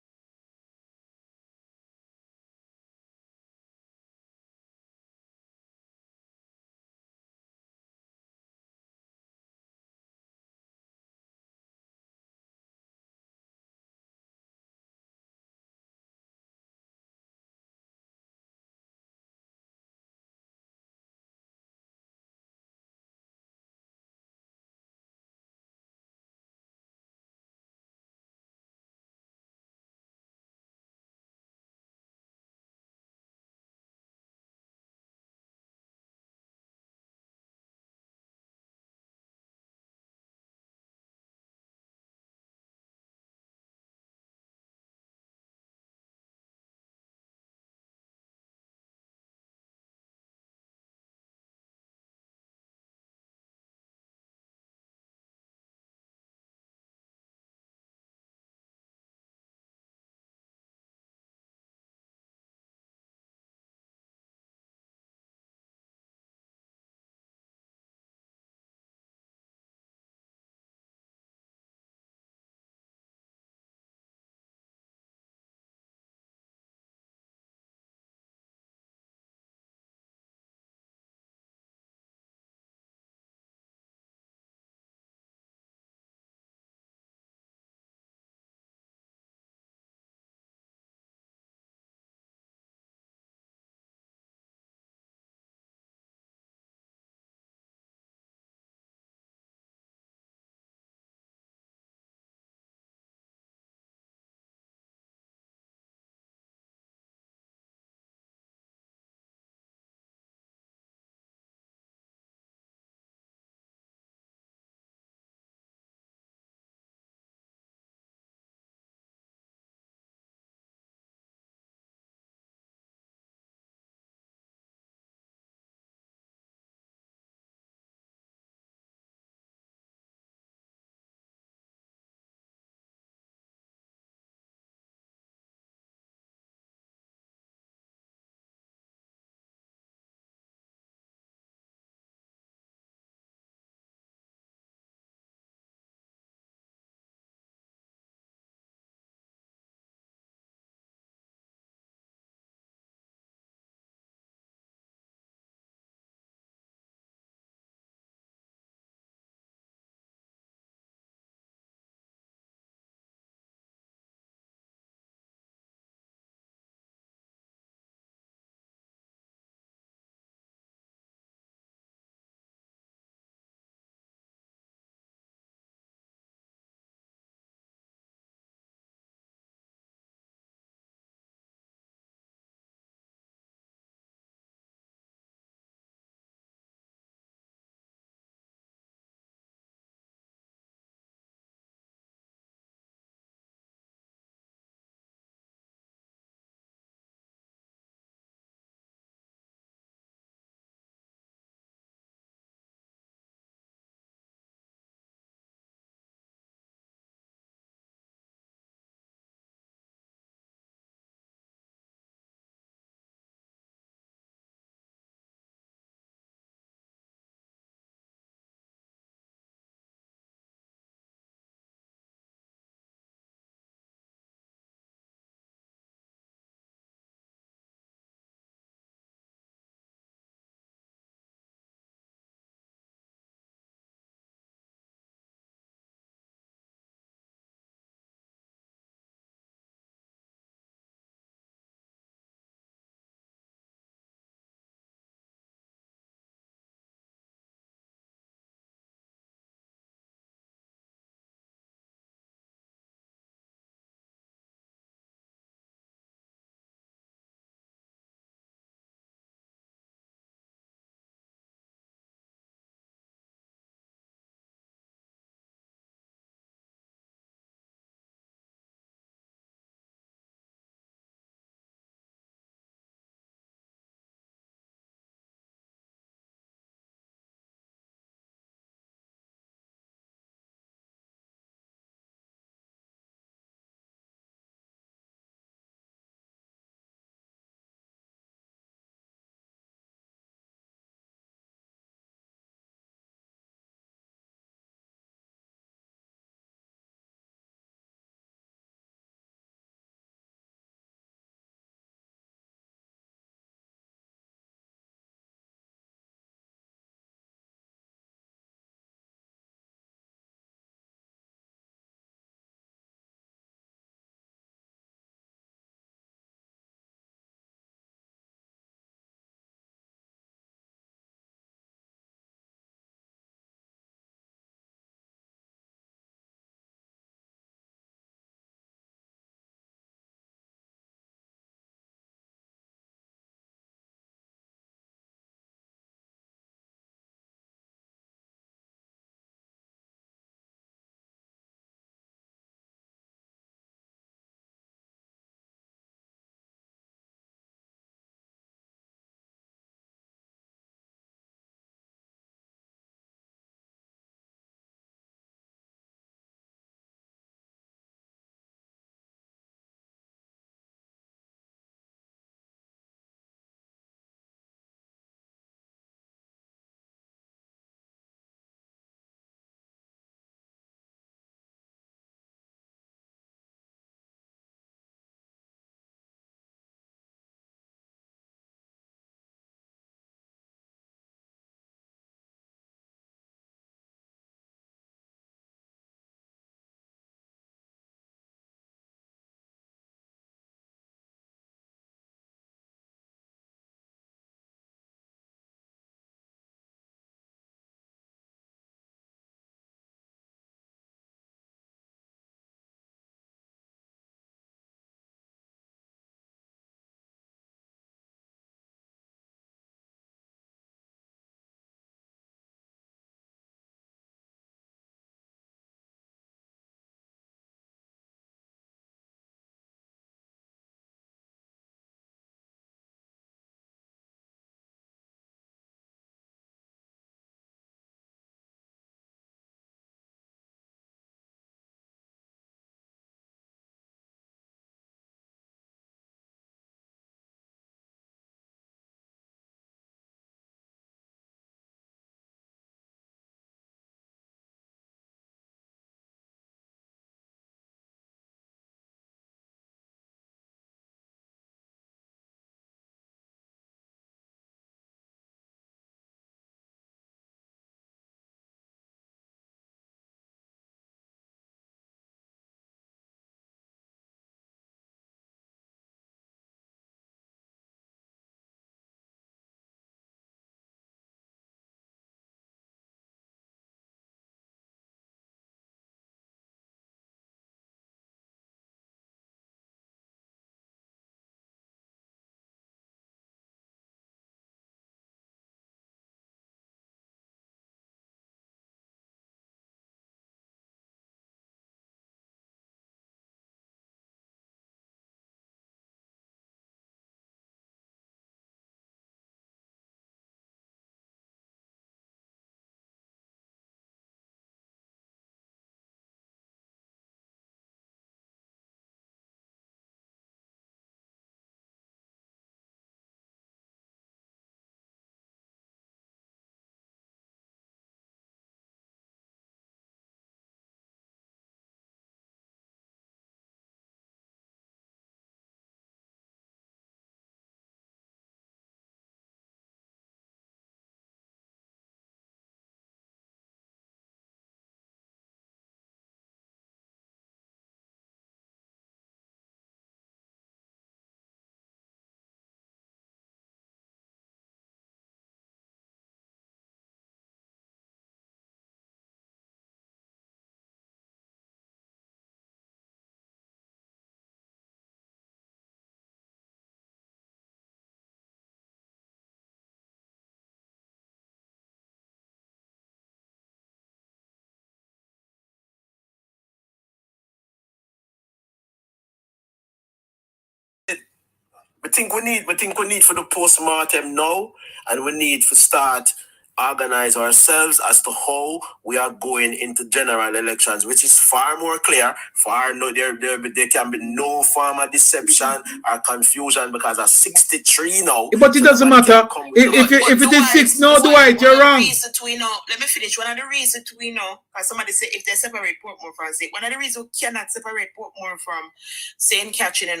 we think we need for the post-mortem now, and we need to start organize ourselves as to how we are going into general elections, which is far more clear. There can be no form of deception or confusion because at 63 now. But it doesn't matter if it is 6. No, Dwight, you're wrong. Let me finish. One of the reasons we know, because somebody say if they separate Portmore from St. One of the reasons we cannot separate Portmore from St. Catherine,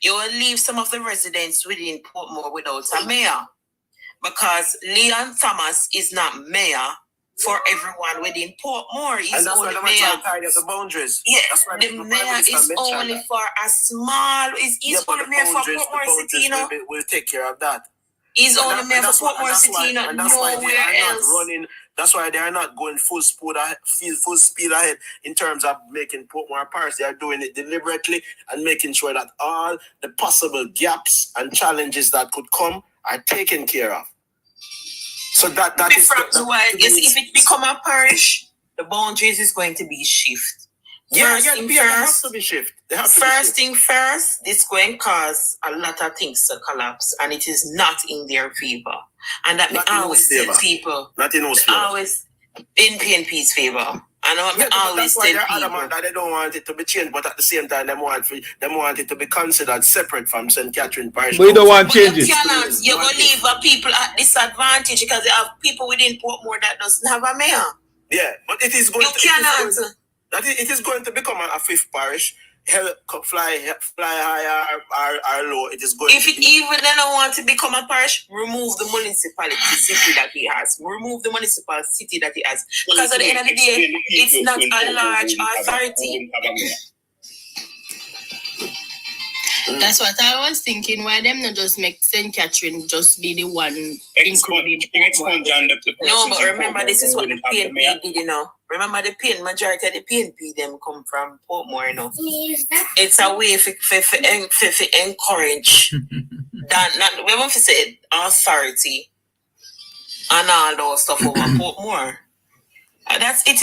you will leave some of the residents within Portmore without a mayor. Because Leon Thomas is not mayor for everyone within Portmore. And that's why the mayor tied up the boundaries. Yeah, the mayor is only for a small. He's only mayor for Portmore City, We'll take care of that. He's only mayor for Portmore City, nowhere else. That's why they are not going full speed ahead in terms of making Portmore Parish. They are doing it deliberately and making sure that all the possible gaps and challenges that could come are taken care of. So that is if it become a parish, the boundaries is going to be shift. They have to be shift. First thing first, it's going to cause a lot of things to collapse, and it is not in their favor. And that not always tell people, not in those favor. Always in PNP's favor. And always that's why they're adamant that they don't want it to be changed, but at the same time, they want it to be considered separate from St. Catherine Parish. We don't want changes. You're going to leave people at disadvantage because you have people within Portmore that doesn't have a mayor. Yeah, but it is going it is going to become a fifth parish. Fly high or low. It is going. If even they don't want to become a parish, remove the municipality city that he has. Remove the municipal city that he has. Because at the end of the day, it's not a large authority. That's what I was thinking. Why them not just make St. Catherine just be the one including? No, but remember this is what the PNP did, Remember the majority of the PNP them come from Portmore, It's a way to encourage that we want to say authority and all those stuff over Portmore. That's it,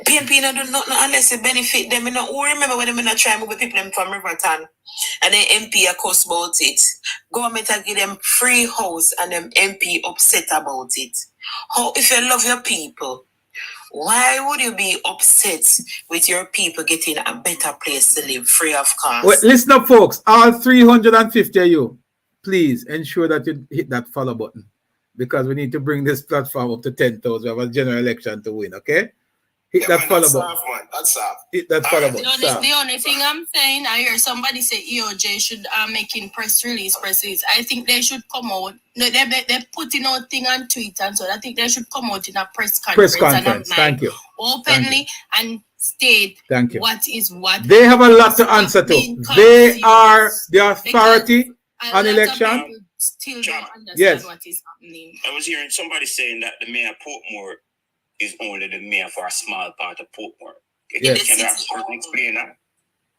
PNP don't do nothing unless it benefit them. Who remember when they try to move people them from Riverton and the MP are cuss about it. Government are give them free house and them MP upset about it. How if you love your people, why would you be upset with your people getting a better place to live free of cost? Wait, listen up, folks. All 350 of you, please ensure that you hit that follow button because we need to bring this platform up to 10,000. We have a general election to win, okay? Hit that follow button. Hit that follow button. The only thing I'm saying, I hear somebody say EOJ should making press release. I think they should come out. They're putting out thing on Twitter, and so I think they should come out in a press conference. Thank you. Openly and state what is what. They have a lot to answer to. They are the authority on election. Still don't understand what is happening. I was hearing somebody saying that the mayor of Portmore is only the mayor for a small part of Portmore. Can you explain that?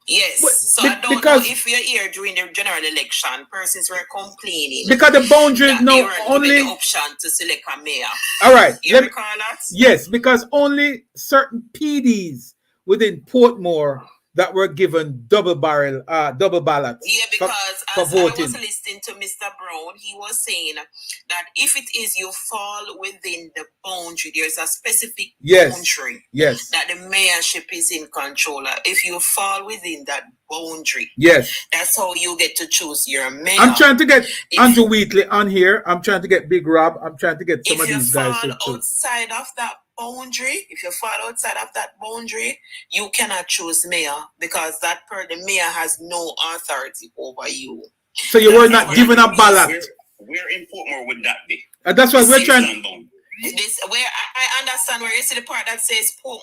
Yes. I don't know if you're here during the general election, persons were complaining. Because the boundaries now only the option to select a mayor. All right. You recall that? Yes, because only certain PDs within Portmore that were given double ballot. Yeah, because as voting. I was listening to Mr. Brown, he was saying that if it is you fall within the boundary, there's a specific boundary that the mayorship is in control of. If you fall within that boundary, that's how you get to choose your mayor. I'm trying to get Andrew Wheatley on here. I'm trying to get Big Rob. I'm trying to get some of these guys. If you fall outside of that boundary, you cannot choose mayor because the mayor has no authority over you. So you were not given a ballot. Where in Portmore would that be? That's what we're trying. Where I understand where you see the part that says Portmore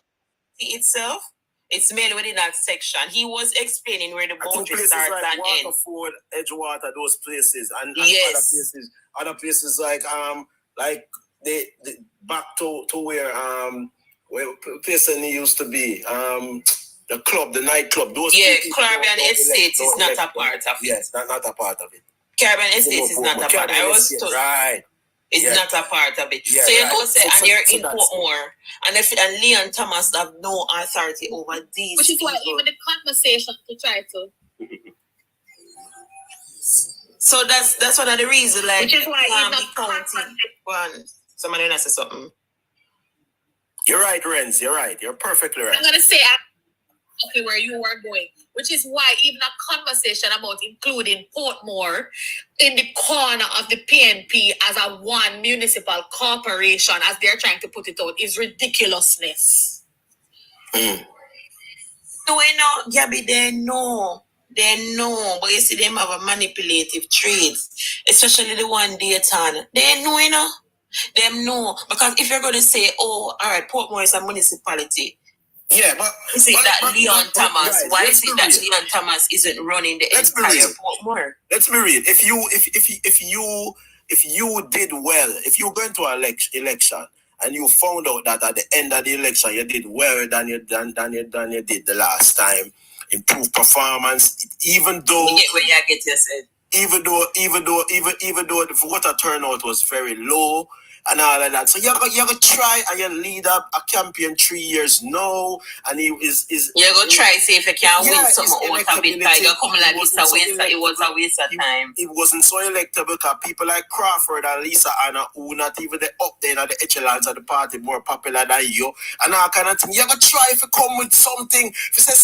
itself, it's mainly within that section. He was explaining where the boundary starts and ends. Waterford, Edgewater, those places, and other places like the back to where person used to be the club, the nightclub. Those Caribbean Estates is not a part of it. Yes, not a part of it. Caribbean Estates is not a part. I was told it's not a part of it. So you know, say, and you're in Portmore, and Leon Thomas have no authority over these. Which is why even the conversation to try to So that's one of the reasons, like, which is why somebody else say something. You're right, Renz. You're right. You're perfectly right. I'm gonna say exactly where you are going, which is why even a conversation about including Portmore in the corner of the PNP as a one municipal corporation, as they're trying to put it out, is ridiculousness. No, Gabby, they know, but you see them have a manipulative traits, especially the one Dayton. They know, them know, because if you're going to say, oh, all right, Portmore is a municipality. Yeah, but is it that Leon Thomas? Why is it that Leon Thomas isn't running the entire Portmore? Let's be real. If you did well, if you go into an election and you found out that at the end of the election you did well than you did the last time, improved performance, even though you get where you get yourself. Even though the voter turnout was very low and all of that, so you gotta try and you lead up a campaign 3 years now, and he is you're gonna try see if you can win some out of it. Like come like this it was a waste of time. It wasn't so electable because people like Crawford and Lisa Anna, who not even the up there at the echelons of the party, more popular than you, and all kind of thing. You gotta try if you come with something. If you say,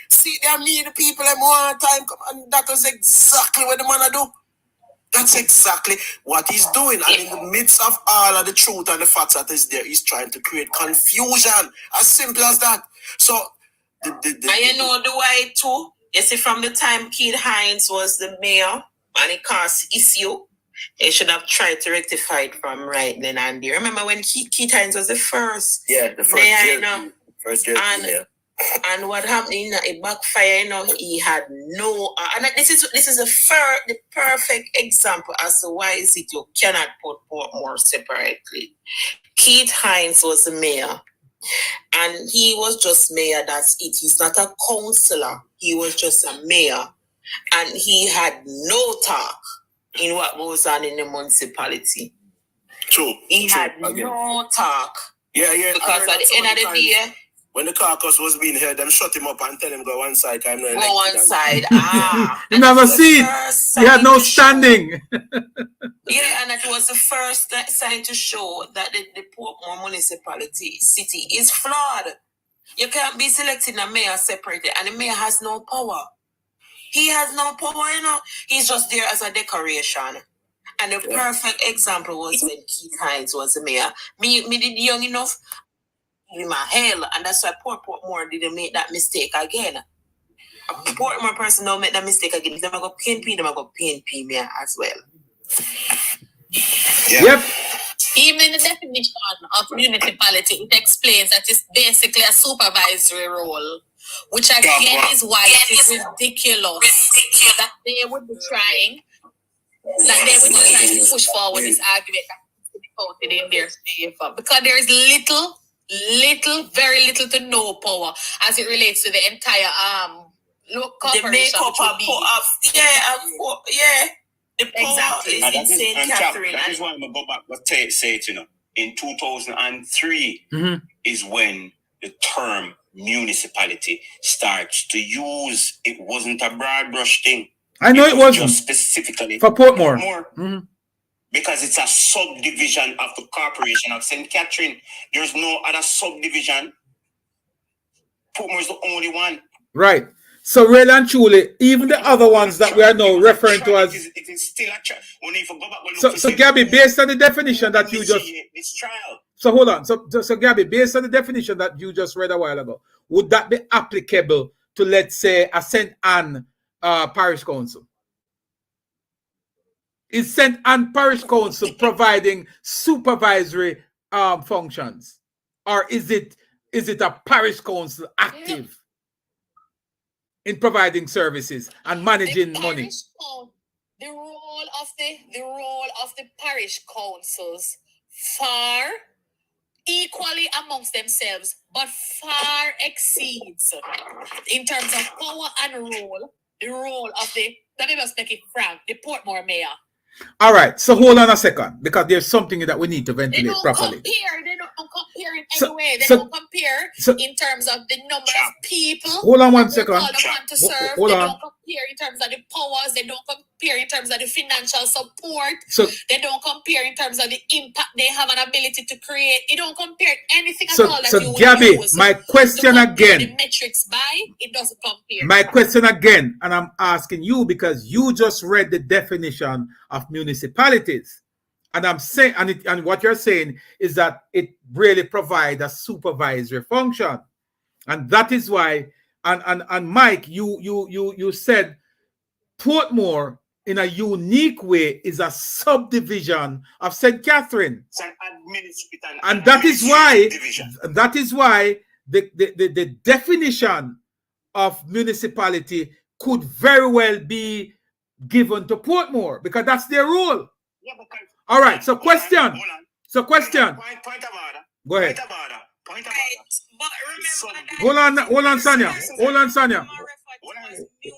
see there, me the people them one time come, and that was exactly what the man do. That's exactly what he's doing. And in the midst of all of the truth and the facts that is there, he's trying to create confusion. As simple as that. So, and you know the why too? You see, from the time Keith Hines was the mayor and it caused issue, they should have tried to rectify it from right then and there. Remember when Keith Hines was the first? Yeah, the first mayor, first year. And what happened, it backfired, he had no, and this is the perfect example as to why is it you cannot put Portmore separately. Keith Hines was the mayor, and he was just mayor, that's it. He's not a councillor, he was just a mayor, and he had no talk in what goes on in the municipality. True. He had no talk. Yeah. Because at the end of the day, when the caucus was being held, them shut him up and tell him go one side. Go one side. You never see. He had no standing. Yeah, and it was the first sign to show that the Portmore municipality city is flawed. You can't be selecting a mayor separately, and the mayor has no power. He has no power, He's just there as a decoration. And the perfect example was when Keith Hines was the mayor. Me did young enough in my hell, and that's why Portmore didn't make that mistake again. A Portmore person don't make that mistake again. If they go PNP, they go PNP mayor as well. Yeah. Yep. Even in the definition of municipality, it explains that it's basically a supervisory role, which again is why it is ridiculous that they would be trying to push forward this argument that needs to be voted in their favor, because there is very little to no power as it relates to the entire corporation. The exactly. That is why I'm going to go back and say it, in 2003 is when the term municipality starts to use. It wasn't a broad brush thing. I know it wasn't. Just specifically for Portmore. Because it's a subdivision of the corporation of St. Catherine. There's no other subdivision. Portmore is the only one. Right. So really and truly, even the other ones that we are now referring to as... It is still a trial. So Gabby, based on the definition that you just... This trial. So hold on. So Gabby, based on the definition that you just read a while ago, would that be applicable to, let's say, a St. Anne Parish Council? Is St. Anne Parish Council providing supervisory functions? Or is it a parish council active in providing services and managing money? The role of the parish councils far equally amongst themselves, but far exceeds in terms of power and role, the role of let me just make it frank, the Portmore mayor. All right, so hold on a second, because there's something that we need to ventilate properly. They don't compare. compare in any way. They don't compare in terms of the number of people. Hold on 1 second. To serve. Hold they on. don't compare in terms of the powers. They don't compare in terms of the financial support. They don't compare in terms of the impact they have an ability to create. It don't compare anything at all that you Gabby, use. my question again. The metrics by it doesn't compare. My question again, and I'm asking you because you just read the definition of municipalities. And I'm saying, and what you're saying is that it really provides a supervisory function, and that is why. And Mike, you said Portmore in a unique way is a subdivision of St. Catherine, and that is why the definition of municipality could very well be given to Portmore because that's their role. Yeah, because all right, so question. Point of order. Go ahead. Point of order. Hold on, Sonia. Hold on, Sonia.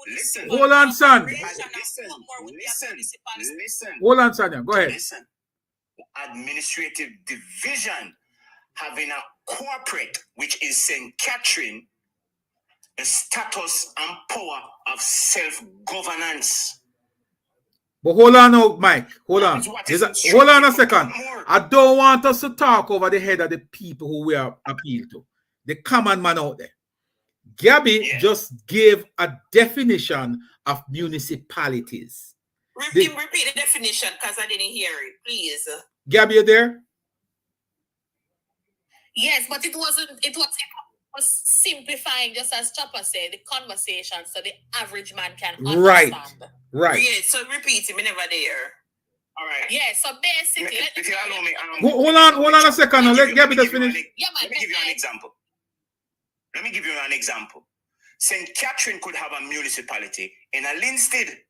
Listen. Hold on, son. Listen. Hold on, Sonia. Go ahead. Listen. Administrative division having a corporate, which is St. Catherine, the status and power of self-governance. But hold on now, Mike. Hold on. Hold on a second. I don't want us to talk over the head of the people who we are appeal to. The common man out there. Gabby just gave a definition of municipalities. Repeat the definition because I didn't hear it, please. Gabby, you there? Yes, but it was simplifying, just as Chopper said, the conversation so the average man can understand. Right. Yeah, so repeat it, me never there. All right. Yeah, so basically, if you allow me, hold on a second. Let Gabby just finish. Let me give you an example. St. Catherine could have a municipality in a Linstead.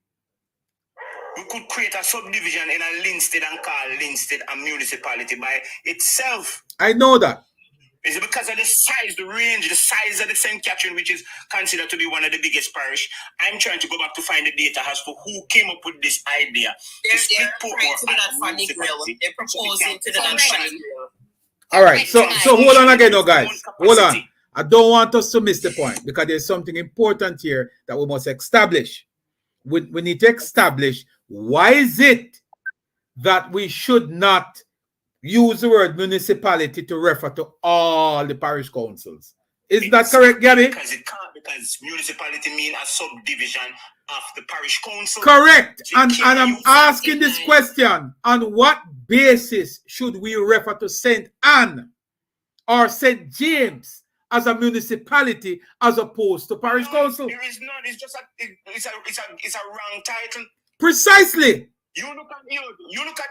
We could create a subdivision in a Linstead and call Linstead a municipality by itself. I know that. Is it because of the size, the range, the size of the St. Catherine, which is considered to be one of the biggest parish? I'm trying to go back to find the data as to who came up with this idea. They're proposing to the national. All right, so hold on again, no guys. Hold on. I don't want us to miss the point because there's something important here that we must establish. We need to establish why is it that we should not use the word municipality to refer to all the parish councils. Is that correct, Gabby? Because it can't, because municipality means a subdivision of the parish council. Correct. And I'm asking this question. On what basis should we refer to St. Anne or St. James as a municipality as opposed to parish council? There is not. It's just it's a wrong title. Precisely. You look at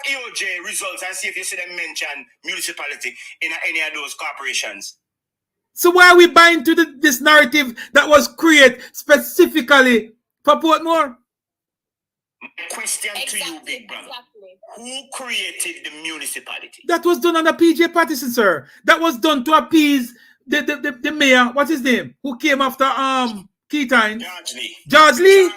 EOJ results and see if you see them mention municipality in any of those corporations. So why are we buying to this narrative that was created specifically for Portmore? My question to you, big brother. Who created the municipality? That was done under PJ Patterson, sir. That was done to appease the mayor. What's his name? Who came after Keating? George Lee.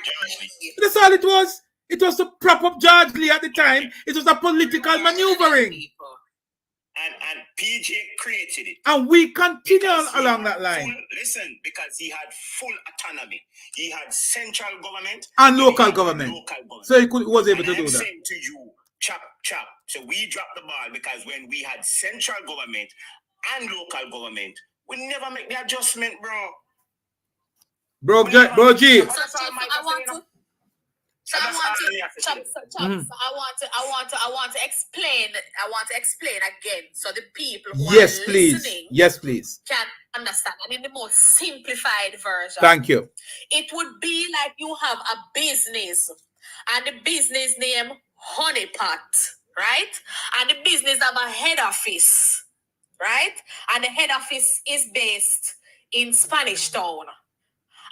That's all it was. It was to prop up George Lee at the time. It was a political maneuvering. And PJ created it. And we continue along that line. Listen, because he had full autonomy. He had central government and local government. So he was able to do that. Saying to you, chop. So we dropped the ball because when we had central government and local government, we never make the adjustment, bro. I Bro, G. want to explain again so the people who are listening can understand, and in the most simplified version. Thank you. It would be like you have a business and the business name Honeypot, right? And the business have a head office, right? And the head office is based in Spanish Town.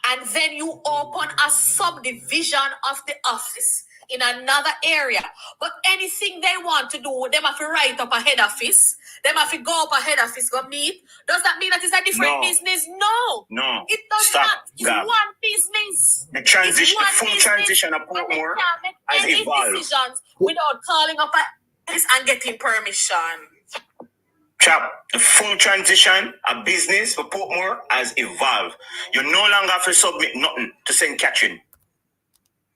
And then you open a subdivision of the office in another area. But anything they want to do, they have to write up a head office. They have to go up a head office, go meet. Does that mean that it's a different business? No. It does not. It's one business. The full transition of Portmore has evolved. Decisions without calling up a and getting permission. Chap, the full transition of business for Portmore has evolved. You no longer have to submit nothing to St. Catherine.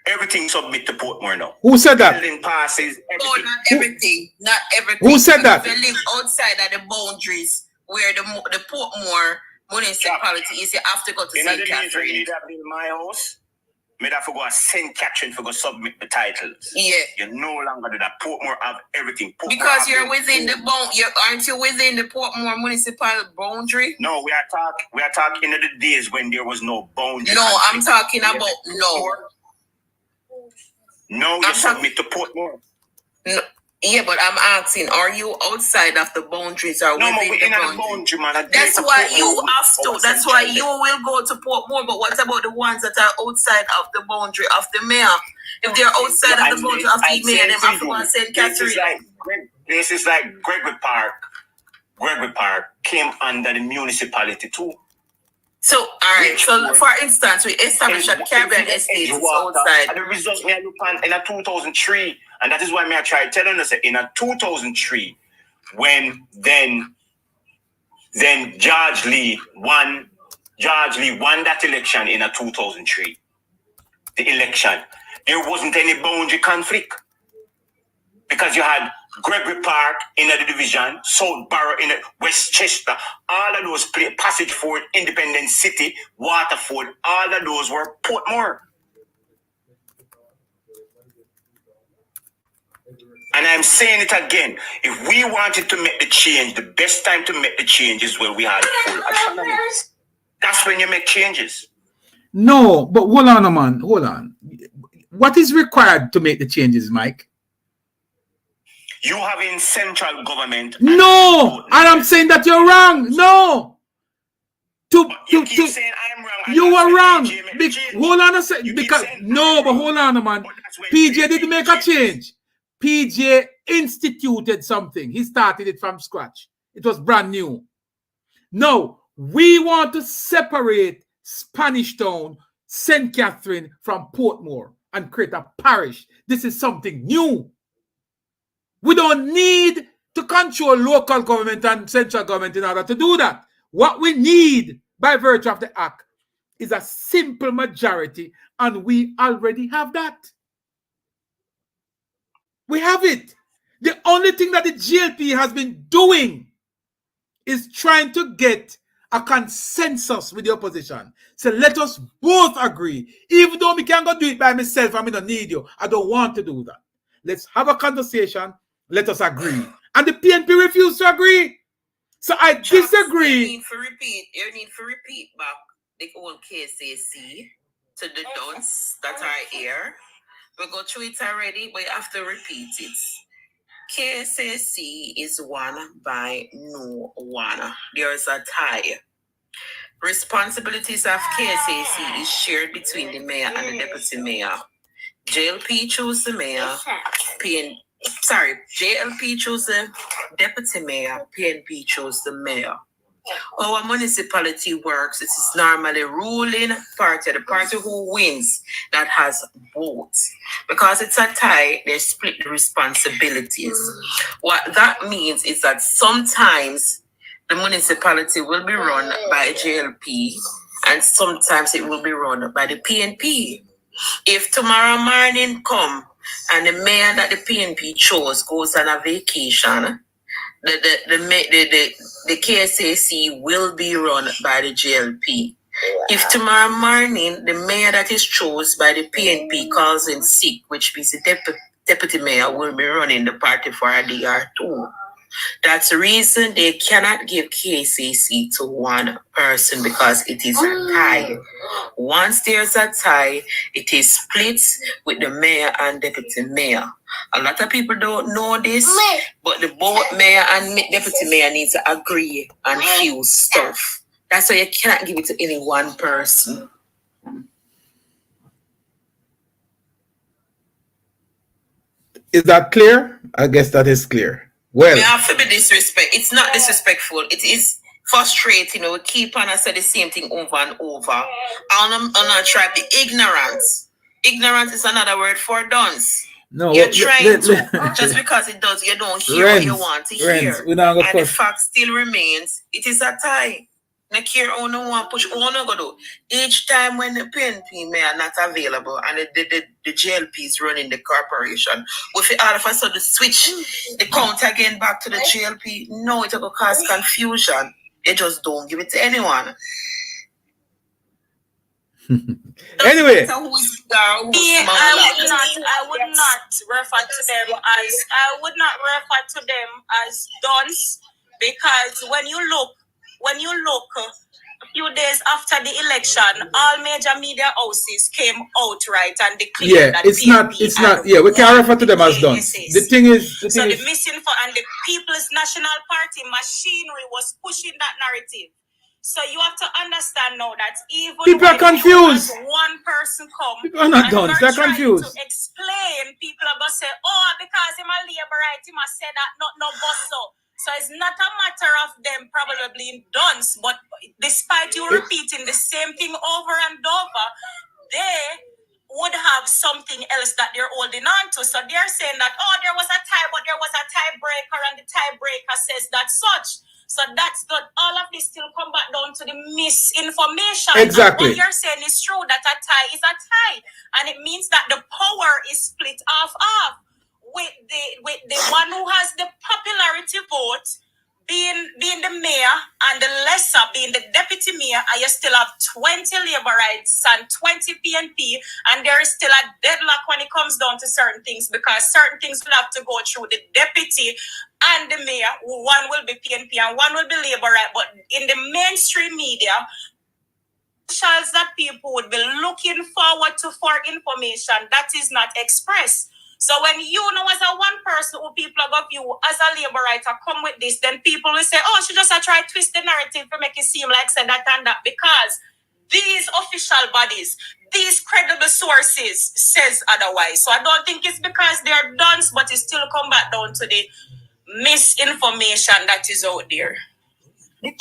Everything submit to Portmore now. Who said that? Building passes, everything. No, not everything. Not everything. Who said that? If you live outside of the boundaries where the Portmore municipality is, you have to go to St. Catherine. You need to be in my house. Me have to go to St. Catherine to go submit the titles. Yeah. You no longer do that. Portmore have everything. Portmore because you're within the aren't you within the Portmore municipal boundary? No, we are talking of the days when there was no boundary. No, I'm talking about No, you submit to Portmore. No. Yeah, but I'm asking, are you outside of the boundaries or within the boundary? Man. That's why you have to. That's why you will go to Portmore. But what about the ones that are outside of the boundary of the mayor? If they're outside of the boundary of the mayor, then have to go to St. Catherine. This is like Gregory Park. Gregory Park came under the municipality too. So, all right. So, for instance, we established a Caribbean estate outside. And the result we look on in a 2003, and that is why I tried telling us that in a 2003, when then George Lee won that election in a 2003. The election, there wasn't any boundary conflict because you had Gregory Park in the division, South Barrow in Westchester, all of those Passageford, Independent City, Waterford, all of those were Portmore. And I'm saying it again, if we wanted to make the change, the best time to make the change is when we had full autonomy. That's when you make changes. No, but hold on, man, hold on. What is required to make the changes, Mike? You have in central government. No, and I'm saying that you're wrong. No. You keep saying I'm wrong. You are wrong. Hold on a second. Because no, but hold on, man. PJ didn't make a change. PJ instituted something. He started it from scratch. It was brand new. No, we want to separate Spanish Town, St. Catherine from Portmore and create a parish. This is something new. We don't need to control local government and central government in order to do that. What we need by virtue of the act is a simple majority, and we already have that. We have it. The only thing that the GLP has been doing is trying to get a consensus with the opposition. So let us both agree. Even though we can't go do it by myself, I don't need you. I don't want to do that. Let's have a conversation. Let us agree. And the PNP refused to agree. So I disagree. You need to repeat back the old KCC to the dons that are here. We go through it already, but you have to repeat it. KCC is won by no one. There is a tie. Responsibilities of KCC is shared between the mayor and the deputy mayor. JLP choose the mayor. JLP chose the deputy mayor, PNP chose the mayor. Our municipality works, it is normally ruling party, the party who wins that has votes. Because it's a tie, they split the responsibilities. What that means is that sometimes the municipality will be run by JLP and sometimes it will be run by the PNP. If tomorrow morning come and the mayor that the PNP chose goes on a vacation, the KSAC will be run by the JLP. If tomorrow morning the mayor that is chosen by the PNP calls in sick, which means the deputy mayor will be running the party for a DR2. That's the reason they cannot give KCC to one person because it is a tie. Once there's a tie, it is split with the mayor and deputy mayor. A lot of people don't know this, but the both mayor and deputy mayor need to agree on few stuff. That's why you cannot give it to any one person. Is that clear? I guess that is clear. Well, we have to be disrespect. It's not disrespectful. It is frustrating. We keep on and say the same thing over and over. I'm not trying to be ignorant. Ignorance is another word for dunce. No, you're trying to just because it does, you don't hear what you want to hear. And the fact still remains, it is a tie. No care how no one push, how no go do. Each time when the PNP may are not available and the GLP is running the corporation, if it all of a sudden switch the count again back to the GLP, no, it will cause confusion. They just don't give it to anyone. Anyway, I would not refer to them as dons, because when you look a few days after the election, all major media houses came out right and declared that it's not. Yeah, we can refer to them as dons. The thing is, the misinfo and the People's National Party machinery was pushing that narrative. So you have to understand now that even people are confused. One person come, people are not done. They're confused. To explain, people are gonna say, "Oh, because him a laborite, him a say that no bosso." So it's not a matter of them probably done, but despite you repeating the same thing over and over, they would have something else that they're holding on to. So they're saying that, oh, there was a tie, but there was a tiebreaker, and the tiebreaker says that such. So that's not all of this still come back down to the misinformation. Exactly. And what you're saying is true, that a tie is a tie. And it means that the power is split half. With the one who has the popularity vote being the mayor and the lesser being the deputy mayor, and you still have 20 laborites and 20 PNP, and there is still a deadlock when it comes down to certain things, because certain things will have to go through the deputy and the mayor. One will be PNP and one will be laborite, but in the mainstream media, that people would be looking forward to for information that is not expressed. So when you know as a one person who people are going you as a labor writer come with this, then people will say, oh, she just try to twist the narrative to make it seem like said that and that, because these official bodies, these credible sources says otherwise. So I don't think it's because they're done, but it still come back down to the misinformation that is out there. The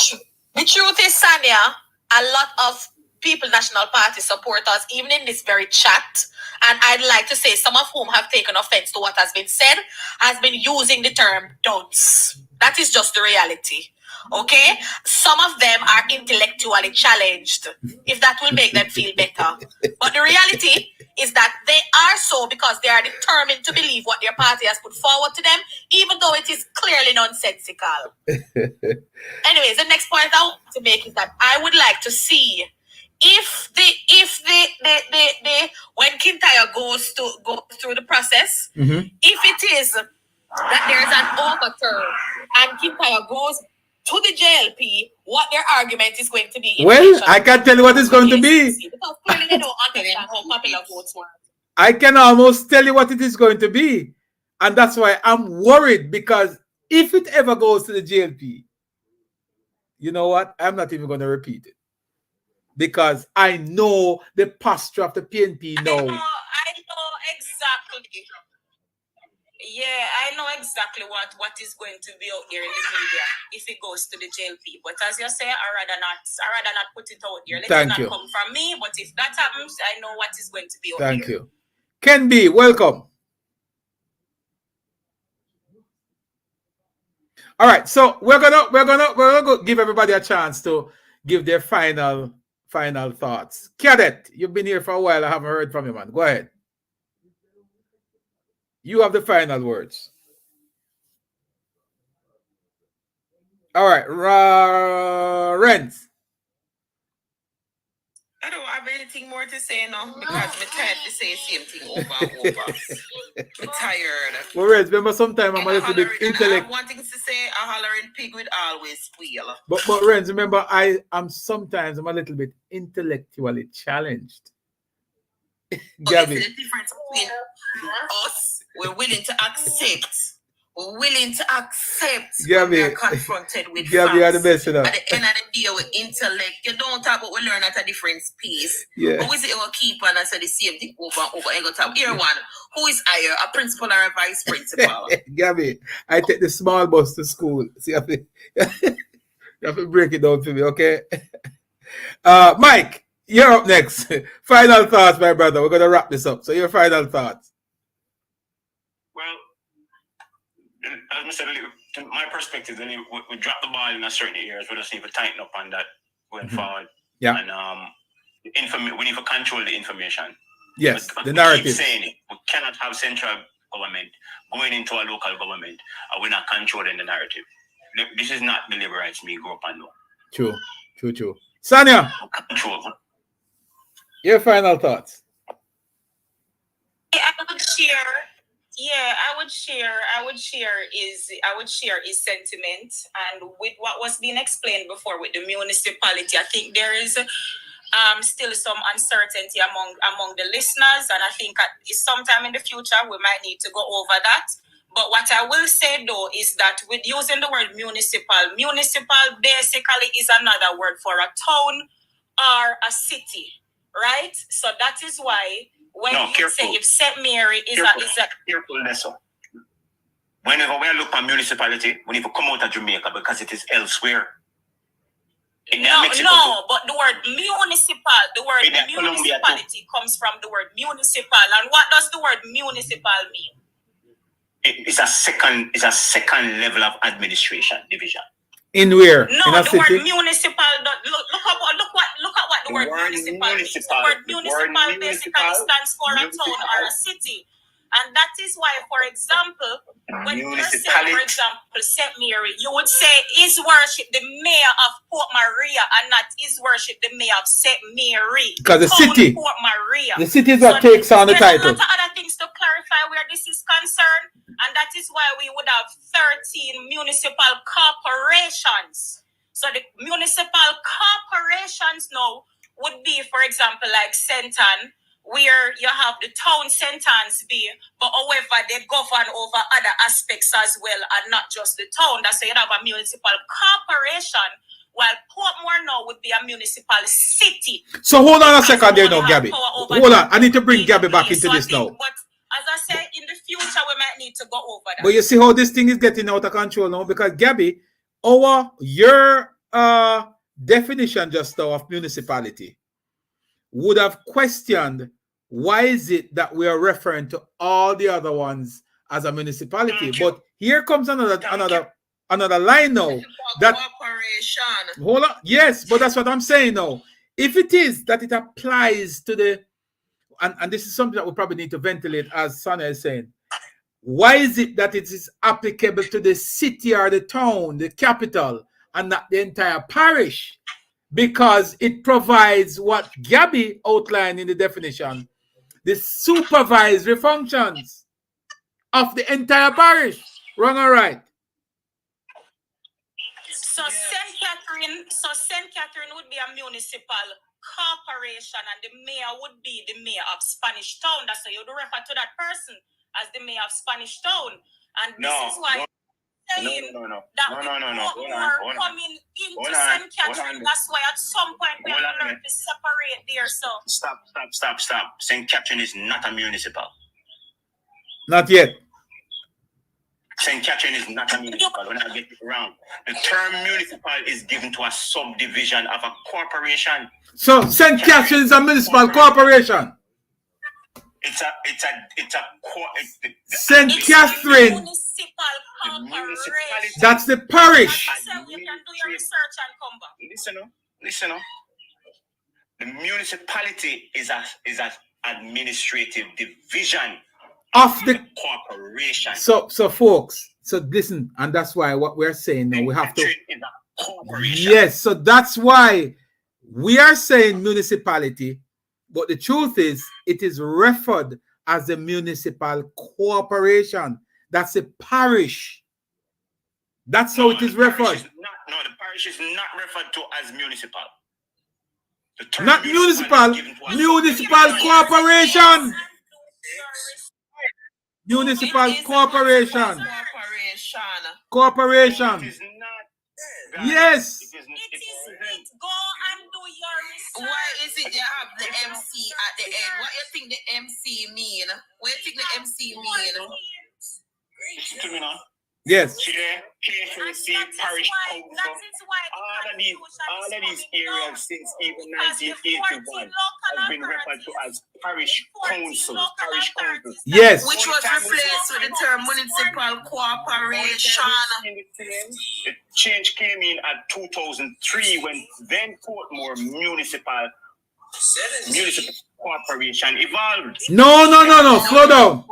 truth is, Sanya, a lot of People National Party supporters, even in this very chat, and I'd like to say some of whom have taken offense to what has been said, has been using the term don'ts. That is just the reality. Okay? Some of them are intellectually challenged, if that will make them feel better. But the reality is that they are so because they are determined to believe what their party has put forward to them, even though it is clearly nonsensical. Anyways, the next point I want to make is that I would like to see if when Kintyre goes through the process, if it is that there is an overturn and Kintyre goes to the JLP, what their argument is going to be. Well, I can tell you what it's going to be. Because clearly they don't understand how popular votes work. I can almost tell you what it is going to be. And that's why I'm worried, because if it ever goes to the JLP, you know what? I'm not even going to repeat it. Because I know the posture of the PNP now. I know exactly. Yeah, I know exactly what is going to be out there in the media if it goes to the JLP. But as you say, I rather not put it out there. Let it not come from me. But if that happens, I know what is going to be out there. Thank you. Ken B, welcome. All right, so we're gonna give everybody a chance to give their final thoughts. Cadet, you've been here for a while. I haven't heard from you, man. Go ahead. You have the final words. All right, Renz. I don't have anything more to say now because I'm tired to say the same thing over and over. I'm tired. Well, Renz, remember sometime I'm a little bit intellect. One thing to say, a hollering pig will always squeal. But Renz, remember, I'm a little bit intellectually challenged. Gabby. The difference between us, we're willing to accept. We're willing to accept when we're confronted with Gabby, facts. you're the best, you know. At the end of the day, with intellect, you don't talk about we learn at a different pace. Yeah. But we say we'll keep on and say the same thing over and over. And go talk. Here one, who is higher, a principal or a vice principal? Gabby, I take the small bus to school. See, you have to break it down for me, okay? Mike, you're up next. Final thoughts, my brother. We're going to wrap this up. So your final thoughts. as I said, to my perspective, then we drop the ball in a certain areas. We just need to tighten up on that going forward. Yeah. And we need to control the information. Yes, but the narrative. Keep saying it. We cannot have central government going into a local government and we're not controlling the narrative. This is not the liberal rights me grew up and know. True. Sanya, control. Your final thoughts. I would share his sentiment, and with what was being explained before with the municipality, I think there is still some uncertainty among the listeners, and I think sometime in the future we might need to go over that. But what I will say though is that with using the word municipal basically is another word for a town or a city, right? So that is why when you say if St. Mary is a carefulness. Whenever we look at municipality, we need to come out of Jamaica because it is elsewhere. No, but the word municipality comes from the word municipal. And what does the word municipal mean? It's a second level of administration division. In where? No, in a the city? word municipal. Look at what the word municipal means. The word municipal basically stands for a town or a city. And that is why, for example, when you say, for example, St. Mary, you would say, is worship the mayor of Portmore and not is worship the mayor of St. Mary. Because the city, Portmore. the city is what takes on the title. There's a lot of other things to clarify where this is concerned, and that is why we would have 13 municipal corporations. So the municipal corporations now would be, for example, like St. Ann, where you have the town sentence be, but however they govern over other aspects as well, and not just the town. That's why you have a municipal corporation, while Portmore now would be a municipal city. So hold on a second there now, Gabby. Hold on, I need to bring Gabby back into this now. But as I said, in the future we might need to go over that. But you see how this thing is getting out of control now, because Gabby, your definition just now of municipality would have questioned why is it that we are referring to all the other ones as a municipality. But here comes another line now. That corporation. Hold on. Yes, but that's what I'm saying now. If it is that it applies to the and this is something that we probably need to ventilate, as Sonia is saying. Why is it that it is applicable to the city or the town, the capital, and not the entire parish? Because it provides what Gabby outlined in the definition, the supervisory functions of the entire parish. Wrong or right? So St. Catherine would be a municipal corporation, and the mayor would be the mayor of Spanish Town. That's why you would refer to that person as the mayor of Spanish Town. And this is why saying that we are coming into St. Catherine. That's why at some point we have to learn to separate there. So Stop. St. Catherine is not a municipal. Not yet. St. Catherine is not a municipal. When I get it around, the term municipal is given to a subdivision of a corporation. So St. Catherine is a municipal corporation. St. Catherine. That's the parish. You can do your research and come back. Listen. The municipality is an administrative division of the corporation. So folks, so listen, and that's why what we're saying now, we have to. Yes, so that's why we are saying municipality, but the truth is, it is referred as a municipal corporation. That's a parish. That's how it is referred. The parish is not referred to as municipal. Not municipal corporation. Municipal corporation. Corporation. Yes. It is. Go and do your research. Why is it you have the MC at the end? What you think the MC mean? What you think the MC mean? Yes. KHOC, parish council, all of these areas since even 1981 have been referred to as parish councils. Yes. Which was replaced with the term municipal cooperation. The change came in at 2003 when then Portmore municipal corporation evolved. No. Slow down.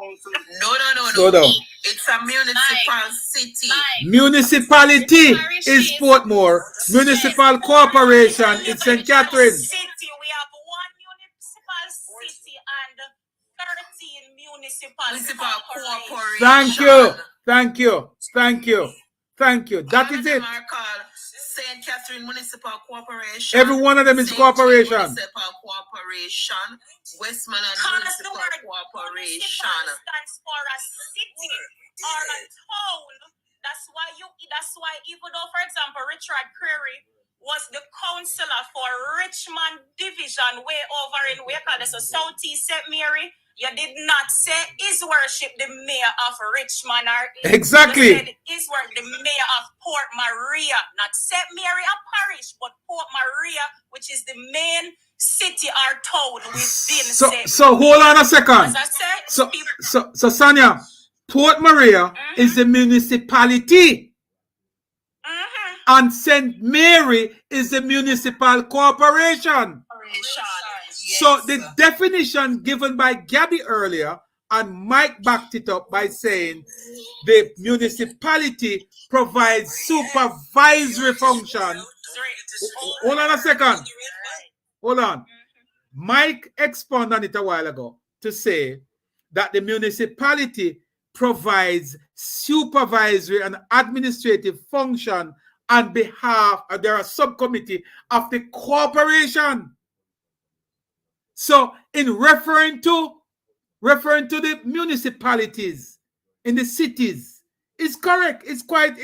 No. Slow down. It's a municipal city. Municipality is Portmore. Municipal corporation is St. Catherine. City, we have one municipal city and 13 municipal corporations. Thank you. That is it. St. Catherine Municipal Corporation. Every one of them is corporation. Municipal Corporation. Westmoreland Municipal Corporation. Stands for a city or a town. That's why even though, for example, Richard Creary was the councillor for Richmond Division way over in Southeast St. Mary, you did not say His Worship the Mayor of Richmond or exactly. You said His Worship the Mayor of Port Maria, not St. Mary a parish, but Port Maria, which is the main city or town within. So hold on a second. So Sonia, Port Maria is the municipality, and St. Mary is the municipal corporation. So the definition given by Gabby earlier, and Mike backed it up by saying the municipality provides supervisory function. Hold on a second. Hold on. Mike expounded on it a while ago to say that the municipality provides supervisory and administrative function on behalf of their subcommittee of the corporation. So in referring to the municipalities in the cities, it's correct. It's quite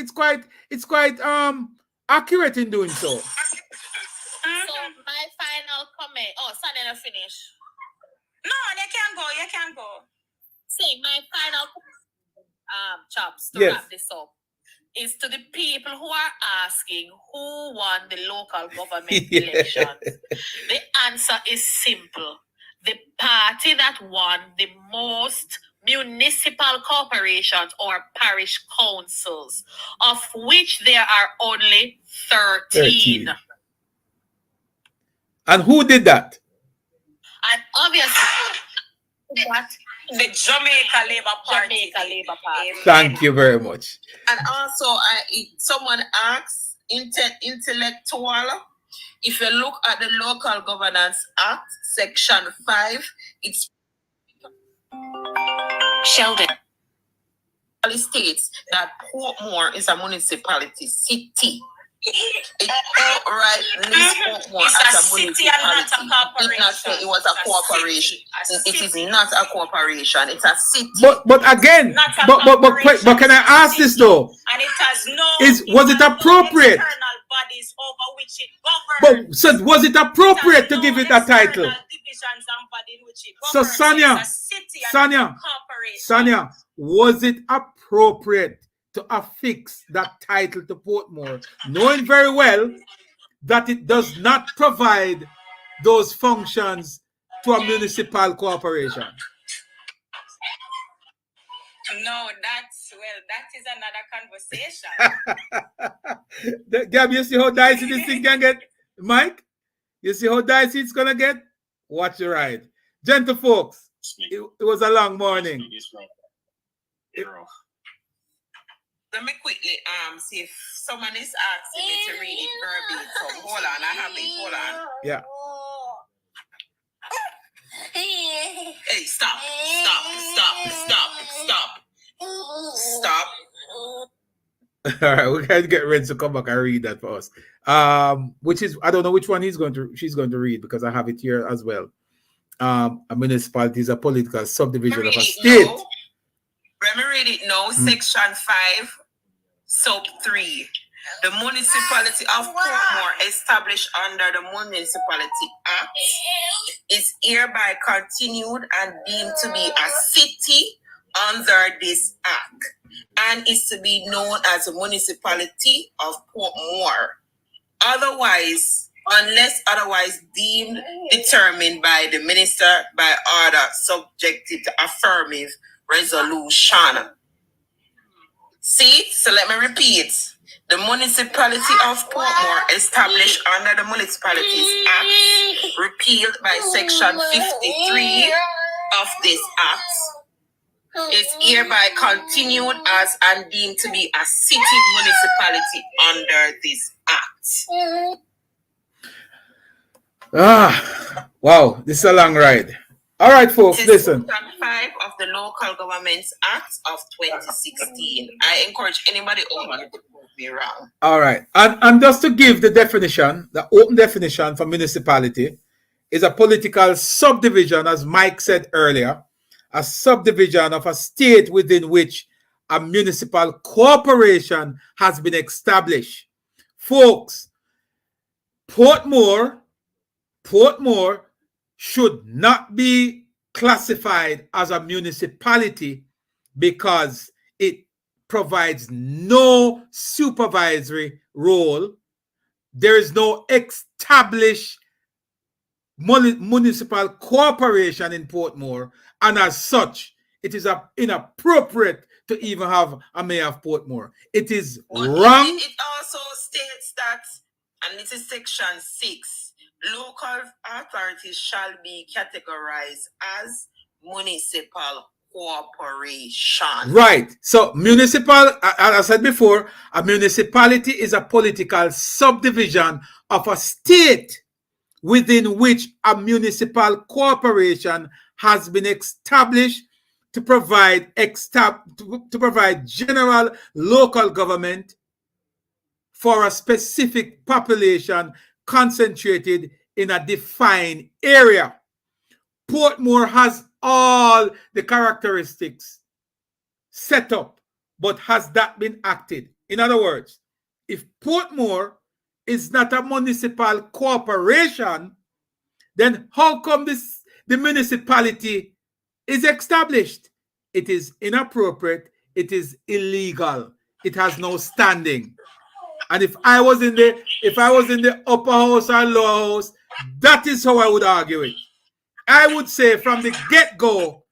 accurate in doing so. So my final comment. Oh, Sunday to finish. No, you can go. See, my final chops to wrap this up is to the people who are asking who won the local government elections. The answer is simple. The party that won the most municipal corporations or parish councils, of which there are only 13. And who did that? And obviously, what? The Jamaica Labour Party. Thank you very much. And also, someone asked, Electoral, if you look at the Local Governance Act, Section 5, it's Sheldon. It states that Portmore is a municipality city. It outright lists Portmore as a municipality. Not a corporation. Did not say it was a corporation. It is not a corporation. It's a city. But again, but can I ask this though? And it has no. Was it appropriate? External bodies over which it governs. But so was it appropriate to give it a title? Divisions and bodies which it So governs. Sonia, was it appropriate to affix that title to Portmore, knowing very well that it does not provide those functions to a municipal corporation? No, that is another conversation. Gab, you see how dicey this thing can get? Mike, you see how dicey it's gonna get? Watch the ride. Gentle folks, it was a long morning. Let me quickly see if someone is asking me to read it verbatim. Hold on, I have it. Hold on. Yeah. Hey, stop. All right, we can get ready to come back and read that for us. Which is, I don't know which one she's going to read, because I have it here as well. A municipality is a political subdivision of a state. Let me read it now. Section 5, sub 3. The municipality of Portmore, established under the Municipality Act, is hereby continued and deemed to be a city under this act, and is to be known as the Municipality of Portmore. Otherwise, unless otherwise deemed determined by the minister by order subjected to affirmative resolution. See, so let me repeat. The Municipality of Portmore, established under the Municipalities Act, repealed by Section 53 of this Act, is hereby continued as and deemed to be a city municipality under this Act. Wow, this is a long ride. All right, folks, listen. Section 5 of the Local Governments Act of 2016. I encourage anybody over to prove me wrong. All right. And just to give the definition, the open definition for municipality is a political subdivision, as Mike said earlier, a subdivision of a state within which a municipal corporation has been established. Folks, Portmore should not be classified as a municipality because it provides no supervisory role. There is no established municipal corporation in Portmore, and as such, it is inappropriate to even have a mayor of Portmore. It is wrong. It also states that, and this is Section 6, local authorities shall be categorized as municipal corporation. Right. So municipal, as I said before, a municipality is a political subdivision of a state within which a municipal corporation has been established to provide general local government for a specific population concentrated in a defined area. Portmore has all the characteristics set up, but has that been acted? In other words, if Portmore is not a municipal corporation, then how come the municipality is established? It is inappropriate. It is illegal. It has no standing. And if I was in the upper house or lower house, that is how I would argue it. I would say from the get-go,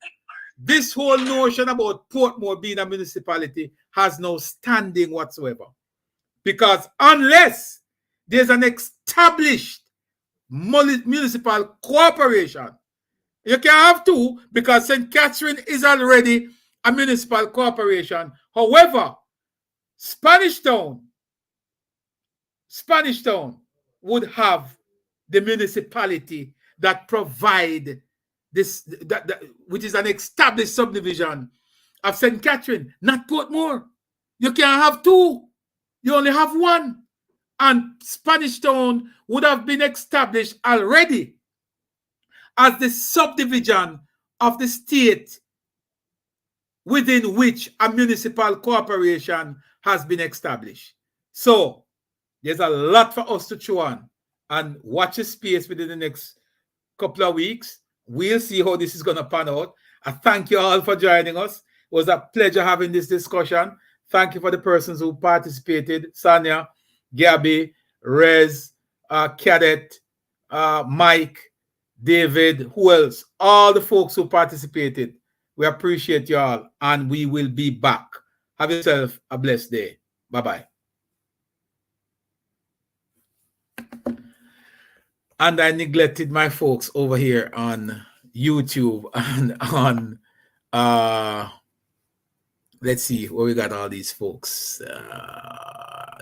this whole notion about Portmore being a municipality has no standing whatsoever. Because unless there's an established municipal corporation, you can have two, because St. Catherine is already a municipal corporation. However, Spanish Town would have the municipality that provide this, which is an established subdivision of St. Catherine, not Portmore. You can't have two. You only have one. And Spanish Town would have been established already as the subdivision of the state within which a municipal corporation has been established. So there's a lot for us to chew on, and watch the space within the next couple of weeks. We'll see how this is going to pan out. I thank you all for joining us. It was a pleasure having this discussion. Thank you for the persons who participated. Sanya, Gabby, Rez, Cadet, Mike, David, who else? All the folks who participated. We appreciate you all, and we will be back. Have yourself a blessed day. Bye-bye. And I neglected my folks over here on YouTube and on, let's see, where we got all these folks.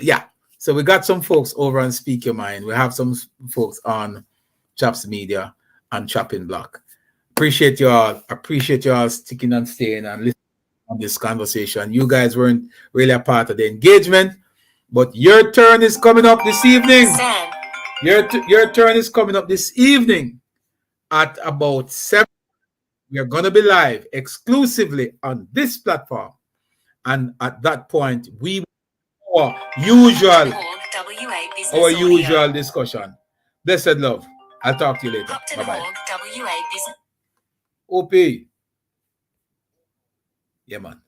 Yeah, so we got some folks over on Speak Your Mind. We have some folks on Chops Media and Chopping Block. Appreciate you all. Appreciate you all sticking and staying and listening on this conversation. You guys weren't really a part of the engagement, but your turn is coming up this evening. Your turn is coming up this evening at about 7. We are going to be live exclusively on this platform. And at that point, we will our usual discussion. Blessed love. I'll talk to you later. Bye-bye. OP. Yeah, man.